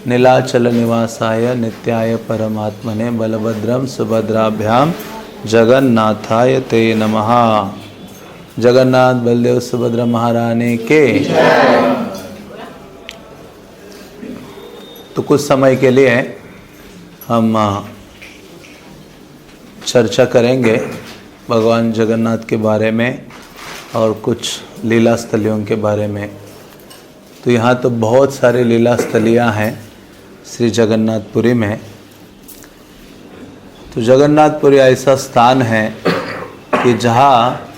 नीलाचल निवासाय नित्याय परमात्मने बलभद्रम सुभद्राभ्याम जगन्नाथाय ते नमः। जगन्नाथ बलदेव सुभद्रा महारानी के। तो कुछ समय के लिए हम चर्चा करेंगे भगवान जगन्नाथ के बारे में और कुछ लीला स्थलियों के बारे में। तो यहाँ तो बहुत सारी लीला स्थलियाँ हैं श्री जगन्नाथपुरी में। तो जगन्नाथपुरी ऐसा स्थान है कि जहाँ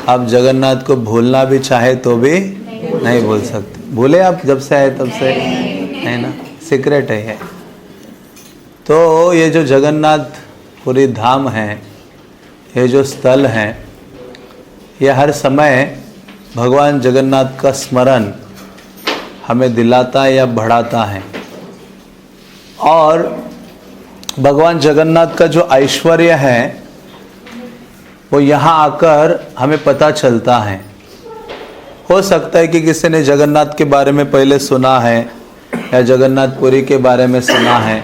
आप जगन्नाथ को भूलना भी चाहे तो भी नहीं भूल सकते। भूले आप जब से आए तब से, है ना, सीक्रेट है ये। तो ये जो जगन्नाथपुरी धाम है, ये जो स्थल है, ये हर समय भगवान जगन्नाथ का स्मरण हमें दिलाता है या बढ़ाता है। और भगवान जगन्नाथ का जो ऐश्वर्य है वो यहाँ आकर हमें पता चलता है। हो सकता है कि किसी ने जगन्नाथ के बारे में पहले सुना है या जगन्नाथपुरी के बारे में सुना है,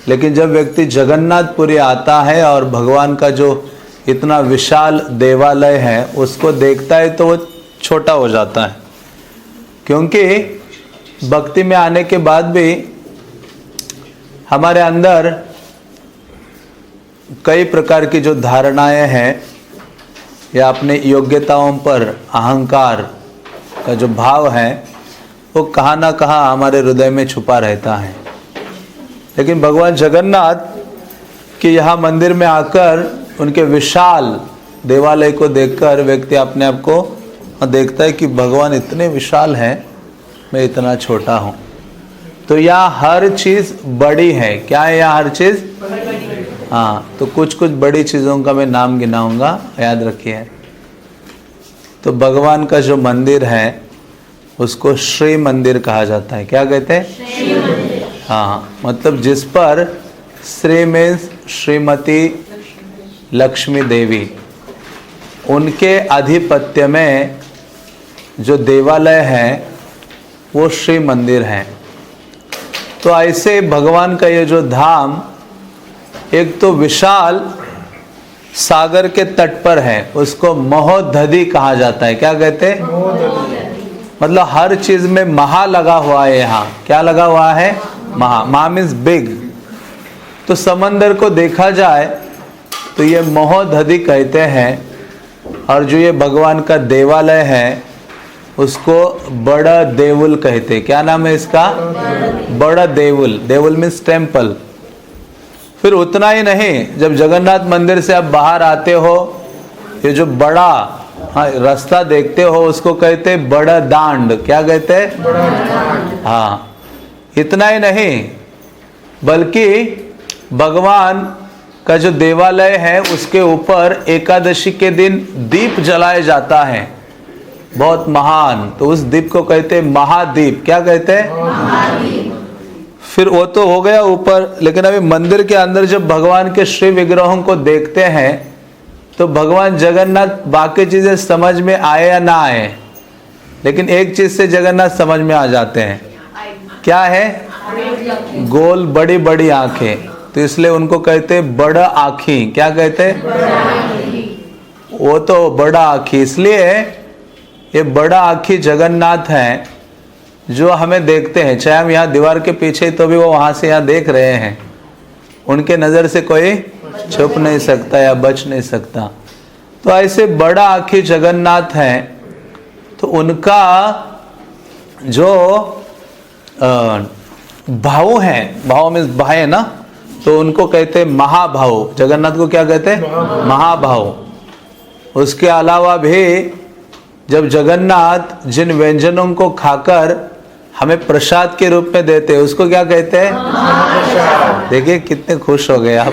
लेकिन जब व्यक्ति जगन्नाथपुरी आता है और भगवान का जो इतना विशाल देवालय है उसको देखता है तो वो छोटा हो जाता है। क्योंकि भक्ति में आने के बाद भी हमारे अंदर कई प्रकार की जो धारणाएं हैं या अपने योग्यताओं पर अहंकार का जो भाव है वो कहाँ ना कहाँ हमारे हृदय में छुपा रहता है। लेकिन भगवान जगन्नाथ के यहाँ मंदिर में आकर उनके विशाल देवालय को देखकर व्यक्ति अपने आप को देखता है कि भगवान इतने विशाल हैं, मैं इतना छोटा हूँ। तो यहाँ हर चीज़ बड़ी है। क्या है यहाँ हर चीज़? हाँ, तो कुछ कुछ बड़ी चीज़ों का मैं नाम गिनाऊंगा, याद रखिए। तो भगवान का जो मंदिर है उसको श्री मंदिर कहा जाता है। क्या कहते हैं? हाँ, मतलब जिस पर श्री मीन्स श्रीमती लक्ष्मी देवी, उनके आधिपत्य में जो देवालय है वो श्री मंदिर है। तो ऐसे भगवान का ये जो धाम एक तो विशाल सागर के तट पर है, उसको महोदधि कहा जाता है। क्या कहते हैं? मतलब हर चीज में महा लगा हुआ है। यहाँ क्या लगा हुआ है? महा। महा मीन्स बिग। तो समंदर को देखा जाए तो ये महोदधि कहते हैं। और जो ये भगवान का देवालय है उसको बड़ा देवुल कहते हैं। क्या नाम है इसका? बड़ा देवुल। देवुल मीन्स टेम्पल। फिर उतना ही नहीं, जब जगन्नाथ मंदिर से आप बाहर आते हो, ये जो बड़ा रास्ता देखते हो उसको कहते हैं बड़ा दांड। क्या कहते हैं? हाँ, इतना ही नहीं बल्कि भगवान का जो देवालय है उसके ऊपर एकादशी के दिन दीप जलाया जाता है, बहुत महान। तो उस दीप को कहते हैं महादीप। क्या कहते हैं? महादीप। फिर वो तो हो गया ऊपर, लेकिन अभी मंदिर के अंदर जब भगवान के श्री विग्रहों को देखते हैं तो भगवान जगन्नाथ बाकी चीजें समझ में आए या ना आए, लेकिन एक चीज से जगन्नाथ समझ में आ जाते हैं। क्या है? गोल बड़ी बड़ी आंखें। तो इसलिए उनको कहते हैं बड़ा आँखी। क्या कहते हैं? वो तो बड़ा आँखी, इसलिए ये बड़ा आँखी जगन्नाथ हैं जो हमें देखते हैं। चाहे हम यहाँ दीवार के पीछे तो भी वो वहाँ से यहाँ देख रहे हैं, उनके नज़र से कोई छुप नहीं सकता या बच नहीं सकता। तो ऐसे बड़ा आँखी जगन्नाथ हैं। तो उनका जो भाव है, भाव में भाई है ना, तो उनको कहते हैं महाभाव। जगन्नाथ को क्या कहते हैं? महाभाव। उसके अलावा भी जब जगन्नाथ जिन व्यंजनों को खाकर हमें प्रसाद के रूप में देते हैं उसको क्या कहते हैं? देखिए कितने खुश हो गए आप।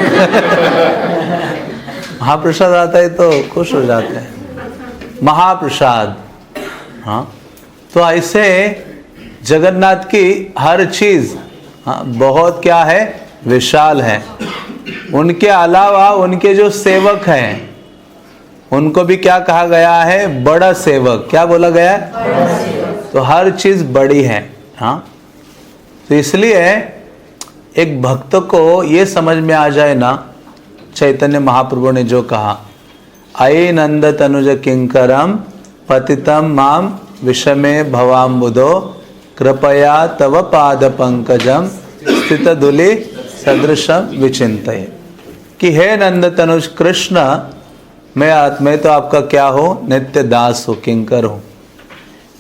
महाप्रसाद आता है तो खुश हो जाते हैं, महाप्रसाद। हाँ, तो ऐसे जगन्नाथ की हर चीज बहुत क्या है? विशाल है। उनके अलावा उनके जो सेवक हैं उनको भी क्या कहा गया है? बड़ा सेवक। क्या बोला गया है? तो हर चीज बड़ी है। हाँ, तो इसलिए एक भक्त को ये समझ में आ जाए ना, चैतन्य महाप्रभु ने जो कहा, अये नंद तनुज किंकरम पतितम माम विषमे भवाम्बुदो कृपया तव पाद पंकजम स्थित दुली सदृशम विचिंतये। कि हे नंद तनुज कृष्ण, मैं तो आपका क्या हो, नित्य दास हो, किंकर हूं,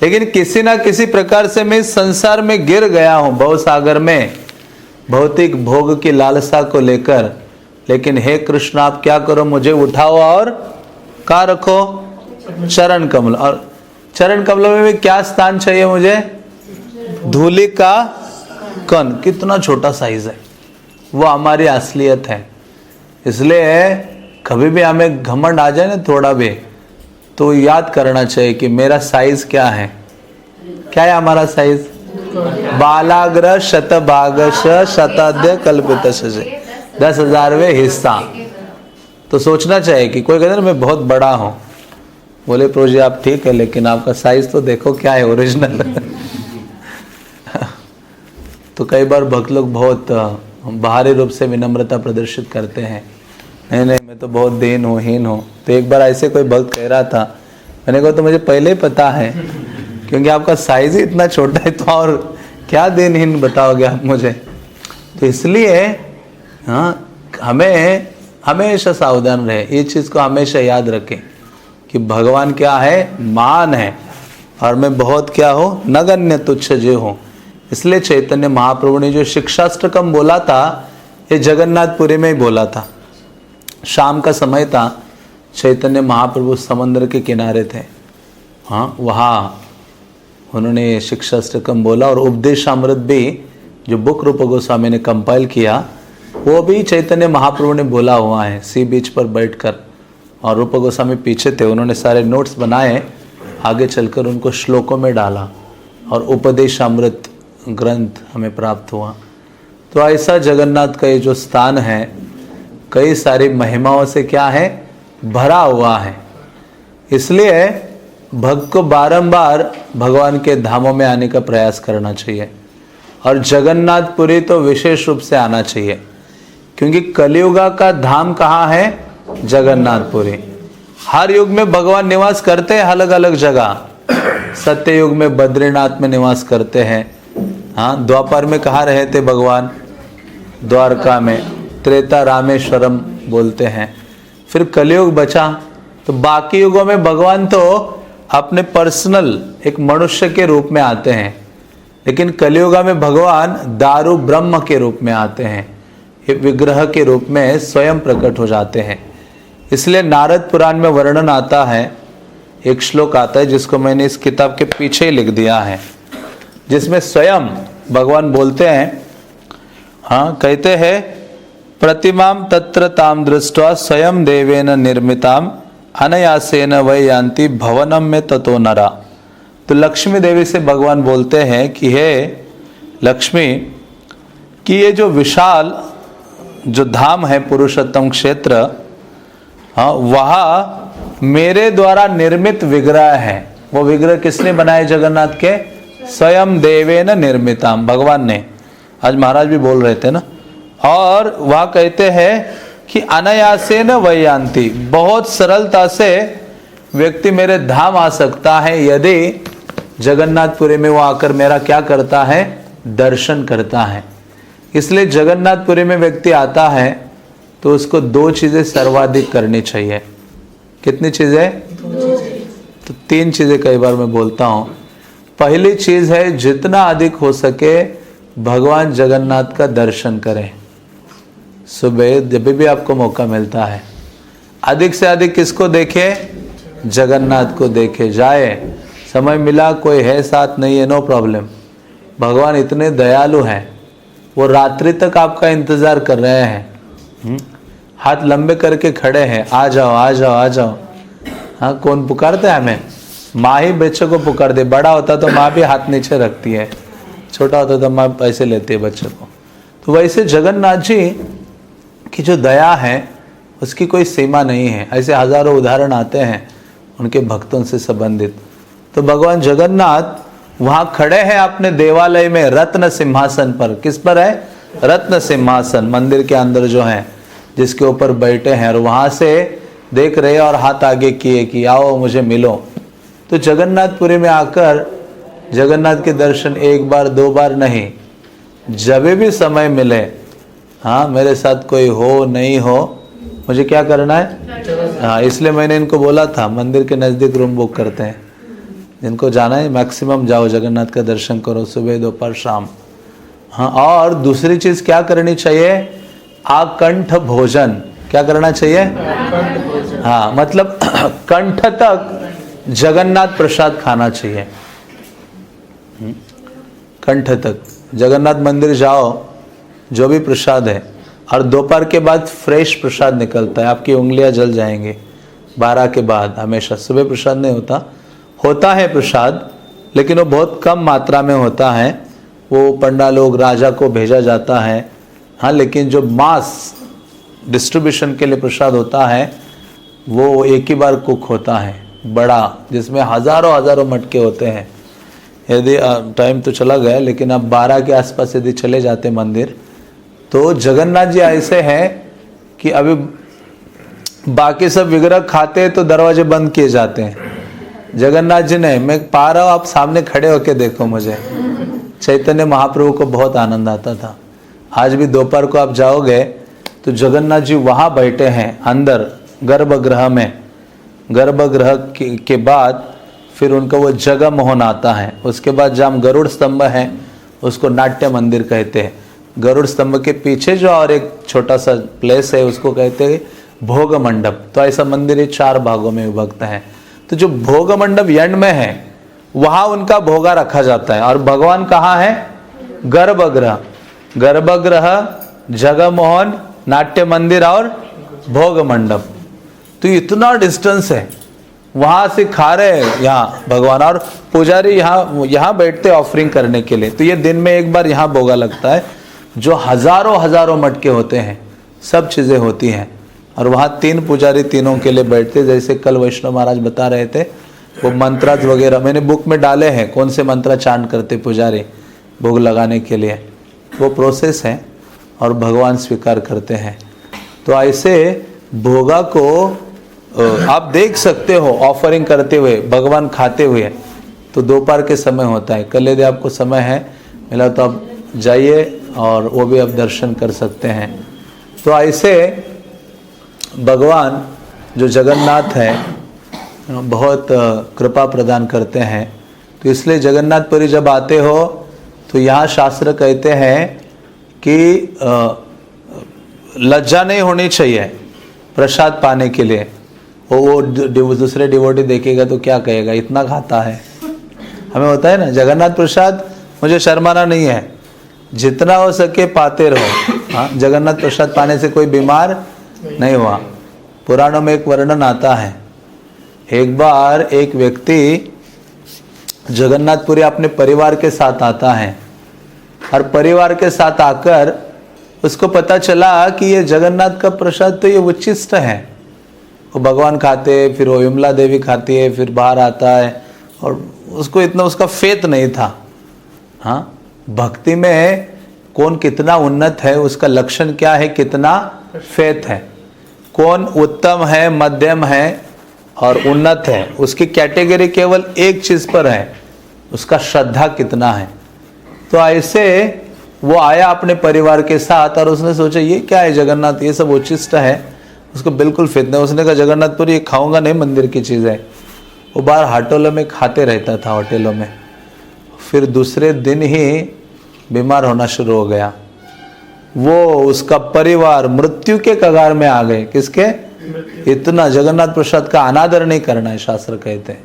लेकिन किसी ना किसी प्रकार से मैं संसार में गिर गया हूं, भव सागर में, भौतिक भोग की लालसा को लेकर। लेकिन हे कृष्ण, आप क्या करो, मुझे उठाओ और कहाँ रखो, चरण कमल। और चरण कमलों में भी क्या स्थान चाहिए मुझे, धूलि का कण। कितना छोटा साइज है, वो हमारी असलियत है। इसलिए कभी भी हमें घमंड आ जाए ना थोड़ा भी, तो याद करना चाहिए कि मेरा साइज क्या है। क्या है हमारा साइज, बालाग्र शतभागश शताद्य कल्पित 10,000वें हिस्सा। तो सोचना चाहिए कि कोई कहता है ना मैं बहुत बड़ा हूँ, बोले प्रभु जी आप ठीक है, लेकिन आपका साइज तो देखो क्या है ओरिजिनल। तो कई बार भक्त लोग बहुत बाहरी रूप से विनम्रता प्रदर्शित करते हैं, नहीं नहीं मैं तो बहुत दीन हूँ, हीन हूँ। तो एक बार ऐसे कोई भक्त कह रहा था, मैंने कहा तो मुझे पहले ही पता है, क्योंकि आपका साइज ही इतना छोटा है, तो और क्या दीनहीन बताओगे आप मुझे। तो इसलिए हाँ, हमें हमेशा सावधान रहे, ये चीज़ को हमेशा याद रखें कि भगवान क्या है, मान है, और मैं बहुत क्या हो, नगण्य तुच्छ जो हूँ। इसलिए चैतन्य महाप्रभु ने जो शिक्षाष्टकम बोला था, ये जगन्नाथपुरी में ही बोला था। शाम का समय था, चैतन्य महाप्रभु समंदर के किनारे थे, हाँ वहाँ उन्होंने शिक्षाष्टकम बोला। और उपदेशामृत भी जो बुक रूप गोस्वामी ने कंपाइल किया, वो भी चैतन्य महाप्रभु ने बोला हुआ है सी बीच पर बैठकर। और रूप गोस्वामी पीछे थे, उन्होंने सारे नोट्स बनाए, आगे चलकर उनको श्लोकों में डाला, और उपदेशामृत ग्रंथ हमें प्राप्त हुआ। तो ऐसा जगन्नाथ का ये जो स्थान है, कई सारी महिमाओं से क्या है, भरा हुआ है। इसलिए भक्त को बारंबार भगवान के धामों में आने का प्रयास करना चाहिए, और जगन्नाथपुरी तो विशेष रूप से आना चाहिए, क्योंकि कलियुगा का धाम कहाँ है, जगन्नाथपुरी। हर युग में भगवान निवास करते हैं अलग अलग जगह। सत्य युग में बद्रीनाथ में निवास करते हैं, हाँ द्वापर में कहाँ रहे थे भगवान, द्वारका में। त्रेता रामेश्वरम बोलते हैं। फिर कलियुग बचा, तो बाकी युगों में भगवान तो अपने पर्सनल एक मनुष्य के रूप में आते हैं, लेकिन कलियुगा में भगवान दारू ब्रह्म के रूप में आते हैं, विग्रह के रूप में स्वयं प्रकट हो जाते हैं। इसलिए नारद पुराण में वर्णन आता है, एक श्लोक आता है जिसको मैंने इस किताब के पीछे ही लिख दिया है, जिसमें स्वयं भगवान बोलते हैं, हाँ कहते हैं, प्रतिमाम तत्र ताम दृष्ट्वा स्वयं देवेन निर्मिताम अनायासेन वै यान्ति भवनम में ततो नरा। तो लक्ष्मी देवी से भगवान बोलते हैं कि हे लक्ष्मी, कि ये जो विशाल जो धाम है पुरुषोत्तम क्षेत्र, हाँ वहाँ मेरे द्वारा निर्मित विग्रह है। वो विग्रह किसने बनाए, जगन्नाथ के स्वयं देवेन निर्मिताम, भगवान ने। आज महाराज भी बोल रहे थे ना। और वह कहते हैं कि अनायासेन वैयान्ति, बहुत सरलता से व्यक्ति मेरे धाम आ सकता है यदि जगन्नाथपुरी में वो आकर मेरा क्या करता है, दर्शन करता है। इसलिए जगन्नाथपुरी में व्यक्ति आता है तो उसको दो चीजें सर्वाधिक करनी चाहिए। कितनी चीजें, तो तीन चीजें कई बार मैं बोलता हूँ। पहली चीज है जितना अधिक हो सके भगवान जगन्नाथ का दर्शन करें। सुबह जब भी आपको मौका मिलता है अधिक से अधिक किसको देखे, जगन्नाथ को देखे जाए। समय मिला, कोई है साथ नहीं है, नो प्रॉब्लम। भगवान इतने दयालु हैं, वो रात्रि तक आपका इंतजार कर रहे हैं, हाथ लंबे करके खड़े हैं, आ जाओ आ जाओ आ जाओ। हाँ कौन पुकारता है हमें, माँ ही बच्चों को पुकार दे। बड़ा होता तो माँ भी हाथ नीचे रखती है, छोटा होता तो माँ पैसे लेती है बच्चों को। तो वैसे जगन्नाथ जी की जो दया है उसकी कोई सीमा नहीं है। ऐसे हजारों उदाहरण आते हैं उनके भक्तों से संबंधित। तो भगवान जगन्नाथ वहाँ खड़े हैं अपने देवालय में रत्न सिंहासन पर। किस पर है? रत्न सिंहासन, मंदिर के अंदर जो है, जिसके ऊपर बैठे हैं, और वहाँ से देख रहे और हाथ आगे किए कि आओ मुझे मिलो। तो जगन्नाथपुरी में आकर जगन्नाथ के दर्शन एक बार दो बार नहीं, जब भी समय मिले, हाँ मेरे साथ कोई हो नहीं हो, मुझे क्या करना है? हाँ, इसलिए मैंने इनको बोला था मंदिर के नज़दीक रूम बुक करते हैं, जिनको जाना है मैक्सिमम जाओ, जगन्नाथ का दर्शन करो सुबह दोपहर शाम। हाँ, और दूसरी चीज़ क्या करनी चाहिए? आकंठ भोजन। क्या करना चाहिए? हाँ, मतलब कंठ तक जगन्नाथ प्रसाद खाना चाहिए। कंठ तक जगन्नाथ मंदिर जाओ, जो भी प्रसाद है, और दोपहर के बाद फ्रेश प्रसाद निकलता है, आपकी उंगलियां जल जाएंगी 12 के बाद। हमेशा सुबह प्रसाद नहीं होता है प्रसाद, लेकिन वो बहुत कम मात्रा में होता है। वो पंडा लोग, राजा को भेजा जाता है। हाँ, लेकिन जो मास डिस्ट्रीब्यूशन के लिए प्रसाद होता है वो एक ही बार कुक होता है, बड़ा, जिसमें हज़ारों मटके होते हैं। यदि टाइम तो चला गया, लेकिन अब 12 के आसपास यदि चले जाते मंदिर, तो जगन्नाथ जी ऐसे हैं कि अभी बाकी सब विग्रह खाते हैं तो दरवाजे बंद किए जाते हैं। जगन्नाथ जी ने, मैं पा रहा हूँ, आप सामने खड़े होके देखो मुझे। चैतन्य महाप्रभु को बहुत आनंद आता था। आज भी दोपहर को आप जाओगे तो जगन्नाथ जी वहाँ बैठे हैं अंदर गर्भगृह में। गर्भगृह के बाद फिर उनका वो जगह मोहन आता है। उसके बाद जहाँ गरुड़ स्तंभ है उसको नाट्य मंदिर कहते हैं। गरुड़ स्तंभ के पीछे जो और एक छोटा सा प्लेस है उसको कहते हैं भोग मंडप। तो ऐसा मंदिर 4 भागों में विभक्त है। तो जो भोग मंडप एंड में है वहाँ उनका भोगा रखा जाता है। और भगवान कहाँ है? गर्भगृह। गर्भगृह, जगह मोहन, नाट्य मंदिर और भोग मंडप। तो इतना डिस्टेंस है, वहाँ से खा रहे हैं यहाँ भगवान, और पुजारी यहाँ बैठते ऑफरिंग करने के लिए। तो ये दिन में एक बार यहाँ भोगा लगता है, जो हजारों मटके होते हैं, सब चीज़ें होती हैं। और वहाँ 3 पुजारी तीनों के लिए बैठते, जैसे कल वैष्णव महाराज बता रहे थे, वो मंत्राज वगैरह मैंने बुक में डाले हैं, कौन से मंत्र चांट करते पुजारी भोग लगाने के लिए, वो प्रोसेस है और भगवान स्वीकार करते हैं। तो ऐसे भोगा को आप देख सकते हो ऑफरिंग करते हुए, भगवान खाते हुए। तो दोपहर के समय होता है। कल यदि आपको समय है मिला तो आप जाइए और वो भी आप दर्शन कर सकते हैं। तो ऐसे भगवान जो जगन्नाथ है बहुत कृपा प्रदान करते हैं। तो इसलिए जगन्नाथपुरी जब आते हो तो यहाँ शास्त्र कहते हैं कि लज्जा नहीं होनी चाहिए प्रसाद पाने के लिए। वो दूसरे डिवोटी देखेगा तो क्या कहेगा, इतना खाता है। हमें होता है ना जगन्नाथ प्रसाद, मुझे शर्माना नहीं है, जितना हो सके पाते रहो। हाँ, जगन्नाथ प्रसाद पाने से कोई बीमार नहीं हुआ। पुराणों में एक वर्णन आता है, एक बार एक व्यक्ति जगन्नाथपुरी अपने परिवार के साथ आता है, और परिवार के साथ आकर उसको पता चला कि ये जगन्नाथ का प्रसाद तो ये उच्छिष्ट है, वो भगवान खाते, फिर वो विमला देवी खाती है, फिर बाहर आता है, और उसको इतना उसका फेथ नहीं था। हाँ, भक्ति में कौन कितना उन्नत है उसका लक्षण क्या है, कितना फेथ है। कौन उत्तम है, मध्यम है और उन्नत है, उसकी कैटेगरी केवल एक चीज़ पर है, उसका श्रद्धा कितना है। तो ऐसे वो आया अपने परिवार के साथ और उसने सोचा ये क्या है जगन्नाथ, ये सब उच्छिष्ट है, उसको बिल्कुल फेथ नहीं। उसने कहा जगन्नाथपुरी ये खाऊंगा नहीं, मंदिर की चीज़ है। वो बाहर होटलों में खाते रहता था, होटलों में। फिर दूसरे दिन ही बीमार होना शुरू हो गया। वो उसका परिवार मृत्यु के कगार में आ गए। किसके? इतना जगन्नाथ प्रसाद का अनादर नहीं करना है, शास्त्र कहते हैं।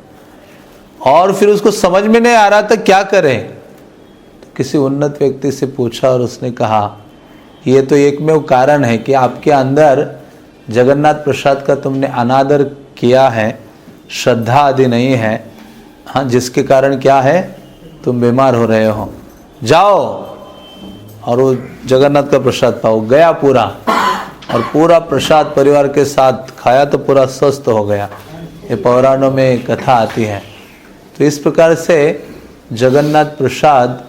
और फिर उसको समझ में नहीं आ रहा था क्या करे। तो किसी उन्नत व्यक्ति से पूछा और उसने कहा ये तो एकमेव कारण है कि आपके अंदर जगन्नाथ प्रसाद का तुमने अनादर किया है, श्रद्धा आदि नहीं है। हाँ, जिसके कारण क्या है, तुम बीमार हो रहे हो। जाओ और वो जगन्नाथ का प्रसाद पाओ। गया पूरा, और पूरा प्रसाद परिवार के साथ खाया तो पूरा स्वस्थ हो गया। ये पौराणों में कथा आती है। तो इस प्रकार से जगन्नाथ प्रसाद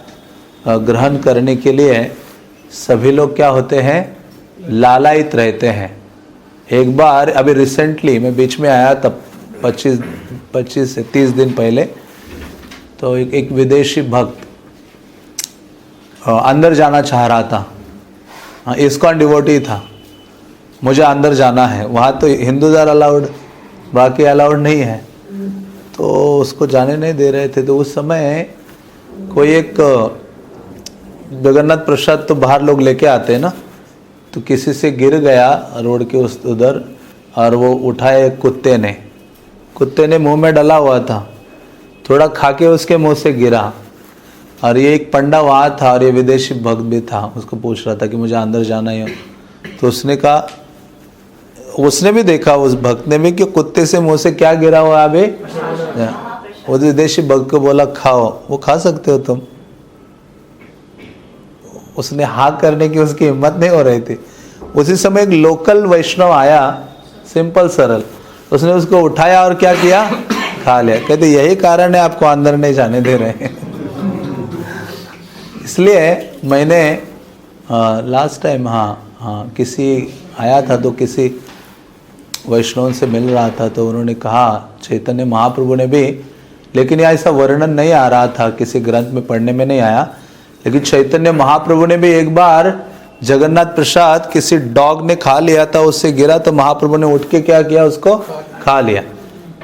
ग्रहण करने के लिए सभी लोग क्या होते हैं, लालायित रहते हैं। एक बार अभी रिसेंटली मैं बीच में आया तब 25 से 30 दिन पहले, तो एक विदेशी भक्त अंदर जाना चाह रहा था। इस्कॉन डिवोटी था, मुझे अंदर जाना है, वहाँ तो हिंदूज आर अलाउड, बाकी अलाउड नहीं है, तो उसको जाने नहीं दे रहे थे। तो उस समय कोई एक जगन्नाथ प्रसाद तो बाहर लोग लेके आते हैं ना, तो किसी से गिर गया रोड के उस उधर, और वो उठाए कुत्ते ने मुंह में डाला हुआ था, थोड़ा खा के उसके मुंह से गिरा। और ये एक पंडा वहाँ था और ये विदेशी भक्त भी था, उसको पूछ रहा था कि मुझे अंदर जाना है। तो उसने कहा, उसने भी देखा उस भक्त ने भी कि कुत्ते से मुंह से क्या गिरा हुआ है अभी। वो विदेशी भक्त को बोला खाओ, वो खा सकते हो तुम। उसने हाँ करने की उसकी हिम्मत नहीं हो रही थी। उसी समय एक लोकल वैष्णव आया, सिंपल सरल, उसने उसको उठाया और क्या किया, खा लिया। कहते यही कारण है आपको अंदर नहीं जाने दे रहे हैं। इसलिए मैंने लास्ट टाइम किसी आया था, तो किसी वैष्णव से मिल रहा था, तो उन्होंने कहा चैतन्य महाप्रभु ने भी, लेकिन यहाँ ऐसा वर्णन नहीं आ रहा था, किसी ग्रंथ में पढ़ने में नहीं आया, लेकिन चैतन्य महाप्रभु ने भी एक बार जगन्नाथ प्रसाद किसी डॉग ने खा लिया था, उससे गिरा, तो महाप्रभु ने उठ के क्या किया, उसको खा लिया।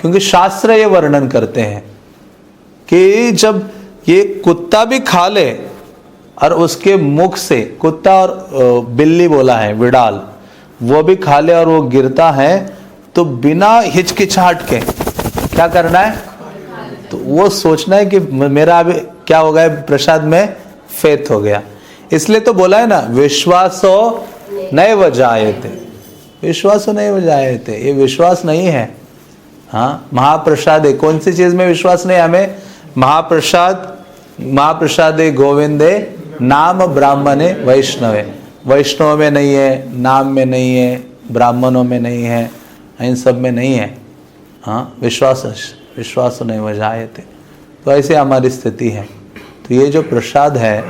क्योंकि शास्त्र ये वर्णन करते हैं कि जब ये कुत्ता भी खा ले और उसके मुख से, कुत्ता और बिल्ली बोला है, विडाल, वो भी खा ले और वो गिरता है, तो बिना हिचकिचाहट के क्या करना है, तो वो सोचना है कि मेरा अभी क्या हो गया, प्रसाद में फेथ हो गया। इसलिए तो बोला है ना, विश्वासो नैव जायते, विश्वासो नैव जायते, ये विश्वास नहीं है। हाँ, महाप्रसाद है, कौन सी चीज में विश्वास नहीं हमें, महाप्रसादे गोविंदे नाम ब्राह्मणे वैष्णवे, वैष्णव में नहीं है, नाम में नहीं है, ब्राह्मणों में नहीं है, इन सब में नहीं है। हाँ, विश्वास नहीं जायते। तो ऐसे हमारी स्थिति है। तो ये जो प्रसाद है,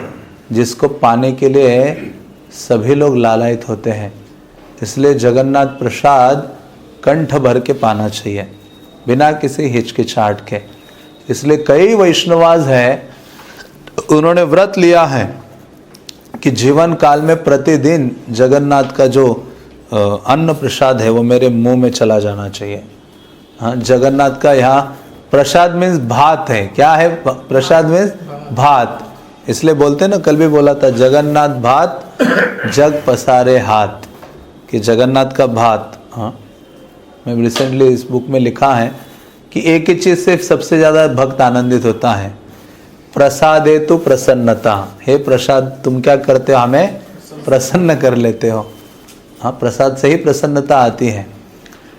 जिसको पाने के लिए सभी लोग लालायित होते हैं, इसलिए जगन्नाथ प्रसाद कंठ भर के पाना चाहिए, बिना किसी हिचकिचाहट के। इसलिए कई वैष्णवाज हैं, उन्होंने व्रत लिया है कि जीवन काल में प्रतिदिन जगन्नाथ का जो अन्न प्रसाद है वो मेरे मुंह में चला जाना चाहिए। हाँ, जगन्नाथ का यहाँ प्रसाद मीन्स भात है। क्या है प्रसाद मीन्स भात, इसलिए बोलते हैं ना, कल भी बोला था, जगन्नाथ भात जग पसारे हाथ, कि जगन्नाथ का भात। हाँ, मैं रिसेंटली इस बुक में लिखा है कि एक ही चीज़ से सबसे ज़्यादा भक्त आनंदित होता है, प्रसादे तो प्रसन्नता। हे प्रसाद, तुम क्या करते हो, हमें प्रसन्न कर लेते हो। हाँ, प्रसाद से ही प्रसन्नता आती है।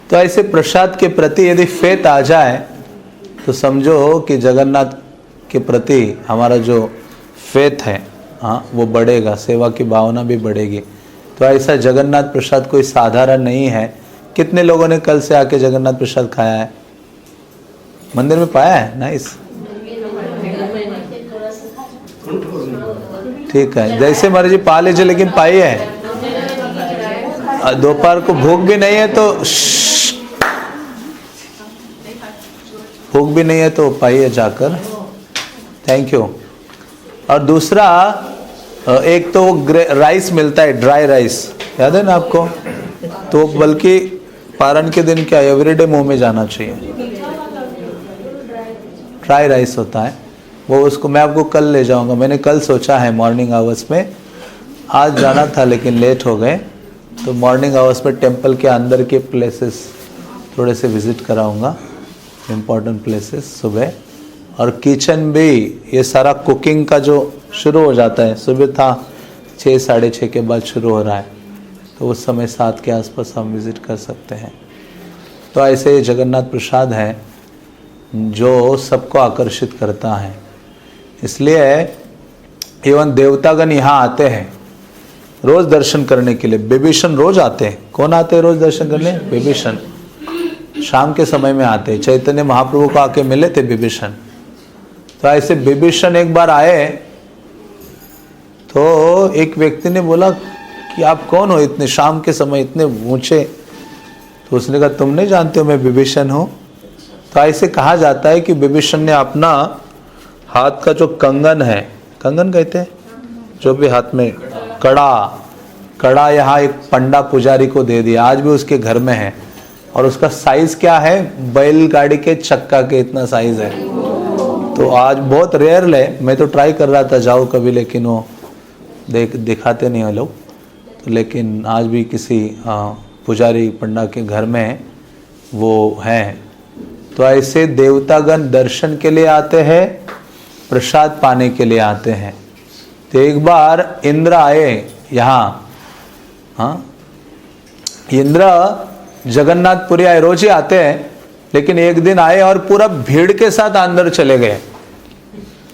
तो ऐसे प्रसाद के प्रति यदि फेथ आ जाए तो समझो कि जगन्नाथ के प्रति हमारा जो फेथ है, हाँ, वो बढ़ेगा, सेवा की भावना भी बढ़ेगी। तो ऐसा जगन्नाथ प्रसाद कोई साधारण नहीं है। कितने लोगों ने कल से आके जगन्नाथ प्रसाद खाया है, मंदिर में पाया है? नाइस, ठीक है, जैसे मर्जी पा लीजिए, लेकिन पाई है। दोपहर को भूख भी नहीं है तो भूख भी नहीं है तो पाइए जाकर। Thank you. और दूसरा, एक तो राइस मिलता है, ड्राई राइस, याद है ना आपको, तो बल्कि पारण के दिन क्या एवरीडे मुंह में जाना चाहिए। ड्राई राइस होता है वो, उसको मैं आपको कल ले जाऊंगा। मैंने कल सोचा है मॉर्निंग आवर्स में, आज जाना था लेकिन लेट हो गए, तो मॉर्निंग आवर्स में टेंपल के अंदर के प्लेसेस थोड़े से विजिट कराऊंगा, इम्पोर्टेंट प्लेसेस सुबह। और किचन भी, ये सारा कुकिंग का जो शुरू हो जाता है, सुबह था 6 साढ़े 6 के बाद शुरू हो रहा है, तो उस समय 7 के आसपास हम विज़िट कर सकते हैं। तो ऐसे जगन्नाथ प्रसाद है जो सबको आकर्षित करता है। इसलिए इवन देवतागण यहाँ आते हैं रोज़ दर्शन करने के लिए। विभीषण रोज़ आते हैं। कौन आते हैं रोज़ दर्शन करने? विभीषण शाम के समय में आते हैं। चैतन्य महाप्रभु को आके मिले थे विभीषण, तो ऐसे विभीषण एक बार आए तो एक व्यक्ति ने बोला कि आप कौन हो इतने शाम के समय इतने ऊंचे? तो उसने कहा तुम नहीं जानते हो मैं विभीषण हूँ। तो ऐसे कहा जाता है कि विभीषण ने अपना हाथ का जो कंगन है, कंगन कहते हैं जो भी हाथ में कड़ा यहाँ एक पंडा पुजारी को दे दिया, आज भी उसके घर में है। और उसका साइज क्या है, बैलगाड़ी के चक्का के इतना साइज है। तो आज बहुत रेयर है, मैं तो ट्राई कर रहा था जाऊँ कभी, लेकिन वो दिखाते नहीं वो लोग। तो लेकिन आज भी किसी पुजारी पंडा के घर में वो है। तो ऐसे देवतागण दर्शन के लिए आते हैं, प्रसाद पाने के लिए आते हैं। तो एक बार इंद्र आए यहाँ, इंद्र जगन्नाथपुरी आए, रोज ही आते हैं, लेकिन एक दिन आए और पूरा भीड़ के साथ अंदर चले गए।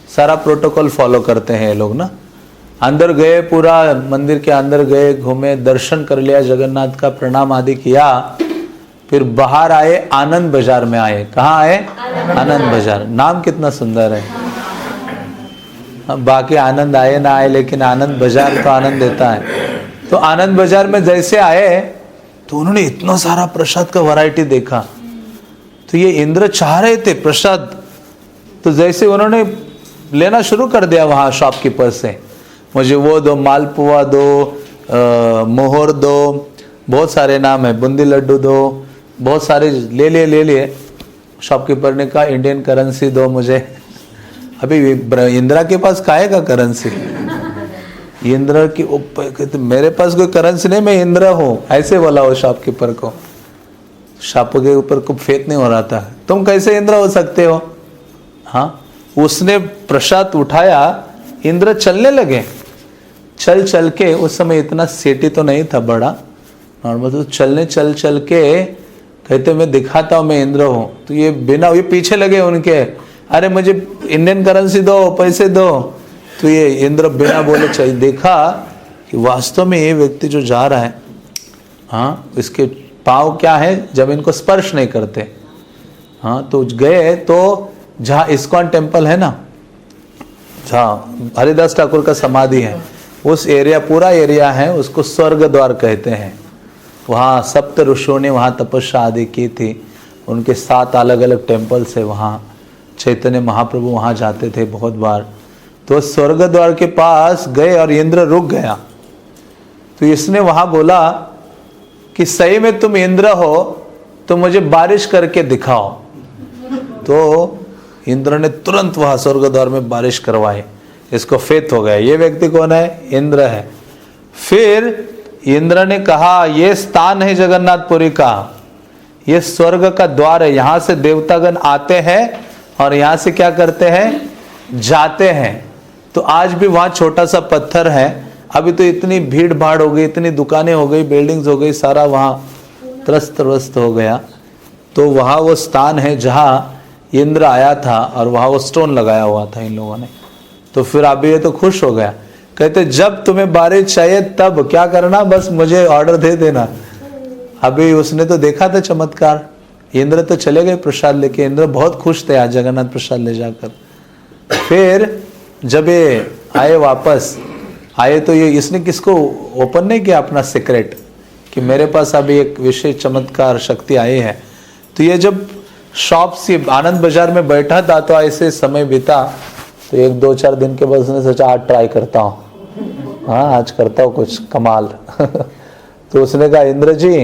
सारा प्रोटोकॉल फॉलो करते हैं ये लोग ना। अंदर गए, पूरा मंदिर के अंदर गए, घूमे, दर्शन कर लिया जगन्नाथ का, प्रणाम आदि किया। फिर बाहर आए, आनंद बाजार में आए। कहाँ आए? आनंद बाजार। नाम कितना सुंदर है। बाकी आनंद आए ना आए, लेकिन आनंद बाजार तो आनंद देता है। तो आनंद बाजार में जैसे आए तो उन्होंने इतना सारा प्रसाद का वैरायटी देखा। तो ये इंद्र चाह रहे थे प्रसाद, तो जैसे उन्होंने लेना शुरू कर दिया वहाँ शॉपकीपर से, मुझे वो दो, मालपुआ दो, मोहर दो, बहुत सारे नाम है, बूंदी लड्डू दो, बहुत सारे ले लिए। शॉपकीपर ने कहा इंडियन करेंसी दो मुझे। अभी इंदिरा के पास काहे का करेंसी? इंद्र की तो मेरे पास कोई करेंसी नहीं, मैं इंद्र हूँ, ऐसे बोला वो शॉपकीपर को। शॉप के ऊपर को फेत नहीं हो रहा था, तुम कैसे इंद्र हो सकते हो? हाँ, उसने प्रसाद उठाया, इंद्र चलने लगे। चल के, उस समय इतना सिटी तो नहीं था बड़ा, नॉर्मल, तो चल के कहते मैं दिखाता हूँ मैं इंद्र हूँ। तो ये बिना, ये पीछे लगे उनके, अरे मुझे इंडियन करेंसी दो, पैसे दो। तो ये इंद्र बिना बोले चाहिए, देखा कि वास्तव में ये व्यक्ति जो जा रहा है, हाँ, इसके पाँव क्या है, जब इनको स्पर्श नहीं करते। हाँ, तो गए तो जहाँ इस्कॉन टेम्पल है ना, जहाँ हरिदास ठाकुर का समाधि है, उस एरिया, पूरा एरिया है, उसको स्वर्ग द्वार कहते हैं। वहाँ सप्त ऋषियों ने वहाँ तपस्या आदि की थी, उनके 7 अलग अलग टेम्पल्स है वहाँ। चैतन्य महाप्रभु वहाँ जाते थे बहुत बार। तो स्वर्ग द्वार के पास गए और इंद्र रुक गया। तो इसने वहाँ बोला कि सही में तुम इंद्र हो तो मुझे बारिश करके दिखाओ। तो इंद्र ने तुरंत वहाँ स्वर्ग द्वार में बारिश करवाई। इसको फेत हो गया, ये व्यक्ति कौन है? इंद्र है। फिर इंद्र ने कहा ये स्थान है जगन्नाथपुरी का, ये स्वर्ग का द्वार है, यहाँ से देवतागण आते हैं और यहाँ से क्या करते हैं? जाते हैं। तो आज भी वहाँ छोटा सा पत्थर है। अभी तो इतनी भीड़ भाड़ हो गई, इतनी दुकानें हो गई, बिल्डिंग्स हो गई, सारा वहाँ त्रस्त हो गया। तो वहाँ वो स्थान है जहाँ इंद्र आया था और वहाँ वो स्टोन लगाया हुआ था इन लोगों ने। तो फिर अभी ये तो खुश हो गया, कहते जब तुम्हें बारिश चाहिए तब क्या करना, बस मुझे ऑर्डर दे देना। अभी उसने तो देखा था चमत्कार। इंद्र तो चले गए प्रसाद लेके, इंद्र बहुत खुश थे आज जगन्नाथ प्रसाद ले जाकर। फिर जब ये आए, वापस आए, तो ये इसने किसको ओपन नहीं किया अपना सीक्रेट कि मेरे पास अभी एक विशेष चमत्कार शक्ति आई है। तो ये जब शॉप से आनंद बाजार में बैठा था तो ऐसे समय बीता, तो 1-2-4 दिन के बाद उसने सोचा आज ट्राई करता हूँ, हाँ आज करता हूँ कुछ कमाल। तो उसने कहा इंद्र जी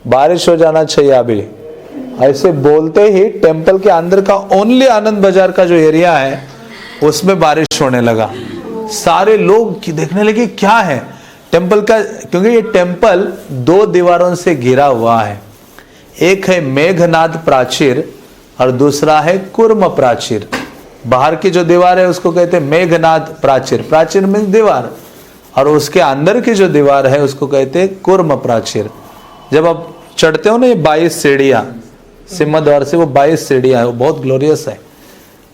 बारिश हो जाना चाहिए अभी। ऐसे बोलते ही टेम्पल के अंदर का ओनली आनंद बाजार का जो एरिया है उसमें बारिश होने लगा। सारे लोग देखने लगे क्या है टेम्पल का, क्योंकि ये टेम्पल 2 दीवारों से घिरा हुआ है। एक है मेघनाद प्राचीर और दूसरा है कुर्म प्राचीर। बाहर की जो दीवार है उसको कहते हैं मेघनाद प्राचीर, प्राचीर में दीवार, और उसके अंदर की जो दीवार है उसको कहते हैं कुर्म प्राचीर। जब आप चढ़ते हो ना ये 22 सीढ़ियाँ सिंहद्वार से, वो 22 सीढ़ियाँ है, वो बहुत ग्लोरियस है।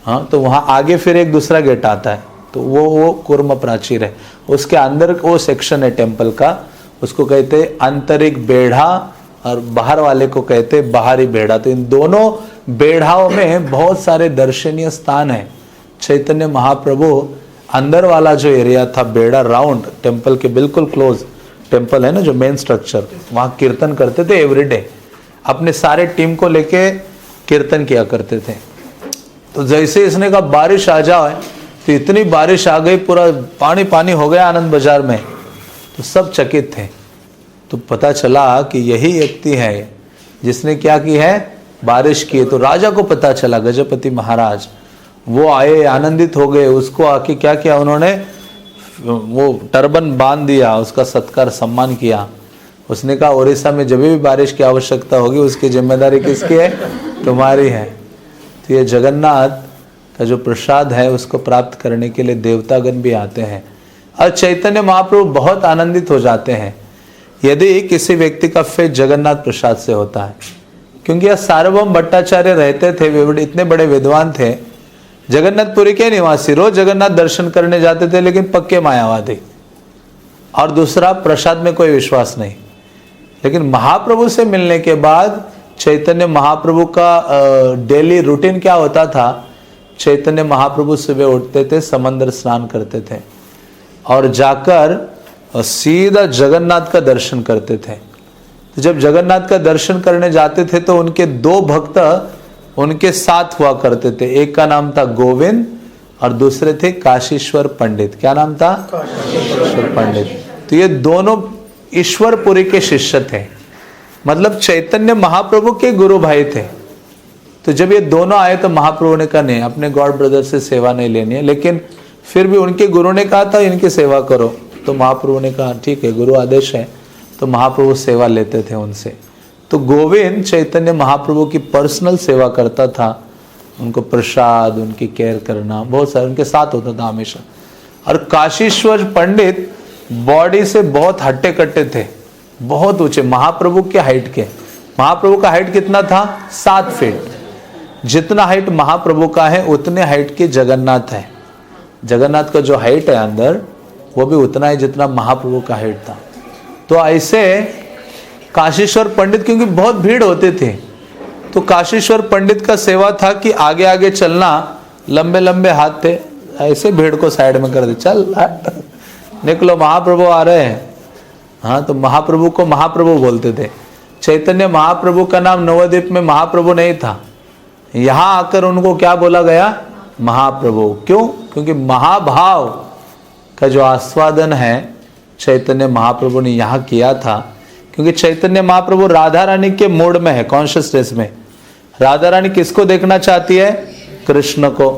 हाँ, तो वहाँ आगे फिर एक दूसरा गेट आता है, तो वो कुर्म प्राचीर है। उसके अंदर वो सेक्शन है टेम्पल का, उसको कहते हैं आंतरिक बेढ़ा और बाहर वाले को कहते हैं बाहरी बेढ़ा। तो इन दोनों बेढ़ाओं में बहुत सारे दर्शनीय स्थान है, चैतन्य महाप्रभु अंदर वाला जो एरिया था बेड़ा राउंड टेम्पल के बिल्कुल क्लोज, टेम्पल है ना जो मेन स्ट्रक्चर, वहाँ कीर्तन करते थे एवरीडे। अपने सारे टीम को लेके कीर्तन किया करते थे। तो जैसे इसने कहा बारिश आ जाए, तो इतनी बारिश आ गई, पूरा पानी पानी हो गया आनंद बाजार में। तो सब चकित थे। तो पता चला कि यही व्यक्ति है जिसने क्या की है, बारिश की है। तो राजा को पता चला, गजपति महाराज वो आए, आनंदित हो गए। उसको आके क्या किया उन्होंने, वो टर्बन बांध दिया, उसका सत्कार सम्मान किया। उसने कहा उड़ीसा में जब भी बारिश की आवश्यकता होगी उसकी जिम्मेदारी किसकी है, तुम्हारी है। तो ये जगन्नाथ का जो प्रसाद है उसको प्राप्त करने के लिए देवतागण भी आते हैं और चैतन्य महाप्रभु बहुत आनंदित हो जाते हैं यदि किसी व्यक्ति का फेथ जगन्नाथ प्रसाद से होता है। क्योंकि यह सार्वभौम भट्टाचार्य रहते थे, वे इतने बड़े विद्वान थे, जगन्नाथपुरी के निवासी, रोज जगन्नाथ दर्शन करने जाते थे, लेकिन पक्के मायावादी। और दूसरा, प्रसाद में कोई विश्वास नहीं। लेकिन महाप्रभु से मिलने के बाद चैतन्य महाप्रभु का डेली रूटीन क्या होता था, चैतन्य महाप्रभु सुबह उठते थे, समंदर स्नान करते थे और जाकर सीधा जगन्नाथ का दर्शन करते थे। तो जब जगन्नाथ का दर्शन करने जाते थे तो उनके दो भक्त उनके साथ हुआ करते थे। एक का नाम था गोविंद और दूसरे थे काशीश्वर पंडित। क्या नाम था? काशीश्वर पंडित। तो ये दोनों ईश्वरपुरी के शिष्य थे, मतलब चैतन्य महाप्रभु के गुरु भाई थे। तो जब ये दोनों आए तो महाप्रभु ने कहा नहीं, अपने गॉड ब्रदर से सेवा नहीं लेनी है, लेकिन फिर भी उनके गुरु ने कहा था इनकी सेवा करो। तो महाप्रभु ने कहा ठीक है, गुरु आदेश है। तो महाप्रभु सेवा लेते थे उनसे। तो गोविंद चैतन्य महाप्रभु की पर्सनल सेवा करता था, उनको प्रसाद, उनकी केयर करना, बहुत सारे उनके साथ होता था हमेशा। और काशीश्वर पंडित बॉडी से बहुत हट्टे कट्टे थे, बहुत ऊंचे, महाप्रभु के हाइट के। महाप्रभु का हाइट कितना था? 7 फीट। जितना हाइट महाप्रभु का है उतने हाइट के जगन्नाथ है। जगन्नाथ का जो हाइट है अंदर वो भी उतना ही जितना महाप्रभु का हाइट था। तो ऐसे काशीश्वर पंडित, क्योंकि बहुत भीड़ होते थे, तो काशीश्वर पंडित का सेवा था कि आगे आगे चलना, लंबे लंबे हाथ थे, ऐसे भीड़ को साइड में कर दे, चल निकलो महाप्रभु आ रहे हैं। हाँ, तो महाप्रभु को महाप्रभु बोलते थे। चैतन्य महाप्रभु का नाम नवद्वीप में महाप्रभु नहीं था, यहाँ आकर उनको क्या बोला गया? महाप्रभु। क्यों? क्योंकि महाभाव का जो आस्वादन है चैतन्य महाप्रभु ने यहाँ किया था। क्योंकि चैतन्य महाप्रभु राधा रानी के मूड में है, कॉन्शियसनेस में। राधा रानी किसको देखना चाहती है? कृष्ण को।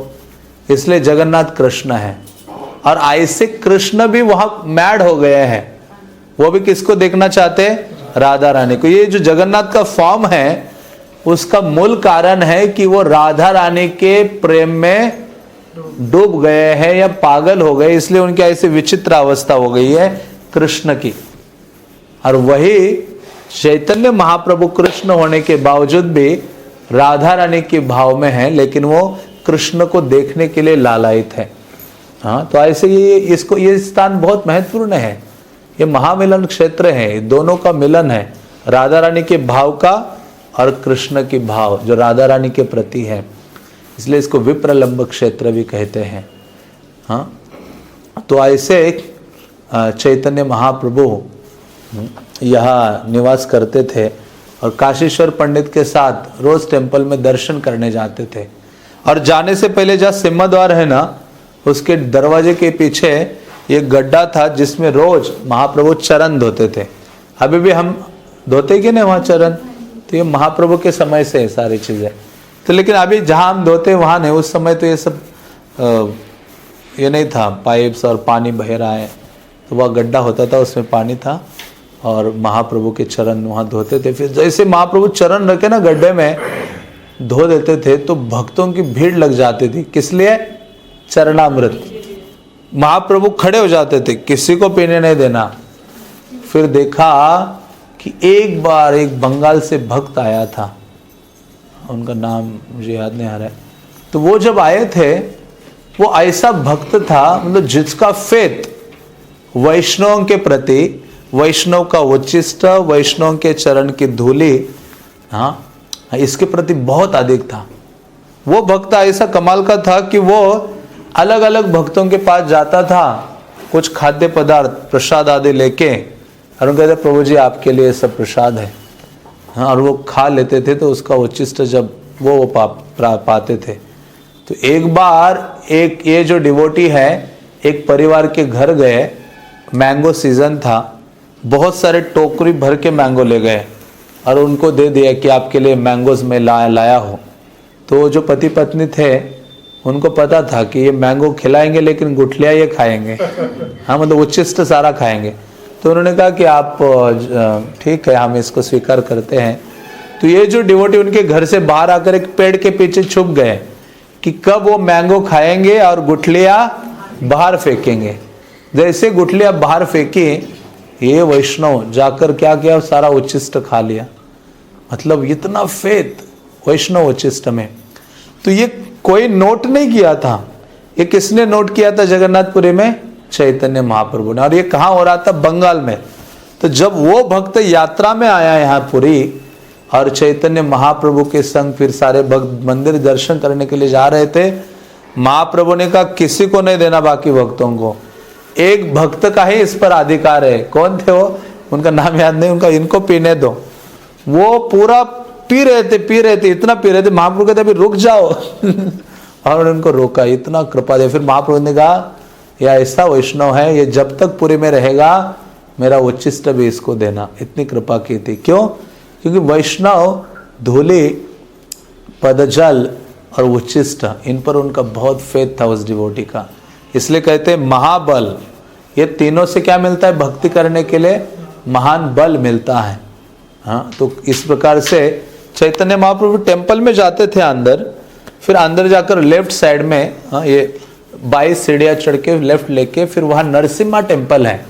इसलिए जगन्नाथ कृष्ण है। और ऐसे कृष्ण भी वहां मैड हो गए हैं, वो भी किसको देखना चाहते हैं? राधा रानी को। ये जो जगन्नाथ का फॉर्म है उसका मूल कारण है कि वो राधा रानी के प्रेम में डूब गए हैं या पागल हो गए, इसलिए उनकी ऐसी विचित्र अवस्था हो गई है कृष्ण की। और वही चैतन्य महाप्रभु कृष्ण होने के बावजूद भी राधा रानी के भाव में है, लेकिन वो कृष्ण को देखने के लिए लालायित है। हाँ, तो ऐसे ये स्थान बहुत महत्वपूर्ण है। ये महामिलन क्षेत्र है, दोनों का मिलन है, राधा रानी के भाव का और कृष्ण की भाव जो राधा रानी के प्रति है, इसलिए इसको विप्रलंब क्षेत्र भी कहते हैं। हाँ, तो ऐसे चैतन्य महाप्रभु यहाँ निवास करते थे और काशीश्वर पंडित के साथ रोज टेम्पल में दर्शन करने जाते थे। और जाने से पहले जहाँ सिंहद्वार है ना, उसके दरवाजे के पीछे एक गड्ढा था जिसमें रोज महाप्रभु चरण धोते थे। अभी भी हम धोते कि नहीं वहाँ चरण? तो ये महाप्रभु के समय से है सारी चीजें। तो लेकिन अभी जहाँ हम धोते वहाँ नहीं, उस समय तो ये सब ये नहीं था, पाइप्स और पानी बह रहा है, तो वह गड्ढा होता था, उसमें पानी था और महाप्रभु के चरण वहाँ धोते थे। फिर जैसे महाप्रभु चरण रखे ना गड्ढे में धो देते थे तो भक्तों की भीड़ लग जाती थी। किस लिए? चरणामृत। महाप्रभु खड़े हो जाते थे, किसी को पीने नहीं देना। फिर देखा कि एक बार एक बंगाल से भक्त आया था, उनका नाम मुझे याद नहीं आ रहा है। तो वो जब आए थे, वो ऐसा भक्त था, मतलब जिसका फेथ वैष्णव के प्रति, वैष्णव का उच्चिष्ट, वैष्णव के चरण की धूली, हाँ, इसके प्रति बहुत अधिक था। वो भक्त ऐसा कमाल का था कि वो अलग अलग भक्तों के पास जाता था, कुछ खाद्य पदार्थ प्रसाद आदि लेके, और उनको कहते प्रभु जी आपके लिए सब प्रसाद है। हाँ, और वो खा लेते थे तो उसका उच्चिष्ट जब वो पाते थे। तो एक बार एक ये जो डिवोटी है एक परिवार के घर गए, मैंगो सीजन था, बहुत सारे टोकरी भर के मैंगो ले गए और उनको दे दिया कि आपके लिए मैंगोज में लाया हो। तो जो पति पत्नी थे उनको पता था कि ये मैंगो खिलाएंगे लेकिन गुठलियाँ ये खाएंगे, हाँ मतलब उच्चिष्ट सारा खाएंगे। तो उन्होंने कहा कि आप ठीक है, हम इसको स्वीकार करते हैं। तो ये जो डिवोटी उनके घर से बाहर आकर एक पेड़ के पीछे छुप गए कि कब वो मैंगो खाएंगे और गुठलियाँ बाहर फेंकेंगे। जैसे गुठलियाँ बाहर फेंकी, ये वैष्णव जाकर क्या किया, सारा उच्चिष्ट खा लिया। मतलब इतना फेथ वैष्णव उच्चिष्ट में। तो ये कोई नोट नहीं किया था, ये किसने नोट किया था? जगन्नाथपुरी में चैतन्य महाप्रभु ने। और ये कहाँ हो रहा था? बंगाल में। तो जब वो भक्त यात्रा में आया यहाँ पुरी और चैतन्य महाप्रभु के संग फिर सारे भक्त मंदिर दर्शन करने के लिए जा रहे थे, महाप्रभु ने कहा किसी को नहीं देना, बाकी भक्तों को, एक भक्त का ही इस पर अधिकार है। कौन थे वो? उनका नाम याद नहीं, उनका इनको पीने दो। वो पूरा पी रहे थे, इतना पी रहे थे। महाप्रभु कहते अभी रुक जाओ और उनको रोका, इतना कृपा दे। फिर महाप्रभु ने कहा यह ऐसा वैष्णव है, ये जब तक पुरी में रहेगा मेरा उच्चिष्ट भी इसको देना। इतनी कृपा की थी। क्यों? क्योंकि वैष्णव धूलि, पदजल और उच्चिष्ट, इन पर उनका बहुत फेथ था उस डिवोटी का। इसलिए कहते हैं महाबल, ये तीनों से क्या मिलता है? भक्ति करने के लिए महान बल मिलता है। हाँ, तो इस प्रकार से चैतन्य महाप्रभु टेम्पल में जाते थे अंदर, फिर अंदर जाकर लेफ्ट साइड में, हाँ, ये 22 सीढ़ियाँ चढ़ के लेफ्ट लेके फिर वहाँ नरसिम्हा टेम्पल है।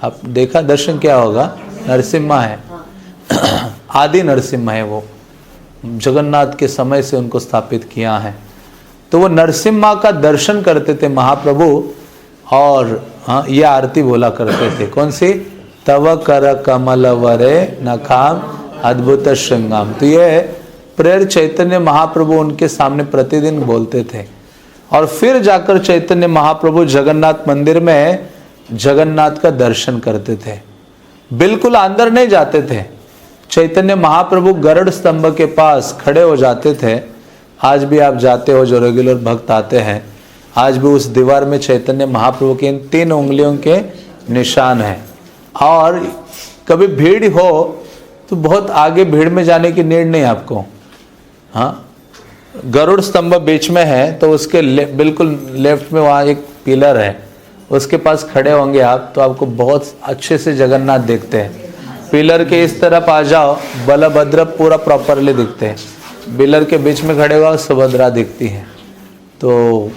आप देखा दर्शन क्या होगा? नरसिम्हा है, आदि नरसिम्हा है, वो जगन्नाथ के समय से उनको स्थापित किया है। तो वो नरसिम्हा का दर्शन करते थे महाप्रभु और हाँ ये आरती बोला करते थे। कौन सी? तव कर कमल वरे नखाम अद्भुत श्रृंगाम। तो ये प्रेयर चैतन्य महाप्रभु उनके सामने प्रतिदिन बोलते थे। और फिर जाकर चैतन्य महाप्रभु जगन्नाथ मंदिर में जगन्नाथ का दर्शन करते थे। बिल्कुल अंदर नहीं जाते थे। चैतन्य महाप्रभु गरुड़ स्तंभ के पास खड़े हो जाते थे। आज भी आप जाते हो, जो रेगुलर भक्त आते हैं, आज भी उस दीवार में चैतन्य महाप्रभु के इन 3 उंगलियों के निशान हैं। और कभी भीड़ हो तो बहुत आगे भीड़ में जाने की नीड नहीं आपको। हाँ, गरुड़ स्तंभ बीच में है तो उसके बिल्कुल लेफ्ट में वहाँ एक पिलर है, उसके पास खड़े होंगे आप तो आपको बहुत अच्छे से जगन्नाथ दिखते हैं। पिलर के इस तरफ आ जाओ, बलभद्र पूरा प्रॉपरली दिखते हैं। पिलर के बीच में खड़े हुआ सुभद्रा दिखती है। तो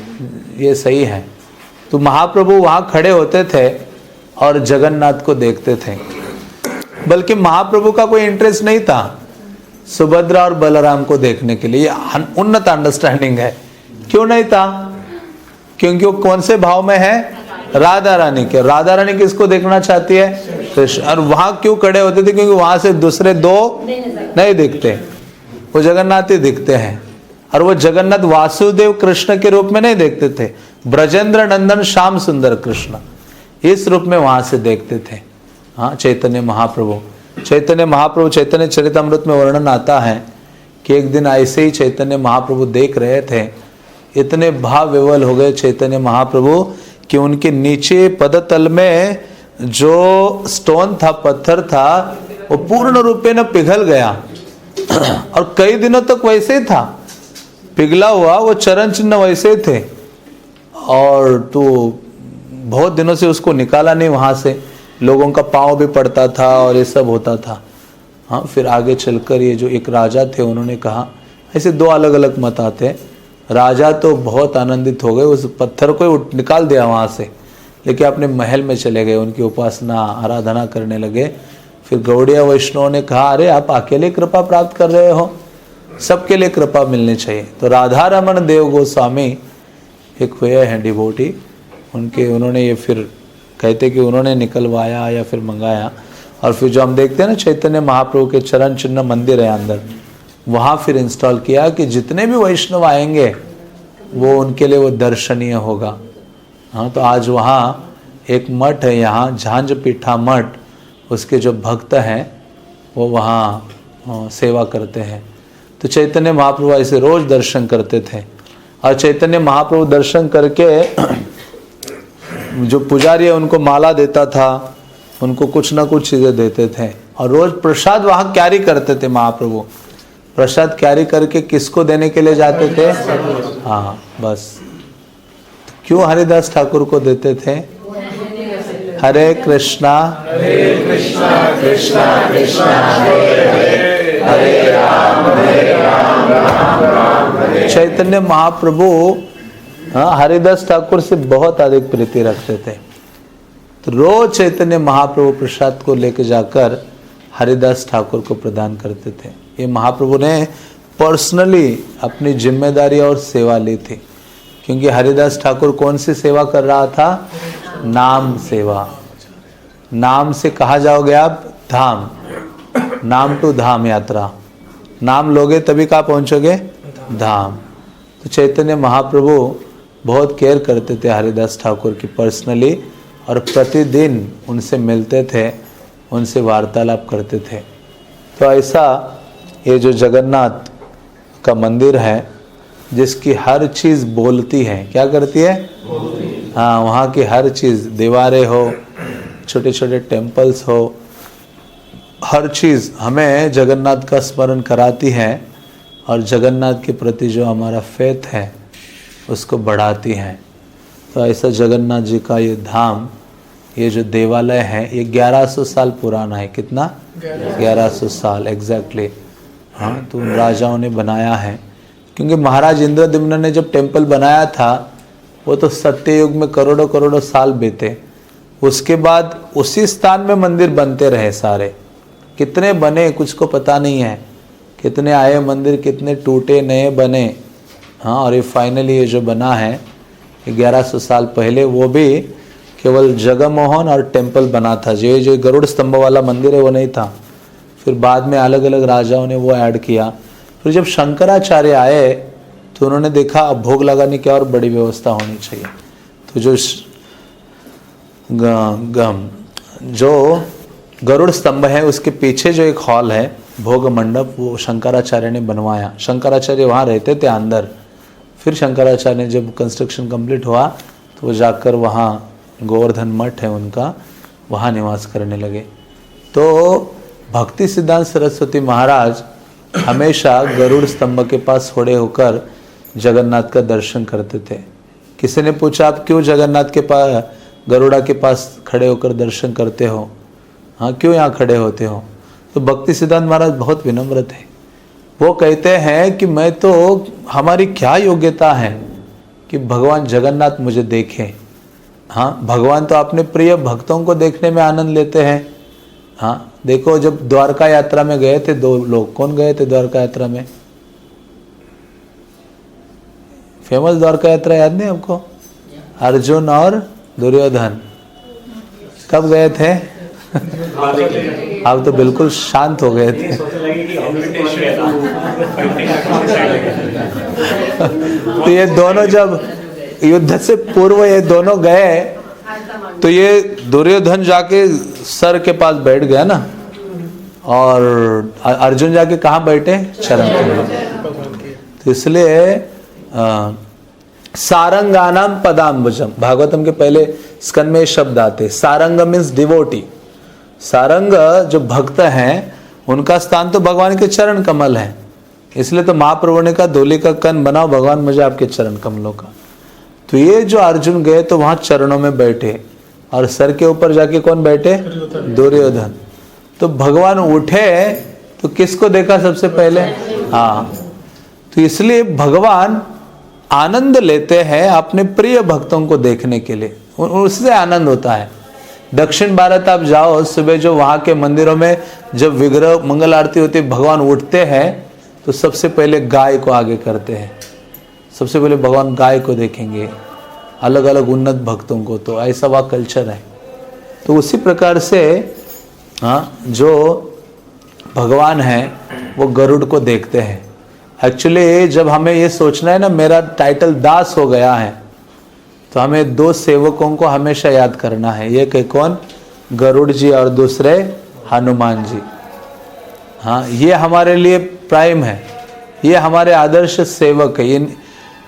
ये सही है। तो महाप्रभु वहाँ खड़े होते थे और जगन्नाथ को देखते थे। बल्कि महाप्रभु का कोई इंटरेस्ट नहीं था सुभद्रा और बलराम को देखने के लिए। ये उन्नत अंडरस्टैंडिंग है। क्यों नहीं था? क्योंकि वो कौन से भाव में है? राधा रानी के। राधा रानी किसको देखना चाहती है? कृष्ण। और वहां क्यों खड़े होते थे? क्योंकि वहां से दूसरे 2 नहीं दिखते, वो जगन्नाथ ही दिखते हैं। और वो जगन्नाथ वासुदेव कृष्ण के रूप में नहीं देखते थे, ब्रजेंद्र नंदन श्याम सुंदर कृष्ण, इस रूप में वहां से देखते थे। हाँ, चैतन्य महाप्रभु चैतन्य चरितमृत में वर्णन आता है कि एक दिन ऐसे ही चैतन्य महाप्रभु देख रहे थे, इतने भाव विवल हो गए चैतन्य महाप्रभु कि उनके नीचे पदतल में जो स्टोन था, पत्थर था, वो पूर्ण रूपे न पिघल गया और कई दिनों तक वैसे ही था, पिघला हुआ वो चरण चिन्ह वैसे थे। और तो बहुत दिनों से उसको निकाला नहीं वहाँ से, लोगों का पाँव भी पड़ता था और ये सब होता था। हाँ, फिर आगे चलकर ये जो एक राजा थे उन्होंने कहा, ऐसे 2 अलग अलग मत आते। राजा तो बहुत आनंदित हो गए, उस पत्थर को निकाल दिया वहाँ से, लेकिन अपने महल में चले गए, उनकी उपासना आराधना करने लगे। फिर गौड़िया वैष्णव ने कहा, अरे आप अकेले कृपा प्राप्त कर रहे हो, सबके लिए कृपा मिलनी चाहिए। तो राधा रमन देव गोस्वामी एक हुए हैं डिवोटी, उन्होंने ये फिर कहते कि उन्होंने निकलवाया या फिर मंगाया। और फिर जो हम देखते हैं ना चैतन्य महाप्रभु के चरण चिन्ह मंदिर है अंदर, वहाँ फिर इंस्टॉल किया कि जितने भी वैष्णव आएंगे वो उनके लिए वो दर्शनीय होगा। हाँ, तो आज वहाँ एक मठ है, यहाँ झांझपीठा मठ, उसके जो भक्त हैं वो वहाँ सेवा करते हैं। तो चैतन्य महाप्रभु ऐसे रोज दर्शन करते थे, और चैतन्य महाप्रभु दर्शन करके जो पुजारी है उनको माला देता था, उनको कुछ ना कुछ चीज़ें देते थे, और रोज प्रसाद वहाँ कैरी करते थे। महाप्रभु प्रसाद कैरी करके किसको देने के लिए जाते थे? हाँ, बस क्यों हरिदास ठाकुर को देते थे? हरे कृष्णा कृष्णा कृष्णा हरे राम राम हरे। चैतन्य महाप्रभु हरिदास ठाकुर से बहुत अधिक प्रीति रखते थे। तो रोज चैतन्य महाप्रभु प्रसाद को लेकर जाकर हरिदास ठाकुर को प्रदान करते थे। ये महाप्रभु ने पर्सनली अपनी जिम्मेदारी और सेवा ली थी, क्योंकि हरिदास ठाकुर कौन सी सेवा कर रहा था? नाम सेवा। नाम से कहाँ जाओगे आप? धाम। नाम टू धाम यात्रा। नाम लोगे तभी कहाँ पहुँचोगे? धाम। तो चैतन्य महाप्रभु बहुत केयर करते थे हरिदास ठाकुर की पर्सनली, और प्रतिदिन उनसे मिलते थे, उनसे वार्तालाप करते थे। तो ऐसा ये जो जगन्नाथ का मंदिर है, जिसकी हर चीज़ बोलती है, क्या करती है? हाँ, वहाँ की हर चीज़, दीवारें हो, छोटे छोटे टेम्पल्स हो, हर चीज़ हमें जगन्नाथ का स्मरण कराती है, और जगन्नाथ के प्रति जो हमारा फेथ है उसको बढ़ाती है। तो ऐसा जगन्नाथ जी का ये धाम, ये जो देवालय है, ये 1100 साल पुराना है। कितना? 1100 साल एग्जैक्टली। हाँ, तो उन राजाओं ने बनाया है, क्योंकि महाराज इंद्रद्युम्न ने जब टेम्पल बनाया था वो तो सत्ययुग में करोड़ों करोड़ों साल बीते। उसके बाद उसी स्थान में मंदिर बनते रहे सारे। कितने बने कुछ को पता नहीं है, कितने आए मंदिर, कितने टूटे, नए बने। हाँ, और ये फाइनली ये जो बना है 1100 साल पहले, वो भी केवल जगमोहन और टेम्पल बना था। जो गरुड़ स्तंभ वाला मंदिर है वो नहीं था। फिर बाद में अलग अलग राजाओं ने वो ऐड किया। फिर जब शंकराचार्य आए तो उन्होंने देखा अब भोग लगाने की और बड़ी व्यवस्था होनी चाहिए। तो जो गरुड़ स्तंभ है उसके पीछे जो एक हॉल है, भोग मंडप, वो शंकराचार्य ने बनवाया। शंकराचार्य वहाँ रहते थे अंदर। फिर शंकराचार्य ने जब कंस्ट्रक्शन कंप्लीट हुआ तो वो जाकर वहाँ गोवर्धन मठ है उनका, वहाँ निवास करने लगे। तो भक्ति सिद्धांत सरस्वती महाराज हमेशा गरुड़ स्तंभ के पास खड़े होकर जगन्नाथ का दर्शन करते थे। किसी ने पूछा आप क्यों जगन्नाथ के पास, गरुड़ा के पास खड़े होकर दर्शन करते हो? हाँ, क्यों यहाँ खड़े होते हो? तो भक्ति सिद्धांत महाराज बहुत विनम्र थे। वो कहते हैं कि मैं तो, हमारी क्या योग्यता है कि भगवान जगन्नाथ मुझे देखें। हाँ, भगवान तो अपने प्रिय भक्तों को देखने में आनंद लेते हैं। हाँ, देखो जब द्वारका यात्रा में गए थे 2 लोग, कौन गए थे द्वारका यात्रा में? फेमस द्वारका यात्रा याद नहीं आपको? अर्जुन और दुर्योधन। कब गए थे? आप तो बिल्कुल शांत हो गए थे। तो ये दोनों जब युद्ध से पूर्व ये दोनों गए तो ये दुर्योधन जाके सर के पास बैठ गया ना, और अर्जुन जाके कहाँ बैठे? चरण पे। तो इसलिए सारंगानाम पदाम्बुजम, भागवतम के पहले स्कंद में शब्द आते। Sarang means devotee. सारंग जो भक्त हैं उनका स्थान तो भगवान के चरण कमल है। इसलिए तो महाप्रभु ने कहा धूलि का कण बनाओ भगवान मुझे आपके चरण कमलों का। तो ये जो अर्जुन गए तो वहां चरणों में बैठे, और सर के ऊपर जाके कौन बैठे? दुर्योधन। तो भगवान उठे तो किसको देखा सबसे पहले? हाँ, तो इसलिए भगवान आनंद लेते हैं अपने प्रिय भक्तों को देखने के लिए, उससे आनंद होता है। दक्षिण भारत आप जाओ, सुबह जो वहाँ के मंदिरों में जब विग्रह मंगल आरती होती है, भगवान उठते हैं तो सबसे पहले गाय को आगे करते हैं। सबसे पहले भगवान गाय को देखेंगे, अलग अलग उन्नत भक्तों को। तो ऐसा वह कल्चर है। तो उसी प्रकार से हाँ, जो भगवान है वो गरुड़ को देखते हैं। एक्चुअली जब हमें ये सोचना है ना मेरा टाइटल दास हो गया है, तो हमें दो सेवकों को हमेशा याद करना है। एक है कौन? गरुड़ जी और दूसरे हनुमान जी। हाँ, ये हमारे लिए प्राइम है, ये हमारे आदर्श सेवक है।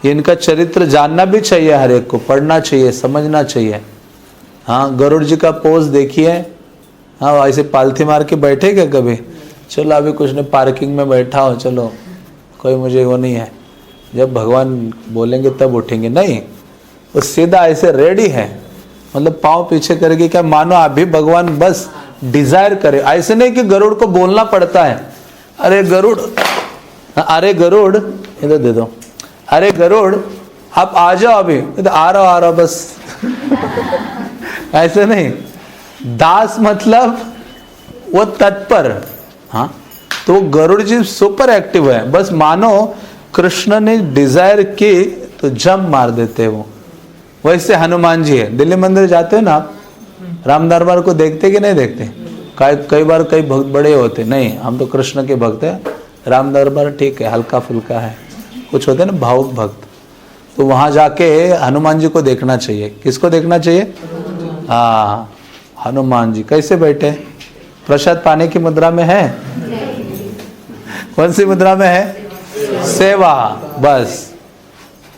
इनका चरित्र जानना भी चाहिए, हर एक को पढ़ना चाहिए, समझना चाहिए। हाँ, गरुड़ जी का पोज देखिए। हाँ, ऐसे पालथी मार के बैठे क्या कभी? चलो अभी कुछ नहीं, पार्किंग में बैठा हो, चलो कोई मुझे वो नहीं है, जब भगवान बोलेंगे तब उठेंगे। नहीं, वो सीधा ऐसे रेडी है, मतलब पाँव पीछे करके, क्या मानो अभी भगवान बस डिजायर करे। ऐसे नहीं कि गरुड़ को बोलना पड़ता है, अरे गरुड़, अरे गरुड़ इधर दे दो, अरे गरुड़ आप आ जाओ अभी, तो आ रहा बस ऐसे नहीं। दास मतलब वो तत्पर। हाँ, तो गरुड़ जी सुपर एक्टिव है, बस मानो कृष्ण ने डिजायर की तो जंप मार देते वो। वैसे हनुमान जी है। दिल्ली मंदिर जाते हो ना आप, राम दरबार को देखते कि नहीं देखते? कई बार कई भक्त बड़े होते, नहीं हम तो कृष्ण के भक्त हैं, राम दरबार ठीक है, हल्का फुल्का है। कुछ होते हैं ना भावुक भक्त, तो वहाँ जाके हनुमान जी को देखना चाहिए। किसको देखना चाहिए? हाँ, हनुमान जी कैसे बैठे? प्रसाद पाने की मुद्रा में है? कौन सी मुद्रा में है? सेवा, बस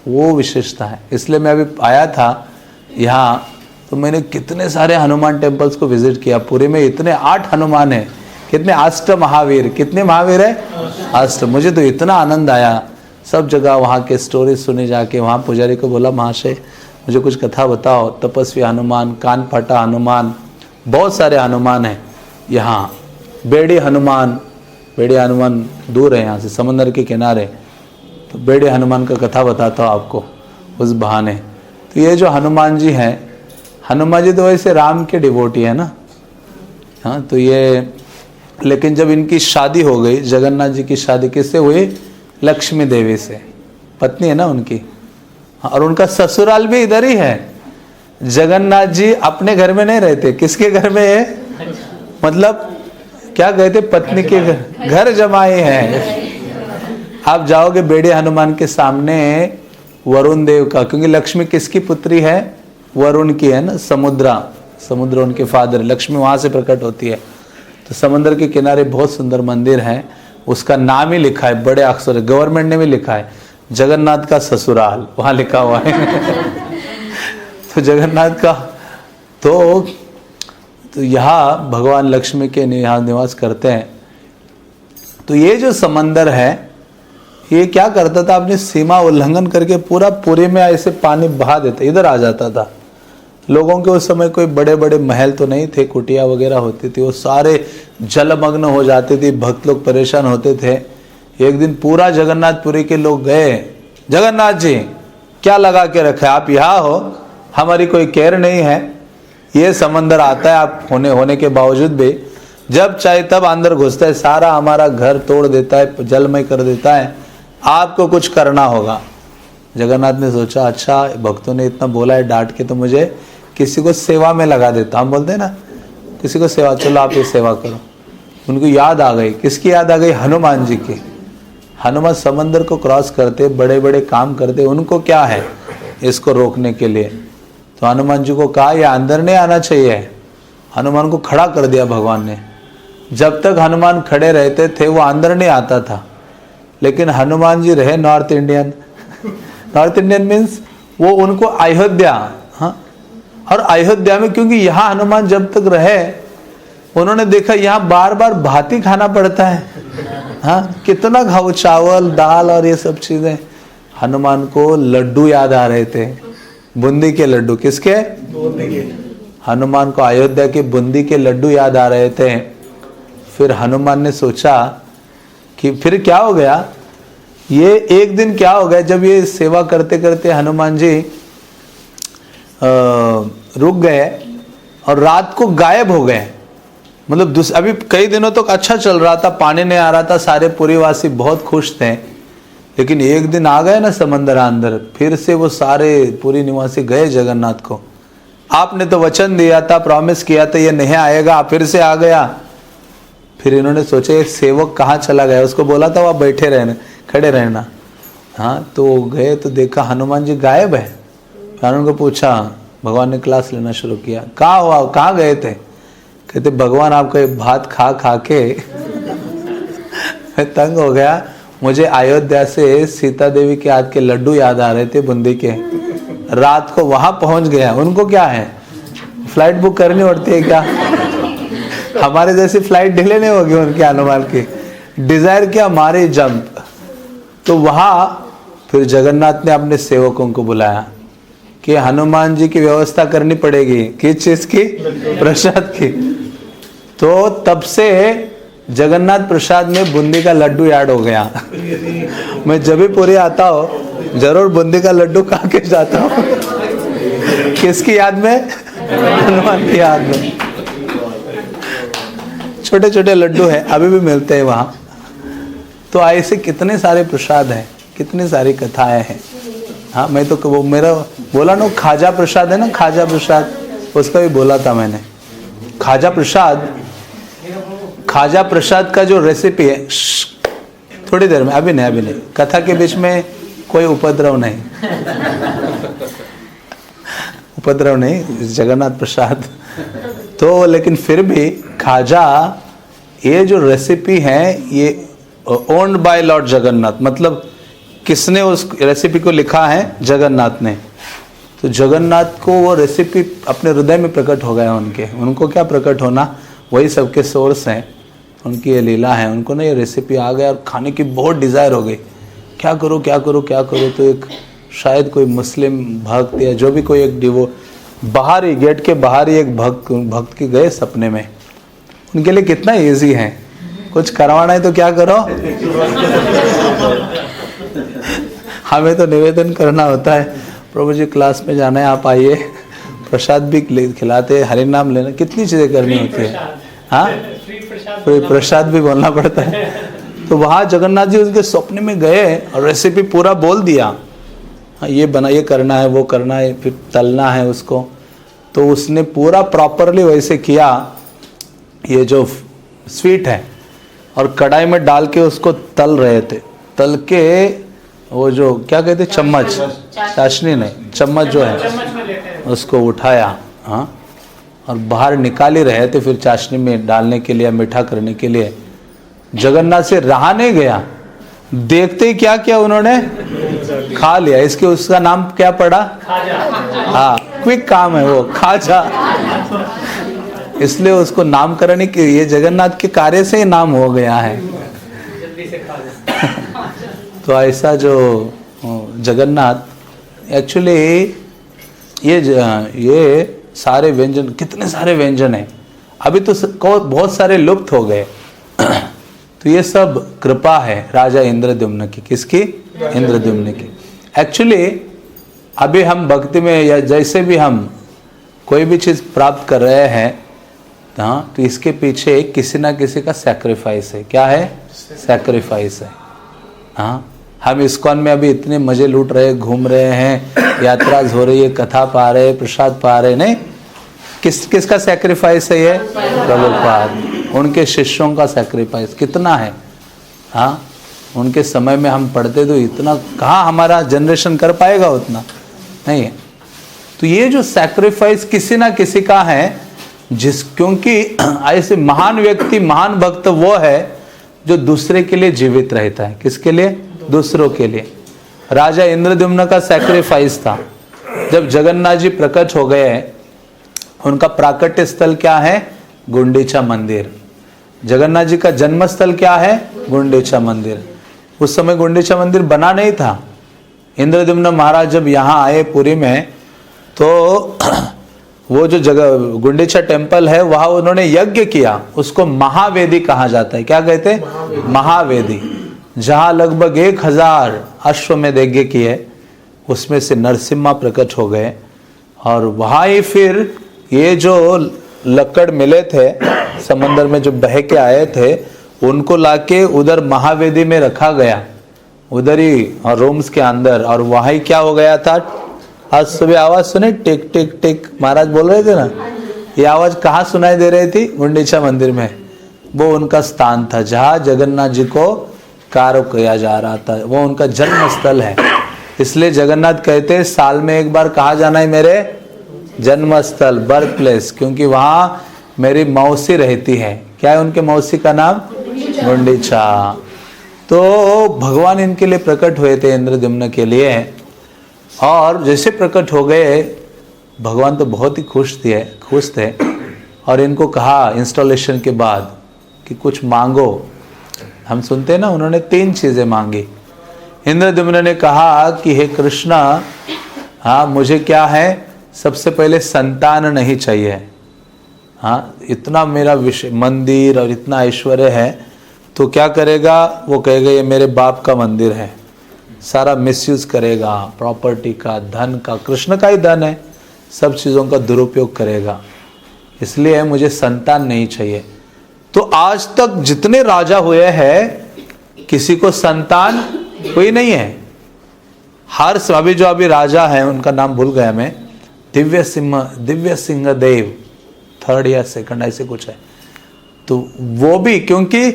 वो विशेषता है। इसलिए मैं अभी आया था यहाँ, तो मैंने कितने सारे हनुमान टेम्पल्स को विजिट किया। पूरे में इतने 8 हनुमान है। कितने? अष्ट महावीर। कितने महावीर है? अष्ट। मुझे तो इतना आनंद आया, सब जगह वहाँ के स्टोरी सुने जाके। वहाँ पुजारी को बोला, महाशय मुझे कुछ कथा बताओ। तपस्वी हनुमान, कान फटा हनुमान, बहुत सारे हनुमान हैं यहाँ। बेड़ी हनुमान, बेड़ी हनुमान दूर है यहाँ से, समंदर के किनारे। तो बेड़ी हनुमान का कथा बताता हूँ आपको उस बहाने। तो ये जो हनुमान जी हैं, हनुमान जी तो वैसे राम के डिवोटी है ना। हाँ, तो ये, लेकिन जब इनकी शादी हो गई, जगन्नाथ जी की शादी किससे हुई? लक्ष्मी देवी से, पत्नी है ना उनकी। और उनका ससुराल भी इधर ही है। जगन्नाथ जी अपने घर में नहीं रहते, किसके घर में है? मतलब क्या कहते? पत्नी के घर जमाए हैं। आप जाओगे बेड़ी हनुमान के सामने, वरुण देव का, क्योंकि लक्ष्मी किसकी पुत्री है? वरुण की है ना। समुद्र उनके फादर, लक्ष्मी वहां से प्रकट होती है। तो समुद्र के किनारे बहुत सुंदर मंदिर है, उसका नाम ही लिखा है बड़े अक्षर, गवर्नमेंट ने भी लिखा है, जगन्नाथ का ससुराल, वहां लिखा हुआ है। तो जगन्नाथ का तो यहाँ भगवान लक्ष्मी के यहाँ निवास करते हैं। तो ये जो समंदर है, ये क्या करता था? अपनी सीमा उल्लंघन करके पूरा पुरी में ऐसे पानी बहा देता, इधर आ जाता था। लोगों के उस समय कोई बड़े बड़े महल तो नहीं थे, कुटिया वगैरह होती थी, वो सारे जलमग्न हो जाते थे, भक्त लोग परेशान होते थे। एक दिन पूरा जगन्नाथपुरी के लोग गए, जगन्नाथ जी क्या लगा के रखा है, आप यहाँ हो, हमारी कोई केयर नहीं है, ये समंदर आता है आप होने के बावजूद भी, जब चाहे तब अंदर घुसता है, सारा हमारा घर तोड़ देता है, जलमय कर देता है, आपको कुछ करना होगा। जगन्नाथ ने सोचा, अच्छा भक्तों ने इतना बोला है डांट के, तो मुझे किसी को सेवा में लगा देता। हम बोलते हैं ना किसी को सेवा, चलो आप ये सेवा करो। उनको याद आ गई, किसकी याद आ गई? हनुमान जी की। हनुमान समंदर को क्रॉस करते, बड़े बड़े काम करते, उनको क्या है इसको रोकने के लिए। तो हनुमान जी को कहा ये अंदर नहीं आना चाहिए। हनुमान को खड़ा कर दिया भगवान ने। जब तक हनुमान खड़े रहते थे वो अंदर नहीं आता था। लेकिन हनुमान जी रहे north Indian. North Indian means वो उनको अयोध्या, हाँ, और अयोध्या में क्योंकि यहाँ हनुमान जब तक रहे, उन्होंने देखा यहाँ बार बार भाती खाना पड़ता है। हाँ, कितना खाओ, चावल दाल और ये सब चीजें। हनुमान को लड्डू याद आ रहे थे, बूंदी के लड्डू। किसके? बूंदी के। हनुमान को अयोध्या के बूंदी के लड्डू याद आ रहे थे। फिर हनुमान ने सोचा कि फिर क्या हो गया, ये एक दिन क्या हो गया, जब ये सेवा करते करते हनुमान जी रुक गए और रात को गायब हो गए। मतलब अभी कई दिनों तक अच्छा चल रहा था, पानी नहीं आ रहा था, सारे पुरीवासी बहुत खुश थे। लेकिन एक दिन आ गए ना समंदर अंदर, फिर से वो सारे पुरी निवासी गए जगन्नाथ को। आपने तो वचन दिया था, प्रॉमिस किया था ये नहीं आएगा, फिर से आ गया। फिर इन्होंने सोचा ये सेवक कहाँ चला गया, उसको बोला था वह बैठे रहने, खड़े रहना। हाँ, तो गए तो देखा हनुमान जी गायब है। फिर उनको पूछा, भगवान ने क्लास लेना शुरू किया, कहाँ हुआ, कहाँ गए थे? कहते भगवान आपका ये भात खा खा के मैं तंग हो गया, मुझे अयोध्या से सीता देवी के हाथ के लड्डू याद आ रहे थे बूंदी के, रात को वहां पहुंच गया। उनको क्या है, फ्लाइट बुक करनी पड़ती है क्या? हमारे जैसी फ्लाइट डिले नहीं होगी उनके हनुमान की। डिजायर क्या, मारे जंप। तो वहां फिर जगन्नाथ ने अपने सेवकों को बुलाया कि हनुमान जी की व्यवस्था करनी पड़ेगी। किस चीज की? प्रसाद की। तो तब से जगन्नाथ प्रसाद में बूंदी का लड्डू ऐड हो गया। मैं जब भी पूरी आता हूँ जरूर बूंदी का लड्डू खा के जाता हूँ। किसकी याद में? हनुमान की याद में। छोटे छोटे लड्डू है, अभी भी मिलते हैं वहाँ। तो ऐसे कितने सारे प्रसाद हैं, कितनी सारी कथाएं हैं। हाँ, मैं तो वो मेरा बोला ना, खाजा प्रसाद है ना, खाजा प्रसाद, उसका भी बोला था मैंने। खाजा प्रसाद का जो रेसिपी है, थोड़ी देर में, अभी नहीं, कथा के बीच में कोई उपद्रव नहीं, उपद्रव नहीं, जगन्नाथ प्रसाद। तो लेकिन फिर भी खाजा, ये जो रेसिपी है ये ओन्ड बाय लॉर्ड जगन्नाथ, मतलब किसने उस रेसिपी को लिखा है? जगन्नाथ ने। तो जगन्नाथ को वो रेसिपी अपने हृदय में प्रकट हो गया उनके। उनको क्या प्रकट होना, वही सबके सोर्स हैं, उनकी ये लीला है। उनको ना ये रेसिपी आ गया और खाने की बहुत डिज़ायर हो गई, क्या करो क्या करो क्या करो। तो एक शायद कोई मुस्लिम भक्त या जो भी कोई एक डिवो, बाहर ही गेट के बाहर ही एक भक्त की गए सपने में। उनके लिए कितना इजी है, कुछ करवाना है तो क्या करो, हमें तो निवेदन करना होता है, प्रभु जी क्लास में जाना है, आप आइए, प्रसाद भी खिलाते, हरि नाम लेना, कितनी चीजें करनी होती है। हाँ, प्रसाद भी बोलना पड़ता है। तो वहाँ जगन्नाथ जी उसके सपने में गए और रेसिपी पूरा बोल दिया, हाँ ये बना, ये करना है, वो करना है, फिर तलना है उसको। तो उसने पूरा प्रॉपरली वैसे किया। ये जो स्वीट है और कढ़ाई में डाल के उसको तल रहे थे, तल के वो जो क्या कहते, चम्मच, चाशनी नहीं, चम्मच जो है उसको उठाया, हाँ, और बाहर निकाल ही रहे थे फिर चाशनी में डालने के लिए, मीठा करने के लिए। जगन्नाथ से रहा नहीं गया, देखते ही क्या किया उन्होंने, खा लिया। इसके उसका नाम क्या पड़ा? हाँ, क्विक काम है वो, खाजा। इसलिए उसको नामकरण की, ये जगन्नाथ के कार्य से ही नाम हो गया है। तो ऐसा जो जगन्नाथ एक्चुअली ये सारे व्यंजन, कितने सारे व्यंजन हैं, अभी तो बहुत सारे लुप्त हो गए। तो ये सब कृपा है राजा इंद्रद्युम्न की। किसकी? इंद्रद्युम्न की। एक्चुअली अभी हम भक्ति में या जैसे भी हम कोई भी चीज़ प्राप्त कर रहे हैं, हाँ, तो इसके पीछे किसी ना किसी का सैक्रिफाइस है। क्या है? सैक्रिफाइस है। हाँ, हम इस्कॉन में अभी इतने मजे लूट रहे, घूम रहे हैं, यात्रा हो रही है, कथा पा रहे, प्रसाद पा रहे, नहीं, किसका सैक्रिफाइस है? ये प्रभुपाद, उनके शिष्यों का सैक्रिफाइस कितना है। हाँ, उनके समय में हम पढ़ते तो इतना कहाँ हमारा जनरेशन कर पाएगा, उतना नहीं है। तो ये जो सैक्रिफाइस किसी ना किसी का है, क्योंकि ऐसे महान व्यक्ति, महान भक्त वो है जो दूसरे के लिए जीवित रहता है। किसके लिए? दूसरों के लिए। राजा इंद्रद्युम्न का सैक्रिफाइस था। जब जगन्नाथ जी प्रकट हो गए, उनका प्राकट्य स्थल क्या है? गुंडीचा मंदिर। जगन्नाथ जी का जन्म स्थल क्या है? गुंडीचा मंदिर। उस समय गुंडीचा मंदिर बना नहीं था। इंद्रद्युम्न महाराज जब यहाँ आए पुरी में, तो वो जो जगह गुंडीचा टेम्पल है, वहां उन्होंने यज्ञ किया। उसको महावेदी कहा जाता है। क्या कहते हैं? महावेदी। जहां लगभग 1000 अश्वमेध यज्ञ किए, उसमें से नरसिम्हा प्रकट हो गए। और वहां ही फिर ये जो लकड़ मिले थे समंदर में, जो बह के आए थे, उनको लाके उधर महावेदी में रखा गया, उधर ही और रूम्स के अंदर। और वहां ही क्या हो गया था, आज सुबह आवाज सुने, टिक टिक टिक, महाराज बोल रहे थे ना, ये आवाज कहाँ सुनाई दे रही थी? गुंडीचा मंदिर में। वो उनका स्थान था जहाँ जगन्नाथ जी को कार्य किया जा रहा था, वो उनका जन्म स्थल है। इसलिए जगन्नाथ कहते हैं साल में एक बार कहाँ जाना है, मेरे जन्म स्थल, बर्थ प्लेस, क्योंकि वहाँ मेरी मौसी रहती है। क्या है उनके मौसी का नाम? गुंडीचा। तो भगवान इनके लिए प्रकट हुए थे, इंद्रद्युम्न के लिए। और जैसे प्रकट हो गए, भगवान तो बहुत ही खुश थे और इनको कहा इंस्टॉलेशन के बाद कि कुछ मांगो। हम सुनते हैं ना, उन्होंने 3 चीजें मांगी। इंद्रद्युम्न ने कहा कि हे कृष्णा, हाँ मुझे क्या है, सबसे पहले संतान नहीं चाहिए। हाँ, इतना मेरा मंदिर और इतना ऐश्वर्य है, तो क्या करेगा, वो कहेगा ये मेरे बाप का मंदिर है, सारा मिसयूज करेगा, प्रॉपर्टी का, धन का, कृष्ण का ही धन है, सब चीज़ों का दुरुपयोग करेगा, इसलिए मुझे संतान नहीं चाहिए। तो आज तक जितने राजा हुए हैं, किसी को संतान हुई नहीं है। अभी राजा है, उनका नाम भूल गया मैं, दिव्य सिंह देव, 3rd या 2nd ऐसे कुछ है। तो वो भी, क्योंकि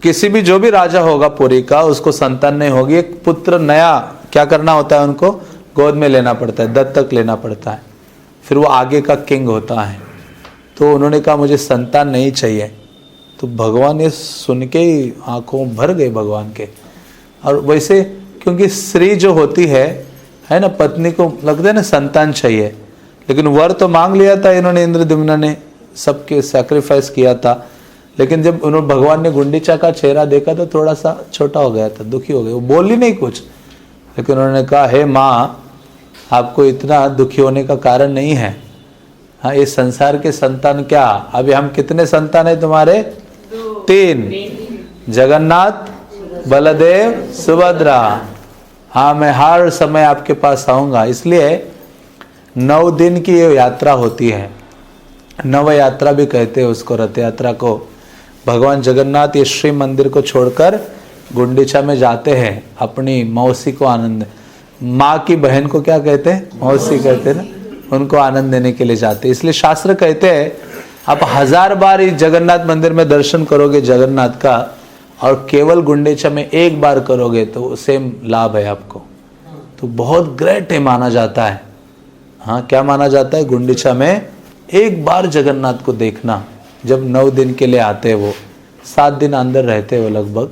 किसी भी जो भी राजा होगा पुरी का, उसको संतान नहीं होगी, एक पुत्र नया क्या करना होता है, उनको गोद में लेना पड़ता है, दत्तक लेना पड़ता है, फिर वो आगे का किंग होता है। तो उन्होंने कहा मुझे संतान नहीं चाहिए। तो भगवान ये सुन के ही आंखों भर गए भगवान के। और वैसे क्योंकि स्त्री जो होती है ना, पत्नी को लगता है ना संतान चाहिए, लेकिन वर तो मांग लिया था इन्होंने, इंद्रद्युम्न ने सबके सैक्रिफाइस किया था। लेकिन जब उन्होंने भगवान ने गुंडीचा का चेहरा देखा तो थोड़ा सा छोटा हो गया था, दुखी हो गए, वो बोली नहीं कुछ। लेकिन उन्होंने कहा हे माँ, आपको इतना दुखी होने का कारण नहीं है। हाँ, इस संसार के संतान क्या, अभी हम कितने संतान है तुम्हारे? 3, जगन्नाथ, बलदेव, सुभद्रा। हाँ, मैं हर समय आपके पास आऊँगा। इसलिए 9 दिन की ये यात्रा होती है, नव यात्रा भी कहते हैं उसको, रथ यात्रा को। भगवान जगन्नाथ ये श्री मंदिर को छोड़कर गुंडीचा में जाते हैं, अपनी मौसी को आनंद, माँ की बहन को क्या कहते हैं, मौसी कहते हैं ना, उनको आनंद देने के लिए जाते हैं। इसलिए शास्त्र कहते हैं आप 1000 बार इस जगन्नाथ मंदिर में दर्शन करोगे जगन्नाथ का, और केवल गुंडीचा में 1 बार करोगे तो सेम लाभ है आपको। तो बहुत ग्रेट है माना जाता है। हाँ, क्या माना जाता है, गुंडीचा में 1 बार जगन्नाथ को देखना। जब 9 दिन के लिए आते हैं, वो 7 दिन अंदर रहते हैं वो लगभग।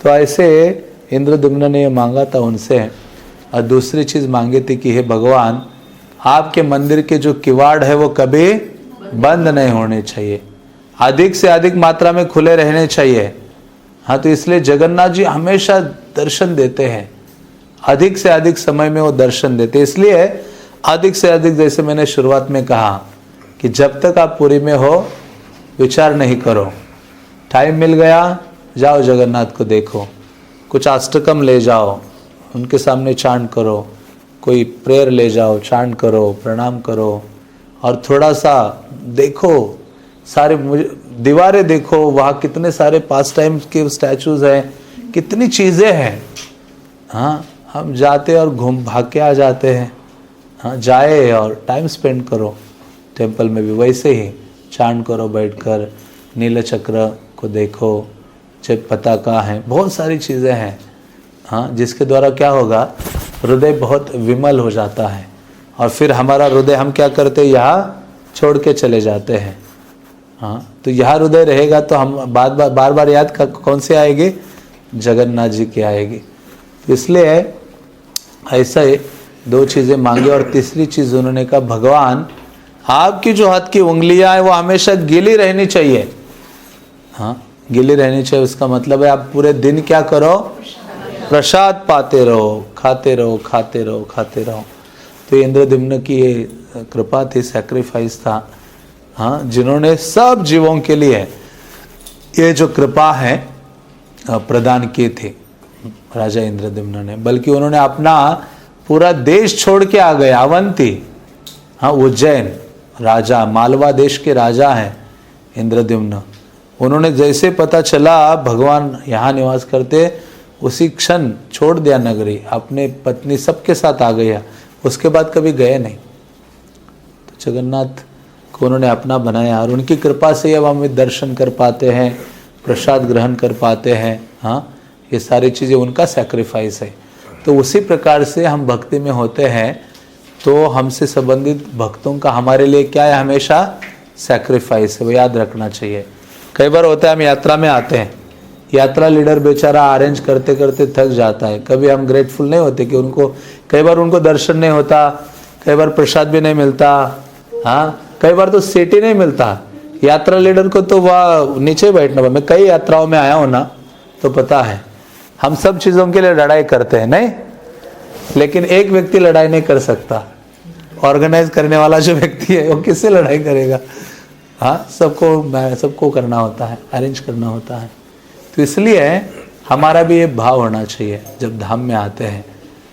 तो ऐसे इंद्रद्युम्न ने ये मांगा था उनसे। और दूसरी चीज़ मांगी थी कि हे भगवान, आपके मंदिर के जो किवाड़ है वो कभी बंद नहीं होने चाहिए, अधिक से अधिक मात्रा में खुले रहने चाहिए। हाँ, तो इसलिए जगन्नाथ जी हमेशा दर्शन देते हैं, अधिक से अधिक समय में वो दर्शन देते हैं। इसलिए अधिक से अधिक, जैसे मैंने शुरुआत में कहा कि जब तक आप पुरी में हो विचार नहीं करो, टाइम मिल गया जाओ जगन्नाथ को देखो, कुछ अष्टकम ले जाओ, उनके सामने चांट करो, कोई प्रेयर ले जाओ, चांट करो, प्रणाम करो, और थोड़ा सा देखो, सारे दीवारें देखो, वहाँ कितने सारे पास टाइम्स के स्टैचूज हैं, कितनी चीज़ें हैं। हाँ, हम जाते और घूम भाग के आ जाते हैं। हाँ, जाए और टाइम स्पेंड करो टेम्पल में भी, वैसे ही चांट करो बैठकर, नील चक्र को देखो, जब पताका है, बहुत सारी चीज़ें हैं। हाँ, जिसके द्वारा क्या होगा, हृदय बहुत विमल हो जाता है। और फिर हमारा हृदय हम क्या करते हैं, यहाँ छोड़ के चले जाते हैं। हाँ, तो यहाँ हृदय रहेगा तो हम बार बार याद कौन से आएगी, जगन्नाथ जी की आएगी। इसलिए ऐसा ही 2 चीज़ें मांगी। और तीसरी चीज़ उन्होंने कहा, भगवान आपकी जो हाथ की उंगलियां हैं वो हमेशा गीली रहनी चाहिए। हाँ, गीली रहनी चाहिए, उसका मतलब है आप पूरे दिन क्या करो, प्रसाद पाते रहो, खाते रहो, खाते रहो, खाते रहो। तो इंद्रद्युम्न की ये कृपा थी, सैक्रिफाइस था। हाँ, जिन्होंने सब जीवों के लिए ये जो कृपा है प्रदान की थी राजा इंद्रद्युम्न ने। बल्कि उन्होंने अपना पूरा देश छोड़ के आ गए, अवंती। हाँ, उज्जैन राजा, मालवा देश के राजा हैं इंद्रद्युम्न। उन्होंने जैसे पता चला भगवान यहाँ निवास करते, उसी क्षण छोड़ दिया नगरी, अपने पत्नी सबके साथ आ गया, उसके बाद कभी गए नहीं। तो जगन्नाथ को उन्होंने अपना बनाया, और उनकी कृपा से अब हम दर्शन कर पाते हैं, प्रसाद ग्रहण कर पाते हैं। हाँ, ये सारी चीज़ें उनका सैक्रिफाइस है। तो उसी प्रकार से हम भक्ति में होते हैं तो हमसे संबंधित भक्तों का हमारे लिए क्या है, हमेशा सैक्रिफाइस है, वो याद रखना चाहिए। कई बार होता है हम यात्रा में आते हैं, यात्रा लीडर बेचारा अरेंज करते करते थक जाता है, कभी हम ग्रेटफुल नहीं होते कि उनको, कई बार उनको दर्शन नहीं होता, कई बार प्रसाद भी नहीं मिलता, हाँ कई बार तो सीट ही नहीं मिलता। यात्रा लीडर को तो वह नीचे बैठना पड़ता। मैं कई यात्राओं में आया हूँ ना, तो पता है हम सब चीज़ों के लिए लड़ाई करते हैं नहीं, लेकिन एक व्यक्ति लड़ाई नहीं कर सकता। ऑर्गेनाइज करने वाला जो व्यक्ति है वो किससे लड़ाई करेगा? हाँ सबको करना होता है, अरेंज करना होता है। तो इसलिए हमारा भी ये भाव होना चाहिए, जब धाम में आते हैं,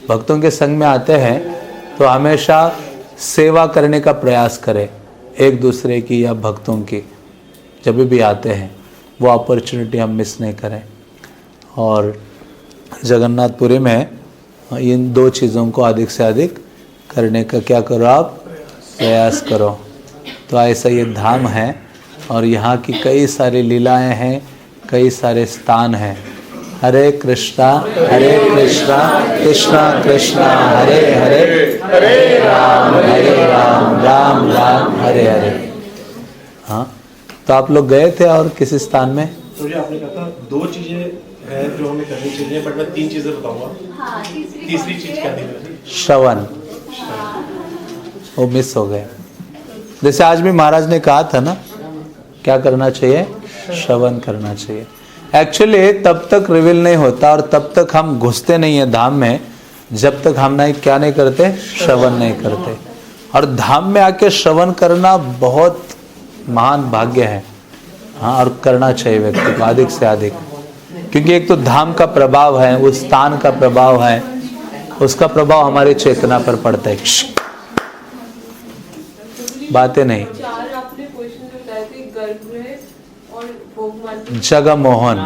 भक्तों के संग में आते हैं तो हमेशा सेवा करने का प्रयास करें एक दूसरे की या भक्तों की। जब भी आते हैं वो अपॉर्चुनिटी हम मिस नहीं करें। और जगन्नाथपुरी में इन दो चीज़ों को अधिक से अधिक करने का क्या करो, आप प्रयास करो। तो ऐसा ये धाम है और यहाँ की कई सारी लीलाएं हैं, कई सारे स्थान हैं। हरे कृष्णा कृष्णा कृष्णा हरे हरे, हरे राम राम राम हरे हरे। हाँ तो आप लोग गए थे और किसी स्थान में? तो जो आपने कहा था 2 चीजें हैं जो हमें करनी चाहिए, बट मैं 3 चीजें बताऊंगा। तीसरी चीज क्या थी? श्रवण, वो मिस हो गए। जैसे आज भी महाराज ने कहा था ना, क्या करना चाहिए? श्रवण करना चाहिए। एक्चुअली तब तक रिवील नहीं होता और तब तक हम घुसते नहीं है धाम में जब तक हम क्या नहीं करते, श्रवण नहीं करते। और धाम में आके श्रवण करना बहुत महान भाग्य है। हाँ, और करना चाहिए व्यक्ति को अधिक से अधिक, क्योंकि एक तो धाम का प्रभाव है, उस स्थान का प्रभाव है, उसका प्रभाव हमारे चेतना पर पड़ता है। बातें नहीं। जगह मोहन,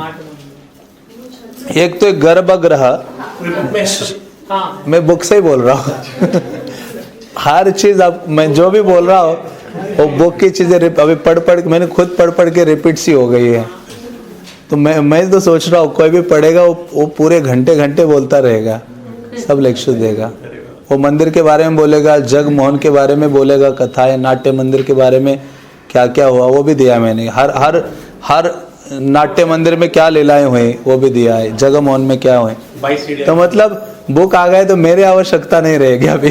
एक तो एक गर्भगृह, मैं बुक से ही बोल रहा हूँ हर चीज अब मैं जो भी बोल रहा हूँ वो बुक की चीजें अभी पढ़ मैंने खुद पढ़ के रिपीट सी हो गई है। तो मैं तो सोच रहा हूँ कोई भी पढ़ेगा वो पूरे घंटे बोलता रहेगा, सब लेक्चर देगा। वो मंदिर के बारे में बोलेगा, जग मोहन के बारे में बोलेगा, कथाएं, नाट्य मंदिर के बारे में क्या क्या हुआ वो भी दिया मैंने। हर नाट्य मंदिर में क्या लीलाएं हुई वो भी दिया है, जगह मोहन में क्या हुए। तो मतलब बुक आ गए तो मेरी आवश्यकता नहीं रहेगी अभी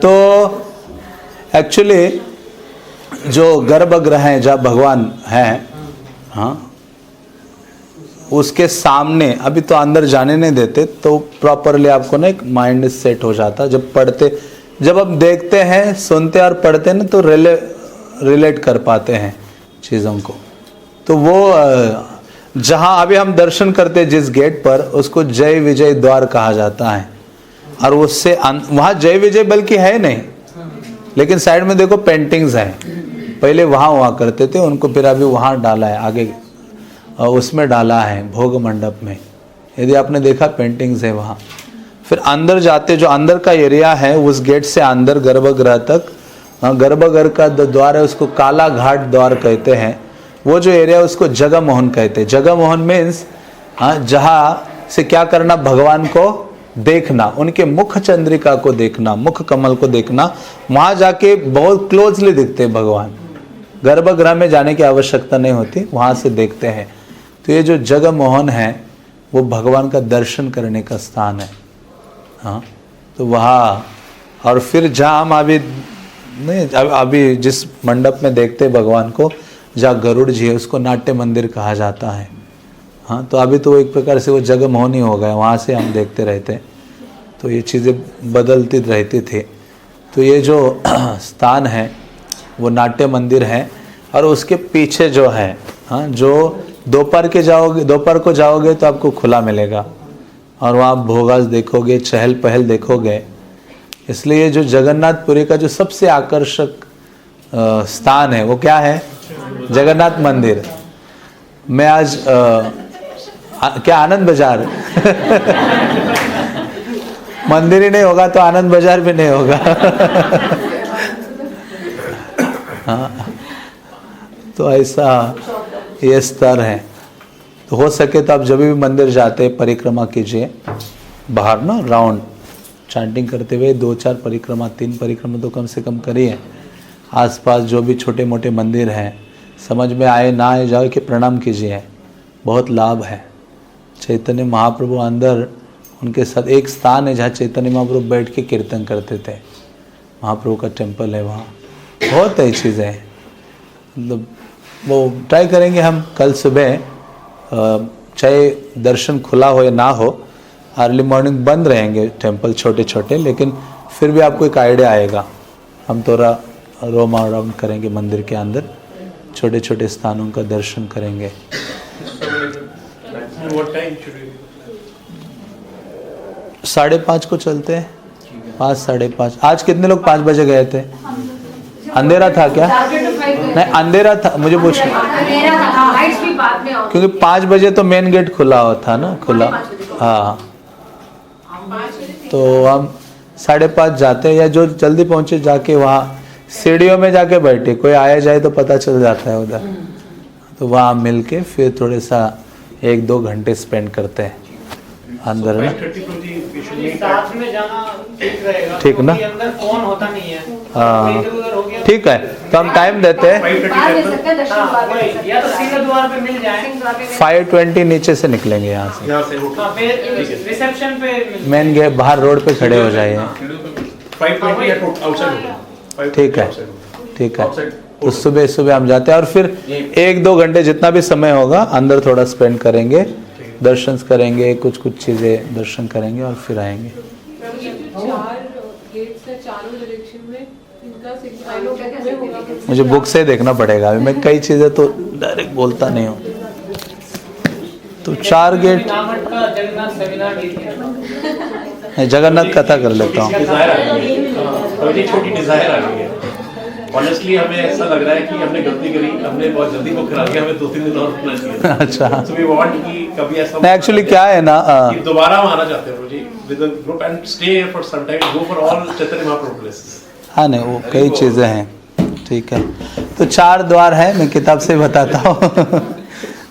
तो एक्चुअली जो गर्भगृह है जहाँ भगवान हैं, हाँ उसके सामने अभी तो अंदर जाने नहीं देते, तो प्रॉपरली आपको ना एक माइंड सेट हो जाता। जब आप देखते हैं, सुनते और पढ़ते हैं ना, तो रिलेट कर पाते हैं चीज़ों को। तो वो जहाँ अभी हम दर्शन करते हैं जिस गेट पर, उसको जय विजय द्वार कहा जाता है। और उससे वहाँ जय विजय बल्कि है नहीं, लेकिन साइड में देखो पेंटिंग्स हैं। पहले वहाँ हुआ करते थे, उनको फिर अभी वहाँ डाला है, आगे उसमें डाला है भोग मंडप में। यदि आपने देखा पेंटिंग्स है वहाँ। फिर अंदर जाते, जो अंदर का एरिया है, उस गेट से अंदर गर्भगृह तक, गर्भगृह का द्वार है, उसको काला घाट द्वार कहते हैं। वो जो एरिया है उसको जगह मोहन कहते हैं। जगह मोहन मीन्स जहाँ से क्या करना, भगवान को देखना, उनके मुख चंद्रिका को देखना, मुख कमल को देखना। वहाँ जाके बहुत क्लोजली दिखते हैं भगवान। गर्भगृह में जाने की आवश्यकता नहीं होती, वहाँ से देखते हैं। तो ये जो जगह मोहन है वो भगवान का दर्शन करने का स्थान है। हाँ, तो वहाँ, और फिर जहाँ हम अभी जिस मंडप में देखते हैं भगवान को, जहाँ गरुड़ जी है, उसको नाट्य मंदिर कहा जाता है। हाँ, तो अभी तो एक प्रकार से वो जगह मोहन ही हो गया, वहाँ से हम देखते रहते। तो ये चीज़ें बदलती रहती थी। तो ये जो स्थान है वो नाट्य मंदिर है। और उसके पीछे जो है, हाँ, जो दोपहर को जाओगे तो आपको खुला मिलेगा और वहाँ भोगास देखोगे, चहल पहल देखोगे। इसलिए जो जगन्नाथपुरी का जो सबसे आकर्षक स्थान है वो क्या है? जगन्नाथ मंदिर। मैं आज क्या आनंद बाजार मंदिर ही नहीं होगा तो आनंद बाजार भी नहीं होगा हाँ, तो ऐसा ये स्तर है। तो हो सके तो आप जब भी मंदिर जाते हैं परिक्रमा कीजिए, बाहर ना राउंड चैंटिंग करते हुए 2-4 परिक्रमा, 3 परिक्रमा तो कम से कम करिए। आसपास जो भी छोटे मोटे मंदिर हैं, समझ में आए ना आए जाओ कि प्रणाम कीजिए, बहुत लाभ है। चैतन्य महाप्रभु अंदर उनके साथ एक स्थान है जहाँ चैतन्य महाप्रभु बैठ के कीर्तन करते थे, महाप्रभु का टेम्पल है वहाँ, बहुत अच्छी चीज़ें हैं। मतलब वो ट्राई करेंगे हम कल सुबह, चाहे दर्शन खुला हो या ना हो, अर्ली मॉर्निंग बंद रहेंगे टेम्पल छोटे छोटे, लेकिन फिर भी आपको एक आइडिया आएगा। हम थोड़ा रोम अराउंड करेंगे मंदिर के अंदर, छोटे छोटे स्थानों का दर्शन करेंगे। What time should we? 5:30 को चलते हैं, 5, 5:30। आज कितने लोग 5 बजे गए थे? अंधेरा था क्या? नहीं अंधेरा था, मुझे पूछना, क्योंकि 5 बजे तो मेन गेट खुला हुआ था ना, खुला। हाँ, तो हम 5:30 जाते हैं, या जो जल्दी पहुंचे जाके वहाँ सीढ़ियों में जाके बैठे, कोई आया जाए तो पता चल जाता है उधर, तो वहाँ मिल के फिर थोड़े सा 1-2 घंटे स्पेंड करते हैं अंदर ना। 5:30 साथ में जाना ठीक रहेगा, ठीक ना? क्योंकि अंदर फोन होता नहीं है। हाँ इधर-उधर हो गया ठीक है, तो हम टाइम देते हैं 5:30 हाँ, वही, या तो सिंगल द्वार पे मिल जाए, 5:20 नीचे से निकलेंगे यहाँ से, यहाँ से उठ हाँ, फिर रिसेप्शन पे मिल मेन गेट बाहर रोड पे खड़े हो जाइए। 5:20 at outside। ठीक है, ठीक है। तो सुबह सुबह हम जाते हैं और फिर 1-2 घंटे जितना भी समय होगा अंदर थोड़ा स्पेंड करेंगे, दर्शन करेंगे, कुछ कुछ चीज़ें दर्शन करेंगे और फिर आएंगे। 4 गेट्स है चारों डायरेक्शन में, इनका सिग्नल में होगा। मुझे बुक से देखना पड़ेगा, अभी मैं कई चीज़ें तो डायरेक्ट बोलता नहीं हूँ। तो 4 गेट, नामट का जगन्नाथ सेमिनार लीजिए। मैं जगन्नाथ कथा कर लेता हूँ। डिजायर आ गई है, और ये छोटी डिजायर आ गई है। ऑनेस्टली हमें ऐसा लग रहा है कि हमने गलती करी, हमने बहुत जल्दी बुक करा लिया, हमें 2-3 दिन और रुकना चाहिए। अच्छा, So we want कि कभी ऐसा नहीं एक्चुअली क्या है ना, कि दोबारा हम आना चाहते हैं जी with a group and stay here for some time, go for all Chaitanya Mahaprabhu places। हाँ नहीं वो कई चीज़ें हैं, ठीक है। तो 4 द्वार हैं, मैं किताब से बताता हूँ।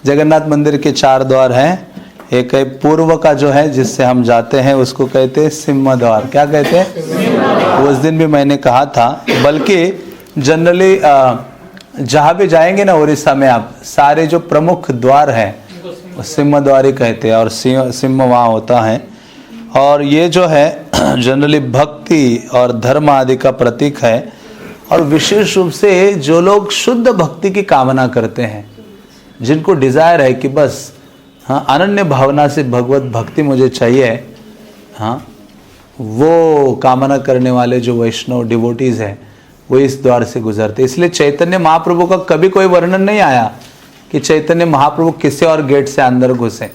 जगन्नाथ मंदिर के 4 द्वार हैं। एक है पूर्व का जो है जिससे हम जाते हैं, उसको कहते हैं सिंह द्वार। क्या कहते हैं? उस दिन भी मैंने कहा था, बल्कि जनरली जहाँ भी जाएंगे ना उड़ीसा में, आप सारे जो प्रमुख द्वार हैं सिंह द्वार ही कहते हैं, और सिंह वहाँ होता है। और ये जो है जनरली भक्ति और धर्म आदि का प्रतीक है, और विशेष रूप से जो लोग शुद्ध भक्ति की कामना करते हैं, जिनको डिज़ायर है कि बस हाँ अनन्य भावना से भगवत भक्ति मुझे चाहिए, हाँ वो कामना करने वाले जो वैष्णव डिवोटीज़ हैं वो इस द्वार से गुजरते। इसलिए चैतन्य महाप्रभु का कभी कोई वर्णन नहीं आया कि चैतन्य महाप्रभु किसी और गेट से अंदर घुसे,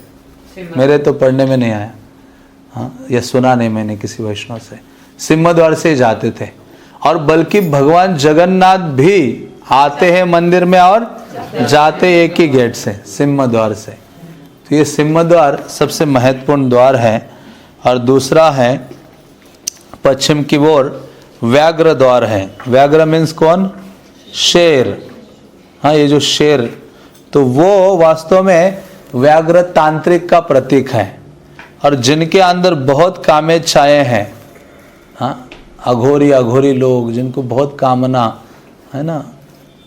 मेरे तो पढ़ने में नहीं आया, हाँ या सुना नहीं मैंने किसी वैष्णव से। सिंह द्वार से जाते थे, और बल्कि भगवान जगन्नाथ भी आते हैं मंदिर में और जाते एक ही गेट से, सिंह द्वार से। तो ये सिंह द्वार सबसे महत्वपूर्ण द्वार है। और दूसरा है पश्चिम की ओर व्याघ्र द्वार है। व्याघ्र मीन्स कौन? शेर। हाँ ये जो शेर, तो वो वास्तव में व्याघ्र तांत्रिक का प्रतीक है, और जिनके अंदर बहुत कामेच्छाएं हैं, हाँ अघोरी लोग जिनको बहुत कामना है ना,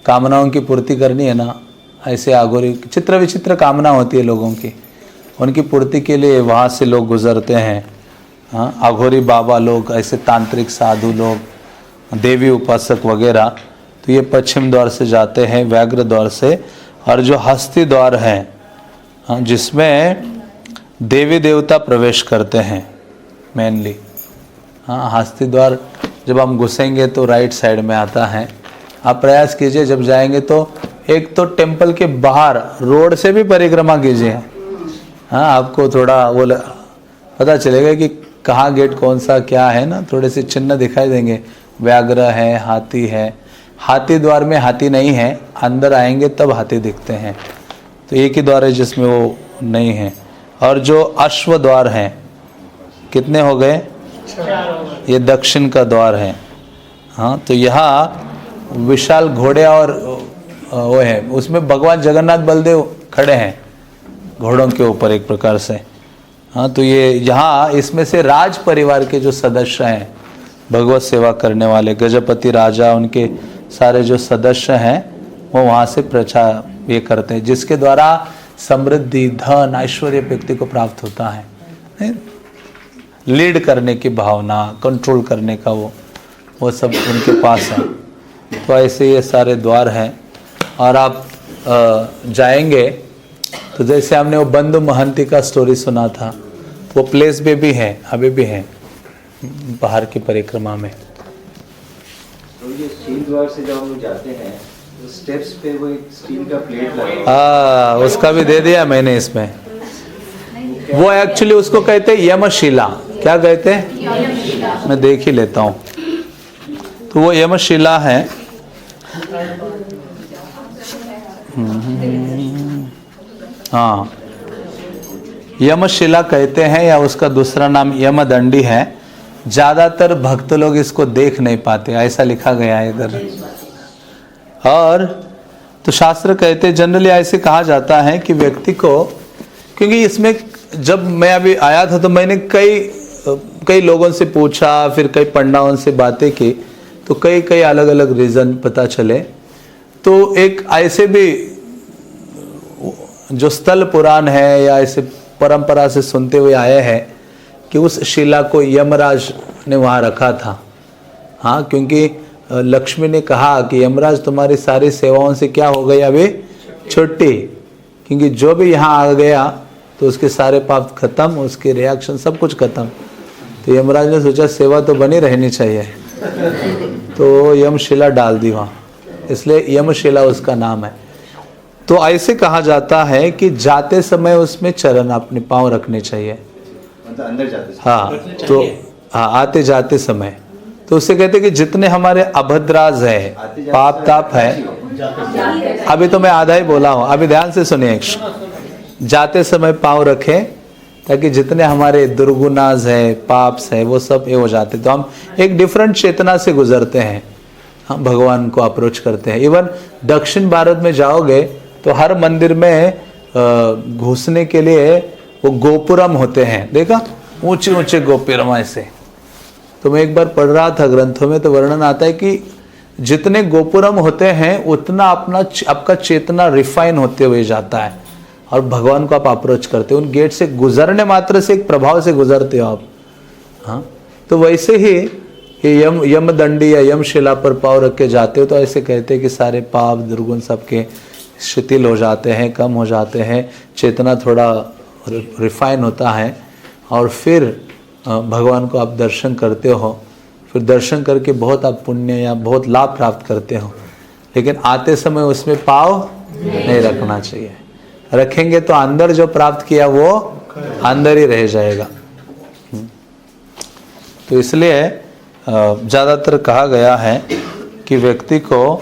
कामनाओं की पूर्ति करनी है ना, ऐसे अघोरी चित्र विचित्र कामना होती है लोगों की, उनकी पूर्ति के लिए वहाँ से लोग गुजरते हैं। हाँ अघोरी बाबा लोग, ऐसे तांत्रिक साधु लोग, देवी उपासक वगैरह, तो ये पश्चिम द्वार से जाते हैं, व्याघ्र द्वार से। और जो हस्ती द्वार है, हाँ जिसमें देवी देवता प्रवेश करते हैं मेनली। हाँ हस्ती द्वार जब हम घुसेंगे तो राइट साइड में आता है। आप प्रयास कीजिए जब जाएंगे तो एक तो टेम्पल के बाहर रोड से भी परिक्रमा कीजिए, हाँ आपको थोड़ा वो पता चलेगा कि कहाँ गेट कौन सा क्या है ना, थोड़े से चिन्ह दिखाई देंगे। व्याघ्र है, हाथी है। हाथी द्वार में हाथी नहीं है, अंदर आएंगे तब हाथी दिखते हैं, तो एक ही द्वार है जिसमें वो नहीं है। और जो अश्व द्वार हैं, कितने हो गए? ये दक्षिण का द्वार है। हाँ तो यहाँ विशाल घोड़े और वो है, उसमें भगवान जगन्नाथ बलदेव खड़े हैं घोड़ों के ऊपर एक प्रकार से। हाँ, तो ये यहाँ इसमें से राज परिवार के जो सदस्य हैं, भगवत सेवा करने वाले गजपति राजा, उनके सारे जो सदस्य हैं वो वहाँ से प्रचार ये करते हैं, जिसके द्वारा समृद्धि, धन, ऐश्वर्य व्यक्ति को प्राप्त होता है। लीड करने की भावना, कंट्रोल करने का वो सब उनके पास है। तो ऐसे ये सारे द्वार हैं। और आप जाएंगे तो जैसे हमने वो बंधु महंती का स्टोरी सुना था, वो प्लेस पे भी है, अभी भी है बाहर की परिक्रमा में। तो ये स्टील द्वार से जब हम लोग जाते हैं तो स्टेप्स पे वो एक स्टील का प्लेट लगा, उसका भी दे दिया मैंने इसमें। वो एक्चुअली उसको कहते हैं यमशिला। क्या कहते हैं? मैं देख ही लेता हूँ। तो वो यमशिला है। हाँ, यमशिला कहते हैं, या उसका दूसरा नाम यमदंडी है। ज़्यादातर भक्त लोग इसको देख नहीं पाते, ऐसा लिखा गया है इधर। और तो शास्त्र कहते हैं, जनरली ऐसे कहा जाता है कि व्यक्ति को, क्योंकि इसमें जब मैं अभी आया था तो मैंने कई लोगों से पूछा, फिर कई पंडितों से बातें की, तो कई अलग अलग रीज़न पता चले। तो एक ऐसे भी जो स्थल पुराण है या ऐसे परंपरा से सुनते हुए आए हैं कि उस शिला को यमराज ने वहाँ रखा था। हाँ, क्योंकि लक्ष्मी ने कहा कि यमराज तुम्हारी सारी सेवाओं से क्या हो गई अभी छुट्टी, क्योंकि जो भी यहाँ आ गया तो उसके सारे पाप खत्म, उसके रिएक्शन सब कुछ खत्म। तो यमराज ने सोचा सेवा तो बनी रहनी चाहिए, तो यमशिला डाल दी वहाँ, इसलिए यमशिला उसका नाम है। तो ऐसे कहा जाता है कि जाते समय उसमें चरण अपने पाँव रखने चाहिए, मतलब अंदर जाते समय। हाँ, तो हाँ, आते जाते समय। तो उससे कहते कि जितने हमारे अभद्राज है, पाप ताप है, अभी तो मैं आधा ही बोला हूँ, अभी ध्यान से सुनिए। जाते समय पाँव रखें ताकि जितने हमारे दुर्गुनाज है, पाप्स है, वो सब ये हो जाते। तो हम एक डिफरेंट चेतना से गुजरते हैं, हम भगवान को अप्रोच करते हैं। इवन दक्षिण भारत में जाओगे तो हर मंदिर में घुसने के लिए वो गोपुरम होते हैं, देखा, ऊंचे ऊंचे गोपुरम ऐसे। तो मैं एक बार पढ़ रहा था ग्रंथों में, तो वर्णन आता है कि जितने गोपुरम होते हैं उतना आपका चेतना रिफाइन होते हुए जाता है और भगवान को आप अप्रोच करते हो। उन गेट से गुजरने मात्र से एक प्रभाव से गुजरते हो आप। हाँ, तो वैसे ही ये यमदंडी या यमशिला पर पाँव रख के जाते हो तो ऐसे कहते हैं कि सारे पाप दुर्गुण सबके शिथिल हो जाते हैं, कम हो जाते हैं, चेतना थोड़ा रिफाइन होता है। और फिर भगवान को आप दर्शन करते हो, फिर दर्शन करके बहुत आप पुण्य या बहुत लाभ प्राप्त करते हो। लेकिन आते समय उसमें पाँव नहीं रखना चाहिए, रखेंगे तो अंदर जो प्राप्त किया वो अंदर ही रह जाएगा। तो इसलिए ज़्यादातर कहा गया है कि व्यक्ति को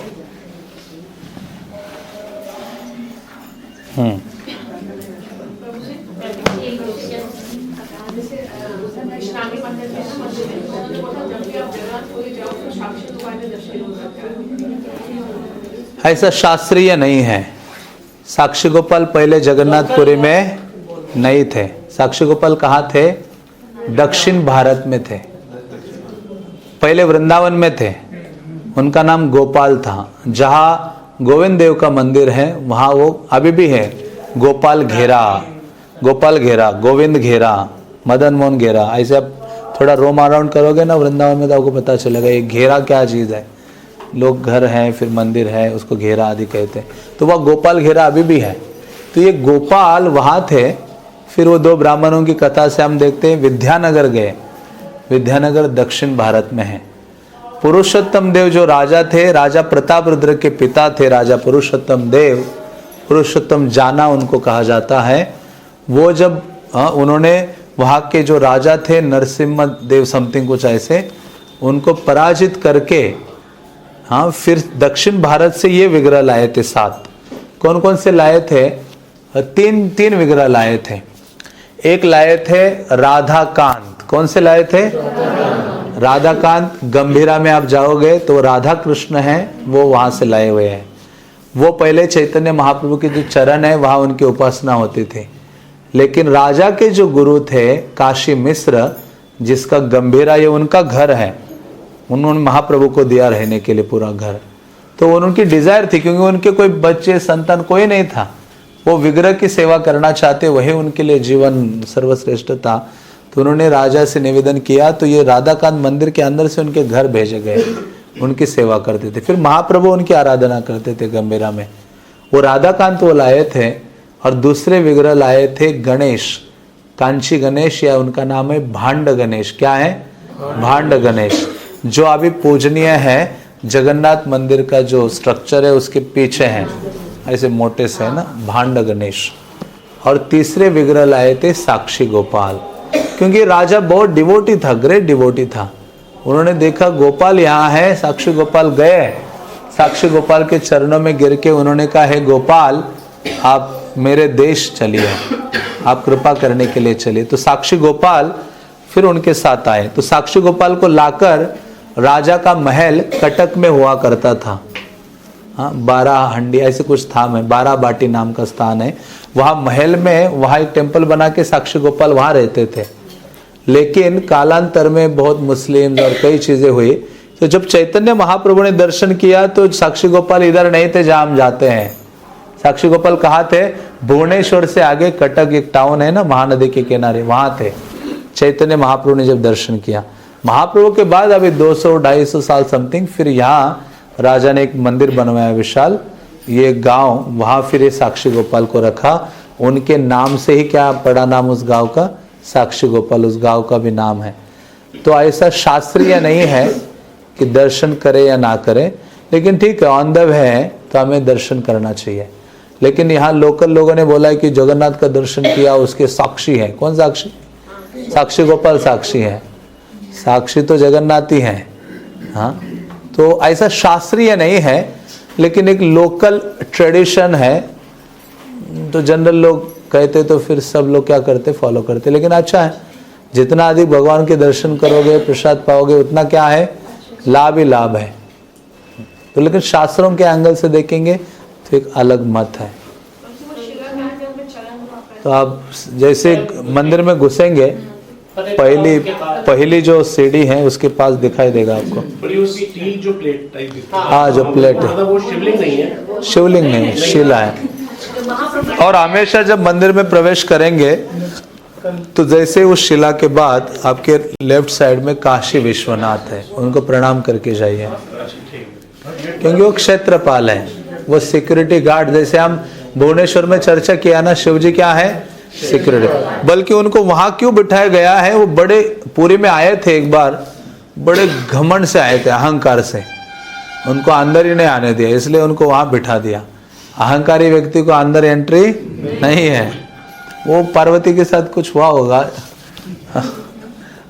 ऐसा शास्त्रीय नहीं है। साक्षी गोपाल पहले जगन्नाथपुरी में नहीं थे। साक्षी गोपाल कहाँ थे? दक्षिण भारत में थे, पहले वृंदावन में थे। उनका नाम गोपाल था। जहाँ गोविंद देव का मंदिर है वहाँ वो अभी भी है, गोपाल घेरा, गोविंद घेरा, मदन मोहन घेरा। ऐसे आप थोड़ा रोम अराउंड करोगे ना वृंदावन में तो आपको पता चलेगा ये घेरा क्या चीज़ है। लोग घर हैं, फिर मंदिर है, उसको घेरा आदि कहते हैं। तो वह गोपाल घेरा अभी भी है। तो ये गोपाल वहाँ थे। फिर वो दो ब्राह्मणों की कथा से हम देखते हैं विद्यानगर गए। विद्यानगर दक्षिण भारत में है। पुरुषोत्तम देव जो राजा थे, राजा प्रताप रुद्र के पिता थे, राजा पुरुषोत्तम देव, पुरुषोत्तम जाना उनको कहा जाता है। वो जब उन्होंने वहाँ के जो राजा थे नरसिम्हा देव समथिंग कुछ ऐसे, उनको पराजित करके हाँ फिर दक्षिण भारत से ये विग्रह लाए थे 7। कौन कौन से लाए थे? तीन विग्रह लाए थे। एक लाए थे राधाकांत। कौन से लाए थे? राधाकांत। गंभीरा में आप जाओगे तो राधा कृष्ण हैं, वो वहाँ से लाए हुए हैं। वो पहले चैतन्य महाप्रभु के जो चरण है वहाँ उनकी उपासना होती थी। लेकिन राजा के जो गुरु थे काशी मिश्र, जिसका गंभीरा ये उनका घर है, उन्होंने महाप्रभु को दिया रहने के लिए पूरा घर। तो उनकी डिजायर थी, क्योंकि उनके कोई बच्चे संतान कोई नहीं था, वो विग्रह की सेवा करना चाहते, वही उनके लिए जीवन सर्वश्रेष्ठ था। तो उन्होंने राजा से निवेदन किया, तो ये राधाकांत मंदिर के अंदर से उनके घर भेजे गए, उनकी सेवा करते थे। फिर महाप्रभु उनकी आराधना करते थे गंभीरा में। वो राधाकांत वो लाए थे, और दूसरे विग्रह लाए थे गणेश, कांची गणेश, या उनका नाम है भांड गणेश। क्या है? भांड गणेश, जो अभी पूजनीय है। जगन्नाथ मंदिर का जो स्ट्रक्चर है उसके पीछे है, ऐसे मोटे से है ना, भांड गणेश। और तीसरे विग्रह लाए थे साक्षी गोपाल, क्योंकि राजा बहुत डिवोटी था, ग्रेट डिवोटी था। उन्होंने देखा गोपाल यहाँ है, साक्षी गोपाल गए, साक्षी गोपाल के चरणों में गिर के उन्होंने कहा, हे गोपाल आप मेरे देश चलिए, आप कृपा करने के लिए चलिए। तो साक्षी गोपाल फिर उनके साथ आए। तो साक्षी गोपाल को लाकर राजा का महल कटक में हुआ करता था, हाँ 12 हंडी ऐसे कुछ था, में 12 बाटी नाम का स्थान है, वहाँ महल में वहाँ एक टेम्पल बना के साक्षी गोपाल वहाँ रहते थे। लेकिन कालांतर में बहुत मुस्लिम और कई चीजें हुई, तो जब चैतन्य महाप्रभु ने दर्शन किया तो साक्षी गोपाल इधर नहीं थे जहाँ हम जाते हैं। साक्षी गोपाल कहाँ थे? भुवनेश्वर से आगे कटक एक टाउन है ना, महानदी के किनारे, वहाँ थे। चैतन्य महाप्रभु ने जब दर्शन किया, महाप्रभु के बाद अभी 200-250 साल समथिंग, फिर यहाँ राजा ने एक मंदिर बनवाया विशाल, ये गांव, वहाँ फिर ये साक्षी गोपाल को रखा। उनके नाम से ही क्या पड़ा नाम उस गांव का? साक्षी गोपाल, उस गांव का भी नाम है। तो ऐसा शास्त्रीय नहीं है कि दर्शन करे या ना करे, लेकिन ठीक है ऑन द वे है तो हमें दर्शन करना चाहिए। लेकिन यहाँ लोकल लोगों ने बोला है कि जगन्नाथ का दर्शन किया, उसके साक्षी है। कौन साक्षी? साक्षी गोपाल साक्षी है, साक्षी तो जगन्नाथ ही है। हाँ, तो ऐसा शास्त्रीय नहीं है, लेकिन एक लोकल ट्रेडिशन है। तो जनरल लोग कहते तो फिर सब लोग क्या करते? फॉलो करते। लेकिन अच्छा है, जितना अधिक भगवान के दर्शन करोगे, प्रसाद पाओगे, उतना क्या है? लाभ ही लाभ है। तो लेकिन शास्त्रों के एंगल से देखेंगे तो एक अलग मत है। तो आप जैसे मंदिर में घुसेंगे, पहली जो सीढ़ी है उसके पास दिखाई देगा आपको, स्टील जो प्लेट टाइप दिखती है। हाँ, जो प्लेट है, वो शिवलिंग नहीं है, शिवलिंग नहीं, शिला है। और हमेशा जब मंदिर में प्रवेश करेंगे तो जैसे उस शिला के बाद आपके लेफ्ट साइड में काशी विश्वनाथ है, उनको प्रणाम करके जाइए, क्योंकि वो क्षेत्रपाल है, वो सिक्योरिटी गार्ड। जैसे हम भुवनेश्वर में चर्चा किया ना, शिव जी क्या है? सिक्योरिटी। बल्कि उनको वहां क्यों बिठाया गया है? वो बड़े पुरी में आए थे एक बार, बड़े घमंड से आए थे, अहंकार से, उनको अंदर ही नहीं आने दिया, इसलिए उनको वहां बिठा दिया। अहंकारी व्यक्ति को अंदर एंट्री नहीं है। वो पार्वती के साथ कुछ हुआ होगा,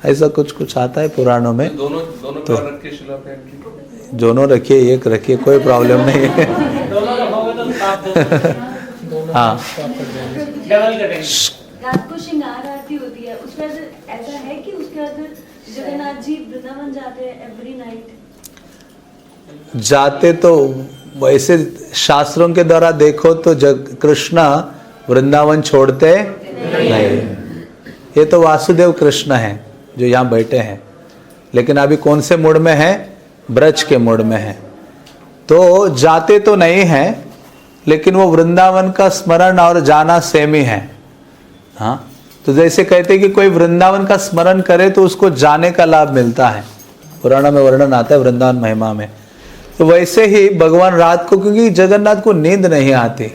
ऐसा कुछ आता है पुराणों में। दोनों तो रख के शिला पे एंट्री, दोनों रखिए, एक रखिए, कोई प्रॉब्लम नहीं है। हाँ, रात को श्रृंगार आरती होती है, उसके बाद ऐसा है कि उसके बाद जगन्नाथ जी वृंदावन जाते हैं एवरी नाइट? जाते तो वैसे शास्त्रों के द्वारा देखो तो कृष्ण वृंदावन छोड़ते नहीं। ये तो वासुदेव कृष्ण हैं जो यहाँ बैठे हैं, लेकिन अभी कौन से मूड में है? ब्रज के मूड में है। तो जाते तो नहीं है, लेकिन वो वृंदावन का स्मरण और जाना सेम ही है। हाँ, तो जैसे कहते हैं कि कोई वृंदावन का स्मरण करे तो उसको जाने का लाभ मिलता है, पुराण में वर्णन आता है वृंदावन महिमा में। तो वैसे ही भगवान रात को, क्योंकि जगन्नाथ को नींद नहीं आती,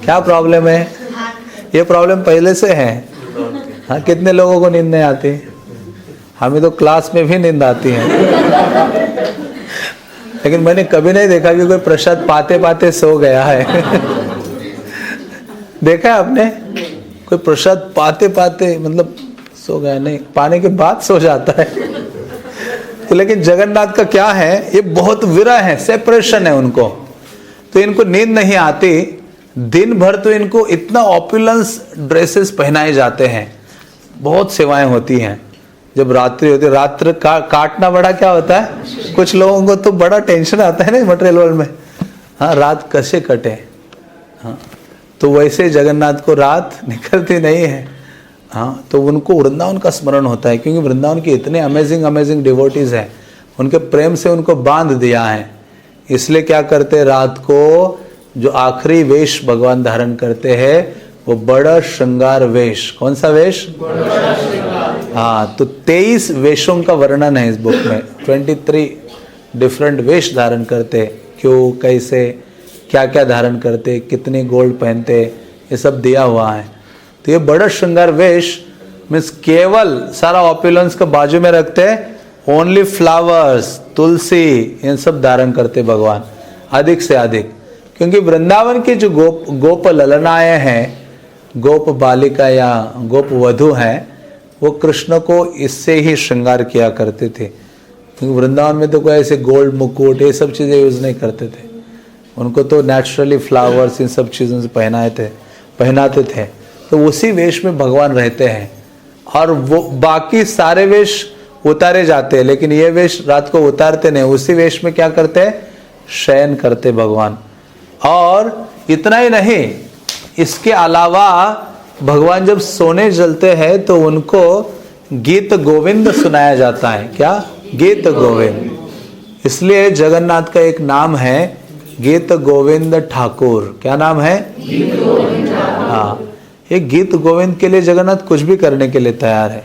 क्या प्रॉब्लम है? ये प्रॉब्लम पहले से है। हाँ, कितने लोगों को नींद नहीं आती? हमें तो क्लास में भी नींद आती है, लेकिन मैंने कभी नहीं देखा कि कोई प्रसाद पाते पाते सो गया है। देखा है आपने? कोई प्रसाद पाते पाते मतलब सो गया नहीं, पाने के बाद सो जाता है। तो लेकिन जगन्नाथ का क्या है? ये बहुत विरह है, सेपरेशन है उनको, तो इनको नींद नहीं आती। दिन भर तो इनको इतना ऑपुलेंस ड्रेसेस पहनाए जाते हैं, बहुत सेवाएं होती हैं। जब रात्रि होती है, रात्र काटना बड़ा क्या होता है? कुछ लोगों को तो बड़ा टेंशन आता है ना मटेरियल वर्ल्ड में। हाँ रात कैसे कटे, हाँ तो वैसे जगन्नाथ को रात निकलती नहीं है। हाँ तो उनको वृंदावन का स्मरण होता है, क्योंकि वृंदावन के इतने अमेजिंग डिवोटीज हैं, उनके प्रेम से उनको बांध दिया है। इसलिए क्या करते, रात को जो आखिरी वेश भगवान धारण करते हैं वो बड़ा श्रृंगार वेश। कौन सा वेश? हाँ तो 23 वेशों का वर्णन है इस बुक में। 23 डिफरेंट वेश धारण करते, क्यों, कैसे, क्या क्या धारण करते, कितने गोल्ड पहनते, ये सब दिया हुआ है। तो ये बड़ा श्रृंगार वेश मीन्स केवल सारा ऑपुलेंस को बाजू में रखते, ओनली फ्लावर्स, तुलसी, इन सब धारण करते भगवान अधिक से अधिक। क्योंकि वृंदावन की जो गोप ललनाएं हैं, गोप बालिका या गोप वधु हैं, वो कृष्ण को इससे ही श्रृंगार किया करते थे। क्योंकि वृंदावन में तो कोई ऐसे गोल्ड मुकुट ये सब चीज़ें यूज़ नहीं करते थे, उनको तो नेचुरली फ्लावर्स इन सब चीज़ों से पहनाते थे। तो उसी वेश में भगवान रहते हैं, और वो बाकी सारे वेश उतारे जाते हैं, लेकिन ये वेश रात को उतारते नहीं। उसी वेश में क्या करते हैं, शयन करते भगवान। और इतना ही नहीं, इसके अलावा भगवान जब सोने चलते हैं तो उनको गीत गोविंद सुनाया जाता है। क्या? गीत गोविंद। इसलिए जगन्नाथ का एक नाम है गीत गोविंद ठाकुर। क्या नाम है? हाँ, एक गीत गोविंद के लिए जगन्नाथ कुछ भी करने के लिए तैयार है।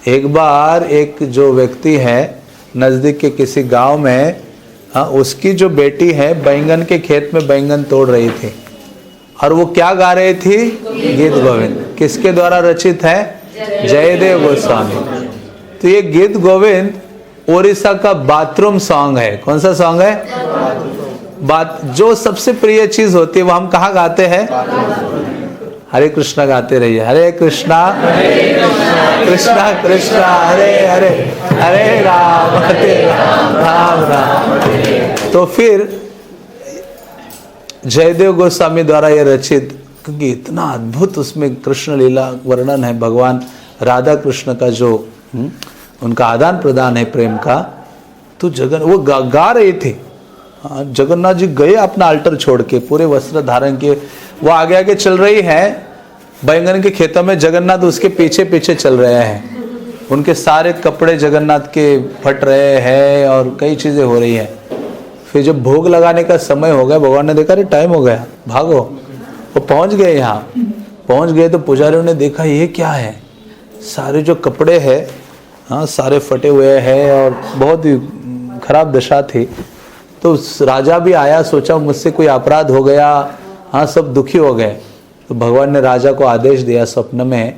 एक बार एक जो व्यक्ति है नज़दीक के किसी गांव में, हाँ, उसकी जो बेटी है बैंगन के खेत में बैंगन तोड़ रही थी, और वो क्या गा रही थी? गीत गोविंद। किसके द्वारा रचित है? जयदेव गोस्वामी। तो ये गीत गोविंद ओडिशा का बाथरूम सॉन्ग है। कौन सा सॉन्ग है? जो सबसे प्रिय चीज होती है वो हम कहाँ गाते हैं? हरे कृष्णा गाते रहिए, हरे कृष्णा कृष्णा कृष्णा हरे हरे, हरे राम राम राम। तो फिर जयदेव गोस्वामी द्वारा यह रचित, क्योंकि इतना अद्भुत उसमें कृष्ण लीला वर्णन है, भगवान राधा कृष्ण का जो उनका आदान प्रदान है प्रेम का। तो वो गा रही थी। जगन्नाथ जी गए अपना अल्टर छोड़ के, पूरे वस्त्र धारण के, वो आगे आगे चल रही है बैंगन के खेतों में, जगन्नाथ उसके पीछे पीछे चल रहे हैं। उनके सारे कपड़े जगन्नाथ के फट रहे हैं और कई चीजें हो रही है। फिर जब भोग लगाने का समय हो गया, भगवान ने देखा अरे टाइम हो गया, भागो। वो पहुंच गए, यहाँ पहुंच गए तो पुजारियों ने देखा ये क्या है, सारे जो कपड़े हैं, हाँ, सारे फटे हुए हैं और बहुत ही खराब दशा थी। तो राजा भी आया, सोचा मुझसे कोई अपराध हो गया, हाँ, सब दुखी हो गए। तो भगवान ने राजा को आदेश दिया स्वप्न में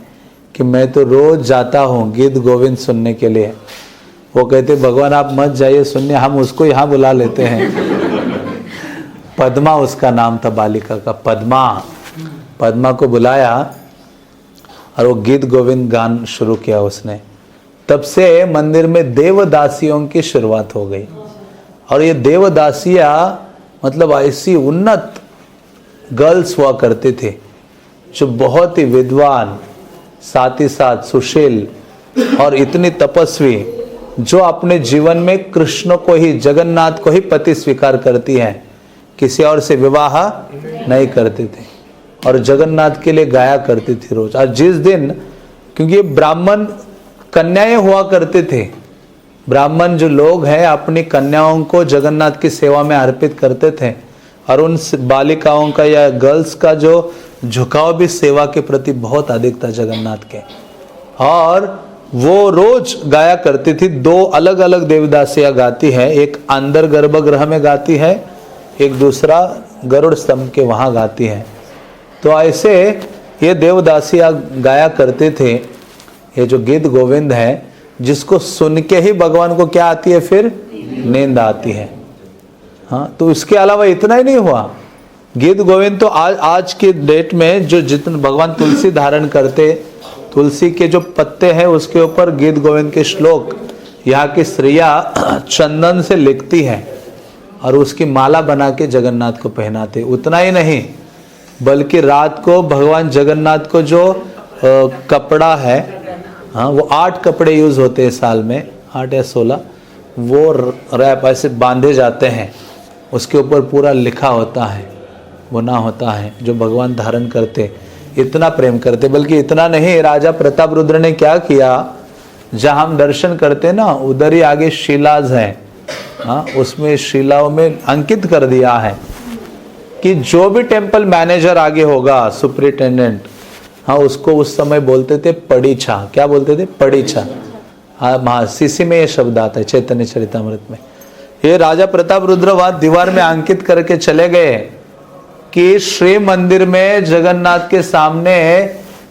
कि मैं तो रोज जाता हूँ गीत गोविंद सुनने के लिए। वो कहते भगवान आप मत जाइए सुनने, हम उसको यहाँ बुला लेते हैं। पद्मा उसका नाम था, बालिका का पद्मा। पद्मा को बुलाया और वो गीत गोविंद गान शुरू किया उसने। तब से मंदिर में देवदासियों की शुरुआत हो गई। और ये देवदासियाँ मतलब ऐसी उन्नत गर्ल्स हुआ करते थे जो बहुत ही विद्वान, साथ ही साथ सुशील और इतनी तपस्वी, जो अपने जीवन में कृष्ण को ही, जगन्नाथ को ही पति स्वीकार करती हैं, किसी और से विवाह नहीं करते थे और जगन्नाथ के लिए गाया करती थी रोज। और जिस दिन, क्योंकि ये ब्राह्मण कन्याएं हुआ करते थे, ब्राह्मण जो लोग हैं अपनी कन्याओं को जगन्नाथ की सेवा में अर्पित करते थे, और उन बालिकाओं का या गर्ल्स का जो झुकाव भी सेवा के प्रति बहुत अधिक था जगन्नाथ के। और वो रोज गाया करती थी। दो अलग अलग देवदासियां गाती है, एक अंदर गर्भगृह में गाती है, एक दूसरा गरुड़ स्तंभ के वहां गाती है। तो ऐसे ये देवदासियां गाया करते थे ये जो गीत गोविंद है, जिसको सुन के ही भगवान को क्या आती है? फिर नींद आती है। हाँ, तो इसके अलावा इतना ही नहीं हुआ। गीत गोविंद तो आज के डेट में जो जितने भगवान तुलसी धारण करते, तुलसी के जो पत्ते हैं उसके ऊपर गीत गोविंद के श्लोक यहाँ की स्त्रियाँ चंदन से लिखती हैं और उसकी माला बना के जगन्नाथ को पहनाते। उतना ही नहीं, बल्कि रात को भगवान जगन्नाथ को जो कपड़ा है, हाँ, वो 8 कपड़े यूज होते हैं साल में, 8 या 16, वो रैप ऐसे बांधे जाते हैं उसके ऊपर पूरा लिखा होता है, बुना होता है, जो भगवान धारण करते, इतना प्रेम करते। बल्कि इतना नहीं, राजा प्रताप रुद्र ने क्या किया, जहाँ हम दर्शन करते ना उधर ही आगे शिलाज है, हाँ, उसमें शिलाओं में अंकित कर दिया है कि जो भी टेम्पल मैनेजर आगे होगा, सुपरिटेंडेंट, हाँ, उसको उस समय बोलते थे पड़ीछा। क्या बोलते थे? पड़ीछा। हाँ, सीसी में ये शब्द आता है, चैतन्य चरितामृत में। ये राजा प्रताप रुद्र वहां दीवार में अंकित करके चले गए कि श्री मंदिर में जगन्नाथ के सामने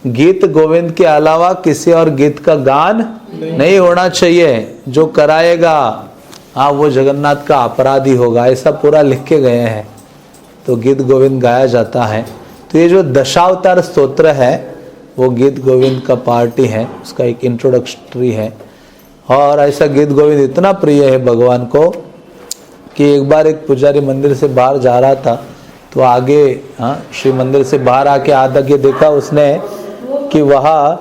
गीत गोविंद के अलावा किसी और गीत का गान नहीं होना चाहिए। जो कराएगा, हाँ, वो जगन्नाथ का अपराधी होगा। ऐसा पूरा लिख के गए हैं। तो गीत गोविंद गाया जाता है। तो ये जो दशावतार स्तोत्र है वो गीत गोविंद का पार्ट ही है, उसका एक इंट्रोडक्टरी है। और ऐसा गीत गोविंद इतना प्रिय है भगवान को कि एक बार एक पुजारी मंदिर से बाहर जा रहा था, तो आगे, हाँ, श्री मंदिर से बाहर आके आधा के देखा उसने कि वहाँ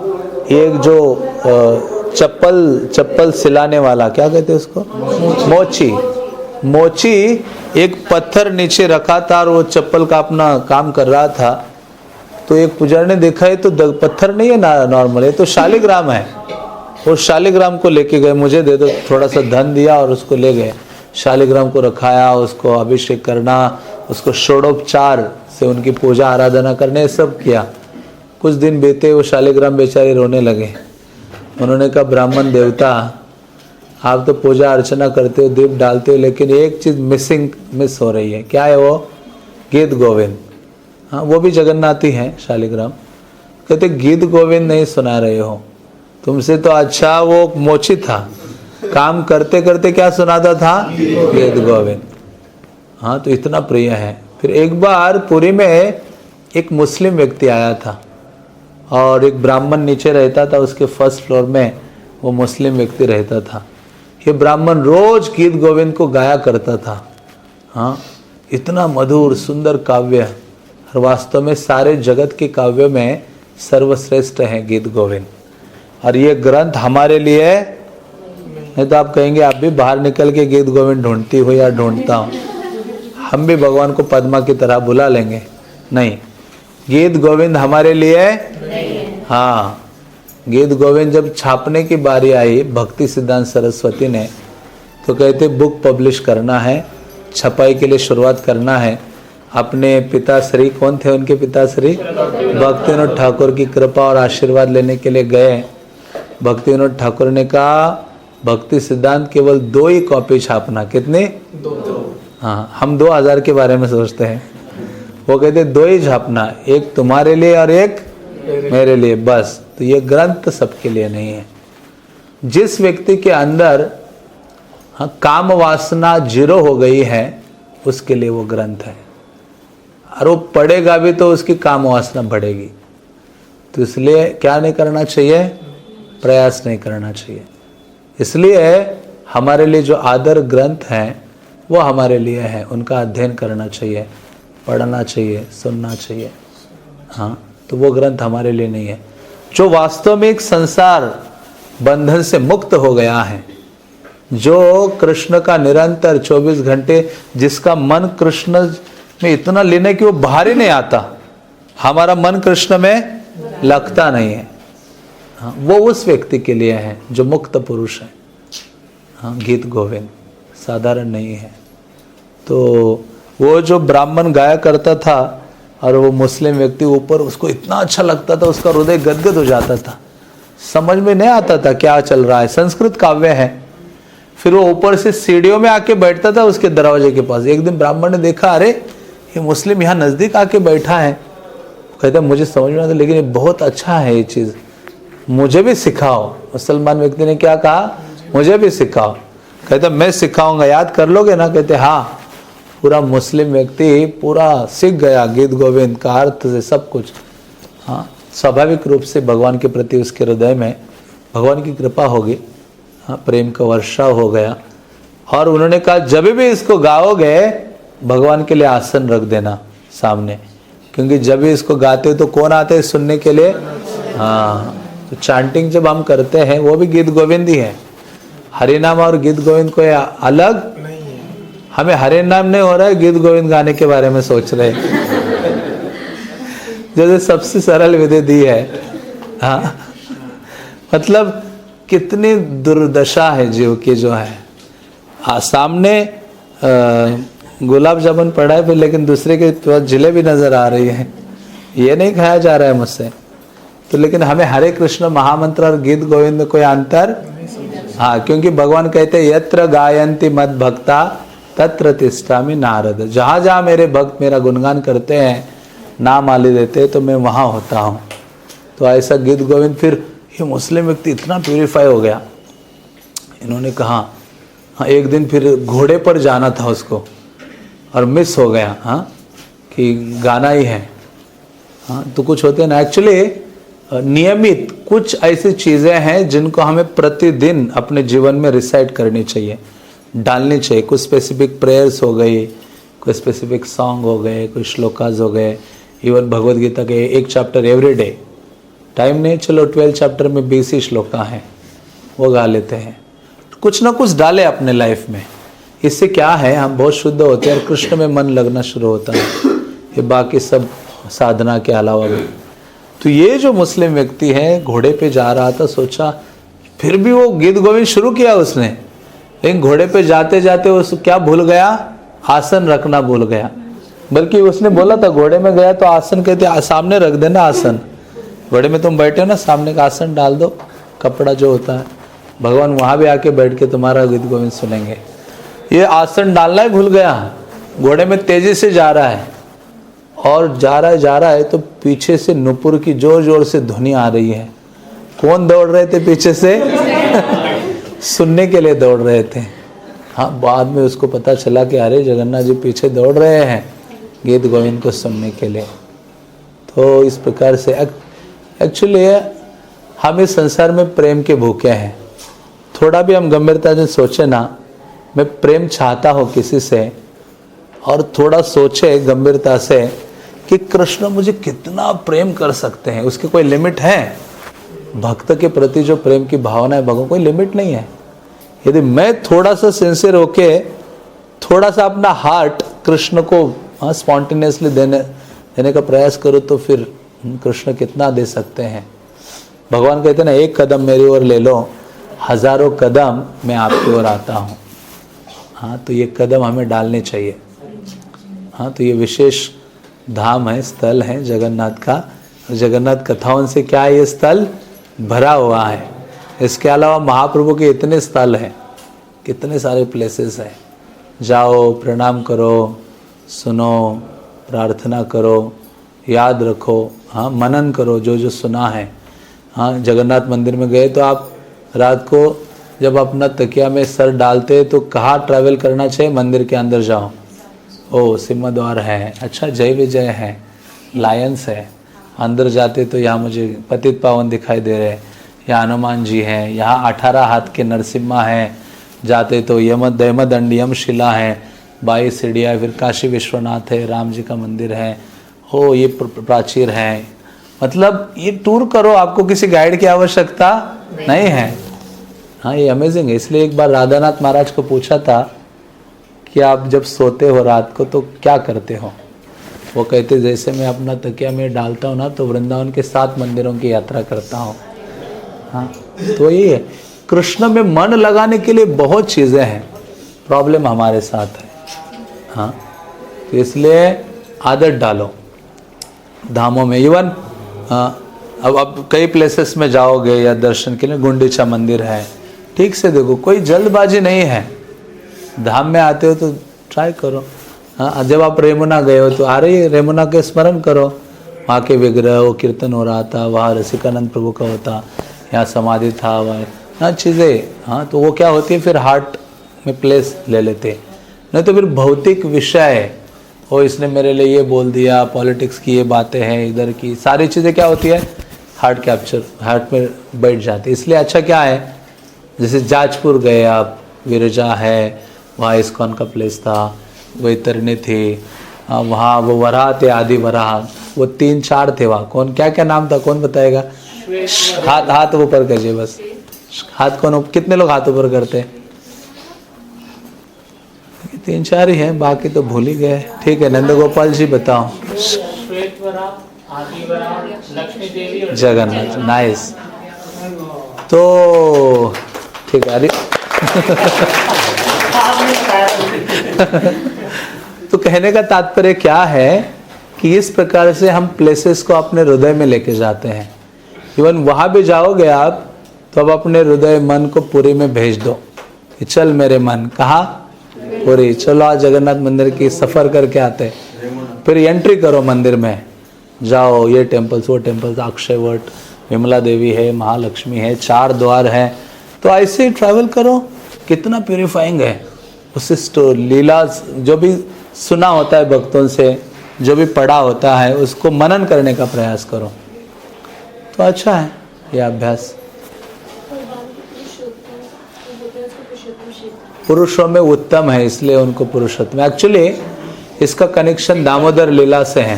एक जो चप्पल सिलाने वाला, क्या कहते हैं उसको, मोची एक पत्थर नीचे रखा था और वो चप्पल का अपना काम कर रहा था। तो एक पुजारी ने देखा है तो पत्थर नहीं है ना, नॉर्मल है, तो शालिग्राम है। वो शालिग्राम को लेके गए, मुझे दे दो, थोड़ा सा धन दिया और उसको ले गए। शालिग्राम को रखाया, उसको अभिषेक करना, उसको षोडोपचार से उनकी पूजा आराधना करने, सब किया। कुछ दिन बीते, वो शालिग्राम बेचारे रोने लगे। उन्होंने कहा, ब्राह्मण देवता, आप तो पूजा अर्चना करते हो, दीप डालते हो, लेकिन एक चीज़ मिस हो रही है। क्या है वो? गीत गोविंद। हाँ, वो भी जगन्नाथी है शालिग्राम। कहते गीत गोविंद नहीं सुना रहे हो, तुमसे तो अच्छा वो मोची था, काम करते करते क्या सुनाता था? गीत गोविंद। हाँ, तो इतना प्रिय है। फिर एक बार पुरी में एक मुस्लिम व्यक्ति आया था और एक ब्राह्मण नीचे रहता था, उसके फर्स्ट फ्लोर में वो मुस्लिम व्यक्ति रहता था। ये ब्राह्मण रोज गीत गोविंद को गाया करता था। हाँ, इतना मधुर सुंदर काव्य, और वास्तव में सारे जगत के काव्यों में सर्वश्रेष्ठ है गीत गोविंद। और ये ग्रंथ हमारे लिए, नहीं तो आप कहेंगे आप भी बाहर निकल के गीत गोविंद ढूंढती हो या ढूंढता हूँ, हम भी भगवान को पद्मा की तरह बुला लेंगे। नहीं, गीत गोविंद हमारे लिए, हाँ, गीत गोविंद जब छापने की बारी आई भक्ति सिद्धांत सरस्वती ने, तो कहते बुक पब्लिश करना है, छपाई के लिए शुरुआत करना है। अपने पिताश्री, कौन थे उनके पिताश्री? भक्तिविनोद ठाकुर की कृपा और आशीर्वाद लेने के लिए गए। भक्तिविनोद ठाकुर ने कहा भक्ति सिद्धांत केवल 2 ही कॉपी छापना। कितने? 2। हाँ, हम 2000 के बारे में सोचते हैं। वो कहते 2 ही छापना, एक तुम्हारे लिए और एक मेरे लिए, बस। तो ये ग्रंथ सबके लिए नहीं है। जिस व्यक्ति के अंदर, हाँ, काम वासना 0 हो गई है, उसके लिए वो ग्रंथ है। और वो पढ़ेगा भी तो उसकी काम वासना बढ़ेगी। तो इसलिए क्या नहीं करना चाहिए? प्रयास नहीं करना चाहिए। इसलिए हमारे लिए जो आदर ग्रंथ हैं वो हमारे लिए है, उनका अध्ययन करना चाहिए, पढ़ना चाहिए, सुनना चाहिए। हाँ, तो वो ग्रंथ हमारे लिए नहीं है। जो वास्तव में एक संसार बंधन से मुक्त हो गया है, जो कृष्ण का निरंतर 24 घंटे, जिसका मन कृष्ण में इतना लीन कि वो बाहर ही नहीं आता, हमारा मन कृष्ण में लगता नहीं है, हाँ, वो उस व्यक्ति के लिए है जो मुक्त पुरुष है। हाँ, गीत गोविंद साधारण नहीं है। तो वो जो ब्राह्मण गाया करता था और वो मुस्लिम व्यक्ति ऊपर, उसको इतना अच्छा लगता था, उसका हृदय गदगद हो जाता था, समझ में नहीं आता था क्या चल रहा है। संस्कृत काव्य है। फिर वो ऊपर से सीढ़ियों में आके बैठता था उसके दरवाजे के पास। एक दिन ब्राह्मण ने देखा, अरे ये मुस्लिम यहाँ नज़दीक आके बैठा है। कहता मुझे समझ में आता, लेकिन ये बहुत अच्छा है, ये चीज़ मुझे भी सिखाओ। मुसलमान व्यक्ति ने क्या कहा? मुझे भी सिखाओ। कहता मैं सिखाऊंगा, याद कर लोगे ना? कहते हाँ। पूरा मुस्लिम व्यक्ति पूरा सीख गया गीत गोविंद का अर्थ से सब कुछ। हाँ, स्वाभाविक रूप से भगवान के प्रति उसके हृदय में भगवान की कृपा होगी। हाँ, प्रेम का वर्षाव हो गया। और उन्होंने कहा जब भी इसको गाओगे भगवान के लिए आसन रख देना सामने, क्योंकि जब भी इसको गाते तो कौन आते हैं सुनने के लिए? हाँ, तो चांटिंग जब हम करते हैं वो भी गीत गोविंद ही है। हरिनाम और गीत गोविंद कोई अलग नहीं है। हमें हरे नाम नहीं हो रहा है, गीत गोविंद गाने के बारे में सोच रहे हैं। जैसे सबसे सरल विधि दी है। हाँ, मतलब कितनी दुर्दशा है जीव की जो है। सामने गुलाब जामुन पड़ा है, फिर लेकिन दूसरे के तो जलेबी नजर आ रही है, ये नहीं खाया जा रहा है मुझसे। तो लेकिन हमें हरे कृष्ण महामंत्र और गीत गोविंद में कोई अंतर, हाँ, क्योंकि भगवान कहते हैं यत्र गायन्ति मद भक्ता तत्र तिष्ठामि नारद। जहाँ जहाँ मेरे भक्त मेरा गुणगान करते हैं, नाम आले देते हैं, तो मैं वहाँ होता हूँ। तो ऐसा गीत गोविंद, फिर ये मुस्लिम व्यक्ति इतना प्यूरिफाई हो गया, इन्होंने कहा हाँ, एक दिन फिर घोड़े पर जाना था उसको और मिस हो गया, हाँ, कि गाना ही है। हाँ, तो कुछ होते हैं ना, एक्चुअली नियमित कुछ ऐसी चीज़ें हैं जिनको हमें प्रतिदिन अपने जीवन में रिसाइट करनी चाहिए, डालनी चाहिए। कुछ स्पेसिफिक प्रेयर्स हो गई, कोई स्पेसिफिक सॉन्ग हो गए, कोई श्लोकाज हो गए, इवन भगवद गीता के एक चैप्टर एवरी डे। टाइम नहीं, चलो 12 चैप्टर में 20 ही श्लोका हैं, वो गा लेते हैं। कुछ ना कुछ डाले अपने लाइफ में, इससे क्या है, हम बहुत शुद्ध होते हैं और कृष्ण में मन लगना शुरू होता है, ये बाकी सब साधना के अलावा भी। तो ये जो मुस्लिम व्यक्ति है घोड़े पे जा रहा था, सोचा, फिर भी वो गीत गोविंद शुरू किया उसने, लेकिन घोड़े पे जाते जाते वो क्या भूल गया, आसन रखना भूल गया। बल्कि उसने बोला था, घोड़े में गया तो आसन कहते सामने रख देना आसन, घोड़े में तुम बैठे हो ना, सामने का आसन डाल दो, कपड़ा जो होता है, भगवान वहाँ भी आके बैठ के तुम्हारा गीत गोविंद सुनेंगे। ये आसन डालना ही भूल गया, घोड़े में तेजी से जा रहा है और जा रहा है तो पीछे से नुपुर की जोर जोर से ध्वनि आ रही है। कौन दौड़ रहे थे पीछे से? सुनने के लिए दौड़ रहे थे। हाँ, बाद में उसको पता चला कि अरे जगन्नाथ जी पीछे दौड़ रहे हैं गीत गोविंद को सुनने के लिए। तो इस प्रकार से एक्चुअली हम इस संसार में प्रेम के भूखे हैं। थोड़ा भी हम गंभीरता से सोचे ना, मैं प्रेम चाहता हूँ किसी से, और थोड़ा सोचे गंभीरता से कि कृष्ण मुझे कितना प्रेम कर सकते हैं, उसके कोई लिमिट है? भक्त के प्रति जो प्रेम की भावना है भगवान, कोई लिमिट नहीं है। यदि मैं थोड़ा सा सिंसियर होके थोड़ा सा अपना हार्ट कृष्ण को स्पॉन्टेनियसली देने का प्रयास करूँ तो फिर कृष्ण कितना दे सकते हैं। भगवान कहते हैं ना, एक कदम मेरी ओर ले लो, हजारों कदम मैं आपकी ओर आता हूँ। हाँ, तो ये कदम हमें डालने चाहिए। हाँ, तो ये विशेष धाम है, स्थल है जगन्नाथ का। जगन्नाथ कथाओं से क्या ये स्थल भरा हुआ है। इसके अलावा महाप्रभु के इतने स्थल हैं, कितने सारे प्लेसेस हैं। जाओ, प्रणाम करो, सुनो, प्रार्थना करो, याद रखो, हाँ, मनन करो जो जो सुना है। हाँ, जगन्नाथ मंदिर में गए तो आप रात को जब अपना तकिया में सर डालते तो कहाँ ट्रैवल करना चाहिए? मंदिर के अंदर जाओ। ओ, सिंहद्वार है, अच्छा, जय विजय है, लायंस है। अंदर जाते तो यहाँ मुझे पतित पावन दिखाई दे रहे हैं, यहाँ हनुमान जी हैं, यहाँ 18 हाथ के नरसिम्हा हैं। जाते तो यमदंड यमशिला है, 22 सीढ़ियाँ, फिर काशी विश्वनाथ है, राम जी का मंदिर है, हो ये प्राचीर है। मतलब ये टूर करो, आपको किसी गाइड की आवश्यकता नहीं है। हाँ, ये अमेजिंग है। इसलिए एक बार राधानाथ महाराज को पूछा था कि आप जब सोते हो रात को तो क्या करते हो? वो कहते, जैसे मैं अपना तकिया में डालता हूँ ना तो वृंदावन के 7 मंदिरों की यात्रा करता हूँ। हाँ, तो ये है, कृष्ण में मन लगाने के लिए बहुत चीज़ें हैं, प्रॉब्लम हमारे साथ है। हाँ, तो इसलिए आदत डालो धामों में। इवन अब कई प्लेसेस में जाओगे या दर्शन के लिए, गुंडीचा मंदिर है, ठीक से देखो, कोई जल्दबाजी नहीं है। धाम में आते हो तो ट्राई करो। हाँ, जब आप रेमुना गए हो तो आ रही रेमुना के स्मरण करो, वहाँ के विग्रह, वो कीर्तन हो रहा था, वहाँ रसिकानंद प्रभु का होता, यहाँ समाधि था, वह हाँ चीज़ें। हाँ, तो वो क्या होती है, फिर हार्ट में प्लेस ले लेते। नहीं तो फिर भौतिक विषय, वो इसने मेरे लिए ये बोल दिया, पॉलिटिक्स की ये बातें हैं, इधर की सारी चीज़ें क्या होती है, हार्ट कैप्चर, हार्ट में बैठ जाती। इसलिए अच्छा क्या है, जैसे जाजपुर गए आप, विरजा है, वहाँ इस्कॉन का प्लेस था, वैतरणी थी, वहाँ वो वराह थे, आदि वराह, वो 3-4 थे वहाँ। कौन, क्या क्या नाम था, कौन बताएगा? हाथ ऊपर कीजिए बस। हाथ कौन, कितने लोग हाथ ऊपर करते हैं? 3-4 ही हैं, बाकी तो भूल ही गए। ठीक है, नंदगोपाल जी बताओ। श्वेतवरा, आदिवरा, लक्ष्मी देवी और जगन्नाथ, नाइस। तो ठीक है, अरे तो कहने का तात्पर्य क्या है कि इस प्रकार से हम प्लेसेस को अपने हृदय में लेके जाते हैं। इवन वहां भी जाओगे आप तो अब अपने हृदय मन को पुरी में भेज दो कि चल मेरे मन, कहाँ? पुरी। चलो आज जगन्नाथ मंदिर की सफर करके आते, फिर एंट्री करो मंदिर में, जाओ ये टेम्पल्स वो टेम्पल्स, अक्षयवट, विमला देवी है, महालक्ष्मी है, 4 द्वार है। तो ऐसे ही ट्रैवल करो, कितना प्यूरिफाइंग है। उस लीला जो भी सुना होता है भक्तों से, जो भी पढ़ा होता है, उसको मनन करने का प्रयास करो, तो अच्छा है यह अभ्यास। पुरुषों में उत्तम है, इसलिए उनको पुरुषोत्तम। एक्चुअली इसका कनेक्शन दामोदर लीला से है।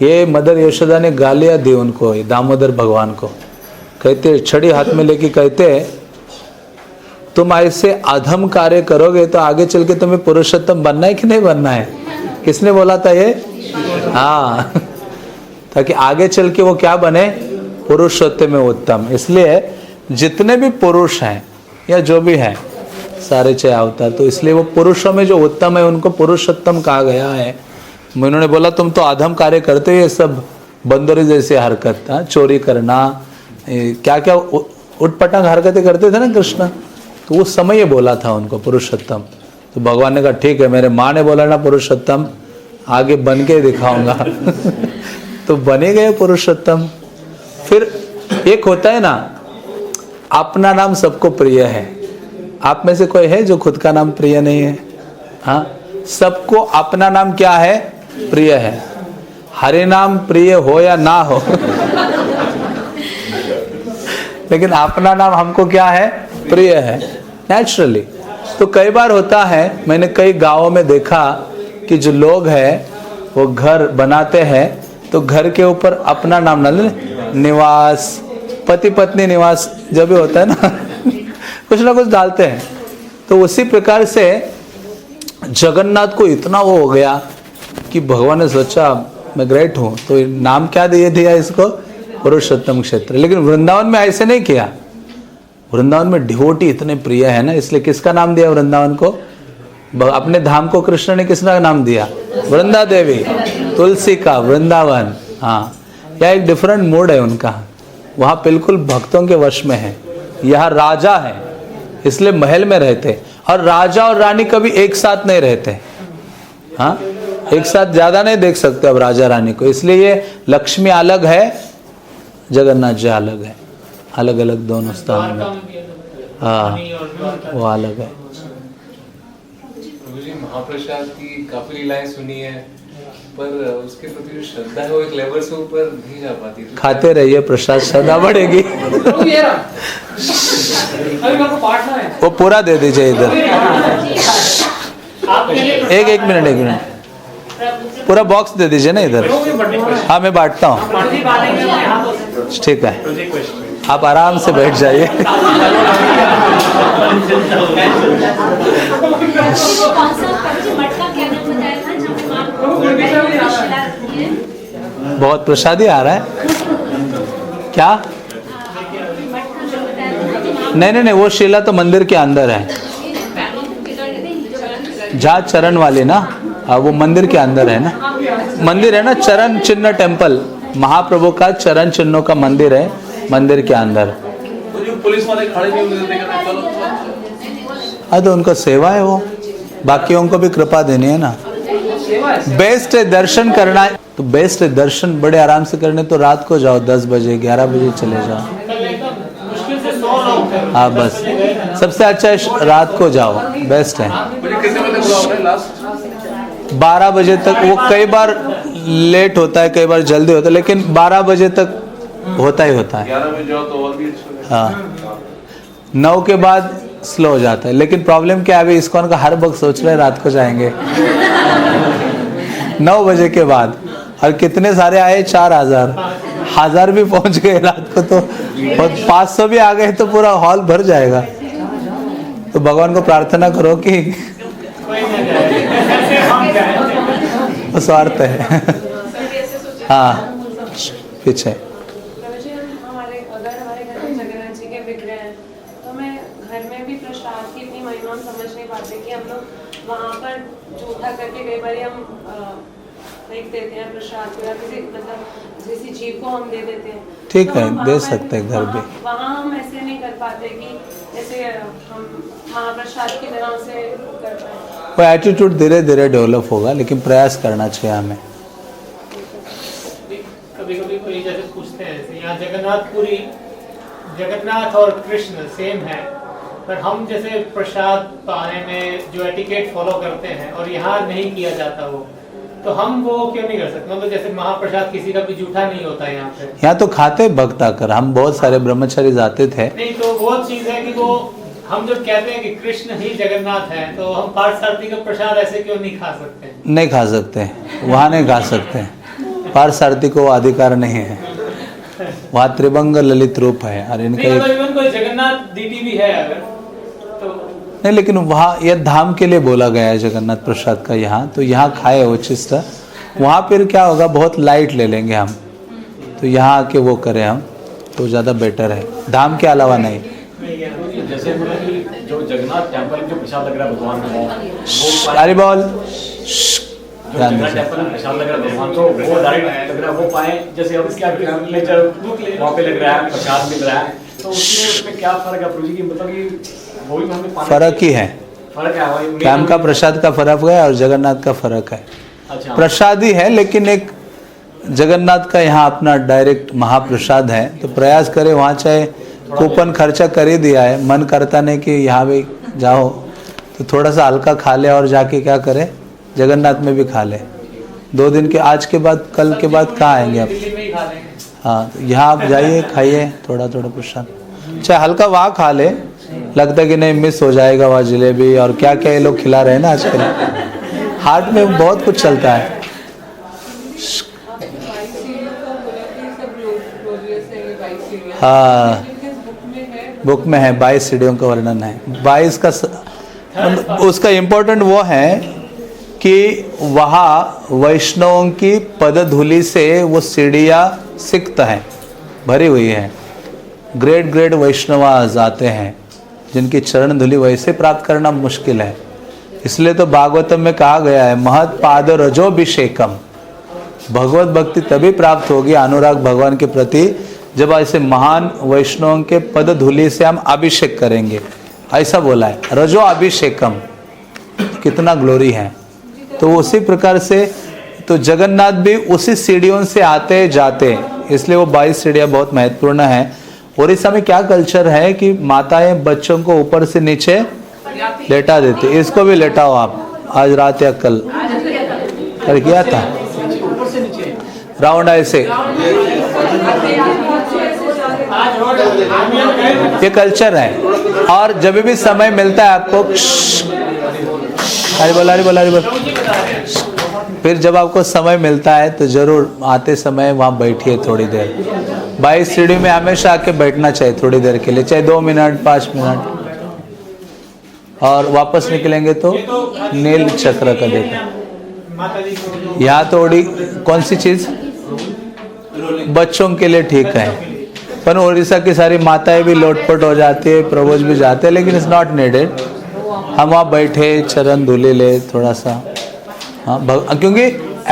ये मदर यशोदा ने गालियाँ दी उनको, दामोदर भगवान को। कहते, छड़ी हाथ में लेके कहते, तुम ऐसे अधम कार्य करोगे तो आगे चल के तुम्हें पुरुषोत्तम बनना है कि नहीं बनना है? किसने बोला था ये? हाँ, ताकि आगे चल के वो क्या बने? पुरुषोत्तम में उत्तम। इसलिए जितने भी पुरुष हैं या जो भी हैं, सारे 6 अवतार, तो इसलिए वो पुरुषों में जो उत्तम है उनको पुरुषोत्तम कहा गया है। उन्होंने बोला तुम तो अधम कार्य करते हो, ये सब बंदरी जैसी हरकत, चोरी करना, क्या क्या उटपटांग हरकतें करते थे ना कृष्ण, तो उस समय ये बोला था उनको पुरुषोत्तम। तो भगवान ने कहा ठीक है, मेरे माँ ने बोला ना पुरुषोत्तम, आगे बन के दिखाऊंगा। तो बने गए पुरुषोत्तम। फिर एक होता है ना, अपना नाम सबको प्रिय है। आप में से कोई है जो खुद का नाम प्रिय नहीं है? हाँ, सबको अपना नाम क्या है? प्रिय है। हरि नाम प्रिय हो या ना हो, लेकिन अपना नाम हमको क्या है? प्रिय है, नेचुरली। तो कई बार होता है, मैंने कई गांवों में देखा कि जो लोग हैं वो घर बनाते हैं तो घर के ऊपर अपना नाम ना ले, निवास, पति पत्नी निवास जो भी होता है ना, कुछ ना कुछ डालते हैं। तो उसी प्रकार से जगन्नाथ को इतना वो हो गया कि भगवान ने सोचा मैं ग्रेट हूँ, तो नाम क्या दिया इसको? पुरुषोत्तम क्षेत्र। लेकिन वृंदावन में ऐसे नहीं किया। वृंदावन में डिवोटी इतने प्रिय है ना, इसलिए किसका नाम दिया वृंदावन को? अपने धाम को कृष्ण ने किसका नाम दिया? वृंदा देवी, तुलसी का वृंदावन। हाँ, यह एक डिफरेंट मूड है उनका, वहाँ बिल्कुल भक्तों के वश में है। यहाँ राजा है इसलिए महल में रहते, और राजा और रानी कभी एक साथ नहीं रहते। हाँ, एक साथ ज्यादा नहीं देख सकते अब राजा रानी को, इसलिए ये लक्ष्मी अलग है, जगन्नाथ जी अलग है, अलग अलग दोनों स्थान में। हाँ, वो अलग है। जी महाप्रसाद की काफी लीलाएं सुनी है, पर उसके प्रति जो श्रद्धा है वो एक लेवल से ऊपर नहीं जा पाती। तो खाते रहिए प्रसाद, श्रद्धा बढ़ेगी। वो पूरा दे दीजिए इधर। एक मिनट, पूरा बॉक्स दे दीजिए ना इधर। हाँ, मैं बांटता हूँ। ठीक है, आप आराम से बैठ जाइए। बहुत प्रसादी आ रहा है क्या? नहीं, वो शिला तो मंदिर के अंदर है, जहाँ चरण वाली ना, वो मंदिर के अंदर है ना। मंदिर है ना, चरण चिन्ह टेम्पल, महाप्रभु का चरण चिन्हों का मंदिर है, मंदिर के अंदर। पुलिस वाले खड़े नहीं होते, तो उनको सेवा है, वो बाकियों को भी कृपा देनी है ना। बेस्ट है दर्शन करना है तो बेस्ट है दर्शन बड़े आराम से करने, तो रात को जाओ 10 बजे 11 बजे चले जाओ। हाँ, बस सबसे अच्छा है रात को जाओ, बेस्ट है। 12 बजे तक, वो कई बार लेट होता है, कई बार जल्दी होता है, लेकिन 12 बजे तक होता ही होता है। 11 बजे जाओ तो और भी अच्छा। हाँ, 9 के बाद स्लो हो जाता है। लेकिन प्रॉब्लम क्या है, अभी इस्कॉन का हर वक्त सोच रहे हैं रात को जाएंगे 9 बजे के बाद, और कितने सारे आए, 4000 भी पहुंच गए रात को, तो 500 भी आ गए तो पूरा हॉल भर जाएगा। तो भगवान को प्रार्थना करो कि वो स्वार्थ है। हाँ पीछे हमारे घर में जगन्नाथ जी के विग्रह हैं, तो मैं घर में भी प्रसाद की इतनी महिमा हम समझ नहीं पाते कि हम लोग वहाँ पर जूठा करके कई बार हम फेंक देते हैं प्रसाद को, या किसी मतलब किसी जीव को हम दे देते हैं। ठीक तो है, हम दे वहाँ सकते हैं घर भी। वहाँ हम ऐसे नहीं कर पाते कि जैसे हम महाप्रसाद की तरह से कर पाए। वो एटीट्यूड धीरे धीरे डेवलप होगा, लेकिन प्रयास करना चाहिए हमें। कभी कभी कोई जैसे पूछते हैं ऐसे, यहाँ जगन्नाथपुरी जगन्नाथ और कृष्ण सेम है, पर हम जैसे प्रसाद पाने में जो एटिकेट फॉलो करते हैं और यहाँ नहीं किया जाता वो, तो हम वो क्यों नहीं कर सकते? मतलब जैसे महाप्रसाद किसी का भी जूठा नहीं होता यहाँ पे। यहाँ तो खाते भक्त आकर, हम बहुत सारे ब्रह्मचारी जाते थे। नहीं तो वो चीज है कि वो हम जब कहते हैं कि कृष्ण ही जगन्नाथ है, तो हम पार्थसारथी का प्रसाद ऐसे क्यों नहीं खा सकते? नहीं खा सकते, वहाँ नहीं खा सकते। पार्थसारथी को अधिकार नहीं है, वहाँ त्रिभंग ललित रूप है। और इनका इवन कोई जगन्नाथ दीदी भी है अगर तो नहीं, लेकिन वहाँ यह धाम के लिए बोला गया है जगन्नाथ प्रसाद का। यहाँ तो यहाँ खाए उचित, वहाँ फिर क्या होगा, बहुत लाइट ले लेंगे हम, तो यहाँ आके वो करें हम, तो ज़्यादा बेटर है, धाम के अलावा नहीं। जैसे बोला कि जो जगन्नाथ टेम्पल में जो प्रसाद लग रहा है भगवान को, अरे बोल जो जगन्नाथ टेम्पल में प्रसाद लग रहा है भगवान को, वो डायरेक्ट लग रहा है, वो पाए जैसे अब इसके वहाँ पे लग रहा है प्रसाद मिल रहा है, तो उसमें क्या फर्क है प्रभु जी की? मतलब कि वो भी हमें फर्क ही है, फर्क है कैम का प्रसाद का फर्क है और जगन्नाथ का फर्क है। अच्छा, प्रसाद ही है, लेकिन एक जगन्नाथ का यहाँ अपना डायरेक्ट महाप्रसाद है, तो प्रयास करें वहाँ, चाहे कूपन खर्चा कर ही दिया है, मन करता नहीं कि यहाँ भी जाओ, तो थोड़ा सा हल्का खा ले और जाके क्या करें, जगन्नाथ में भी खा ले। 2 दिन के, आज के बाद कल के बाद कहाँ आएंगे आप? दिल्ली में ही खा लेंगे। हाँ, तो यहाँ आप जाइए, खाइए थोड़ा थोड़ा प्रसाद, चाहे हल्का वहाँ खा ले, लगता है कि नहीं मिस हो जाएगा वहाँ जलेबी और क्या क्या ये लोग खिला रहे हैं ना आजकल, हाट में बहुत कुछ चलता है। हाँ, बुक में है 22 सीढ़ियों का वर्णन है। 22 का उसका इम्पोर्टेंट वो है कि वहाँ वैष्णवों की पदधूलि से वो सीढ़ियाँ सिक्त हैं, भरी हुई है। ग्रेट ग्रेट वैष्णवास आते हैं जिनकी चरण धूलि वैसे प्राप्त करना मुश्किल है। इसलिए तो भागवतम में कहा गया है, महत पाद रजोभिषेकम, भगवत भक्ति तभी प्राप्त होगी अनुराग भगवान के प्रति जब ऐसे महान वैष्णवों के पद धूलि से हम अभिषेक करेंगे, ऐसा बोला है, रजो अभिषेकम, कितना ग्लोरी है। तो उसी प्रकार से तो जगन्नाथ भी उसी सीढ़ियों से आते जाते, इसलिए वो 22 सीढ़ियाँ बहुत महत्वपूर्ण है। उड़ीसा में क्या कल्चर है कि माताएं बच्चों को ऊपर से नीचे लेटा देते, इसको भी लेटाओ आप, आज रात या कल कर किया था राउंड ऐसे, ये कल्चर है। और जब भी समय मिलता है आपको, अरे बोला, अरे बोला, अरे बोला, फिर जब आपको समय मिलता है तो जरूर आते समय वहाँ बैठिए थोड़ी देर। 22 सीढ़ी में हमेशा आके बैठना चाहिए थोड़ी देर के लिए, चाहे 2 मिनट 5 मिनट, और वापस निकलेंगे तो नील चक्र का देखा। यहाँ तो ओडी कौन सी चीज बच्चों के लिए ठीक है, पर उड़ीसा की सारी माताएं भी लोटपट हो जाती है, प्रभुज भी जाते हैं, लेकिन इट्स नॉट नीडेड। हम वहाँ बैठे चरण धुले ले थोड़ा सा, हाँ, क्योंकि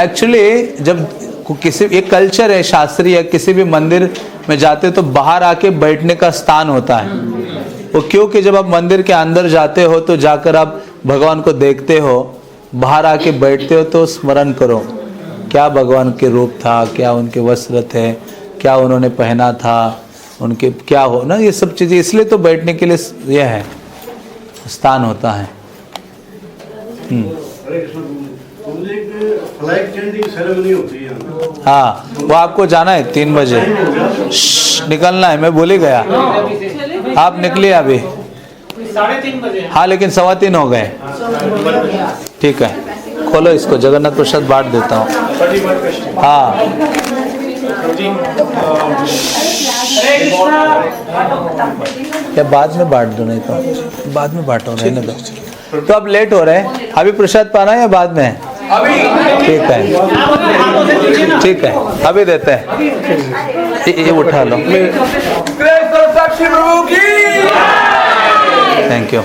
एक्चुअली जब किसी एक कल्चर है शास्त्रीय, किसी भी मंदिर में जाते तो बाहर आके बैठने का स्थान होता है वो, क्योंकि जब आप मंदिर के अंदर जाते हो तो जाकर आप भगवान को देखते हो, बाहर आके बैठते हो तो स्मरण करो क्या भगवान के रूप था, क्या उनके वस्त्र थे, क्या उन्होंने पहना था, उनके क्या हो ना, ये सब चीज़ें, इसलिए तो बैठने के लिए यह है स्थान होता है। फ्लैग चेंजिंग सेरेमनी होती है। हाँ, वो आपको जाना है 3 बजे, निकलना है, मैं भूल ही गया, आप निकलिए अभी 3:30 बजे। हाँ, लेकिन 3:15 हो गए, ठीक है, खोलो इसको, जगन्नाथ प्रसाद बांट देता हूँ। हाँ, क्या बाद में बांट दो, नहीं तो बाद में बांटो, रहने दो। तो अब लेट हो रहे हैं, अभी प्रसाद पाना है या बाद में? ठीक है, ठीक है, अभी देते हैं। ये उठा लो। Thank you.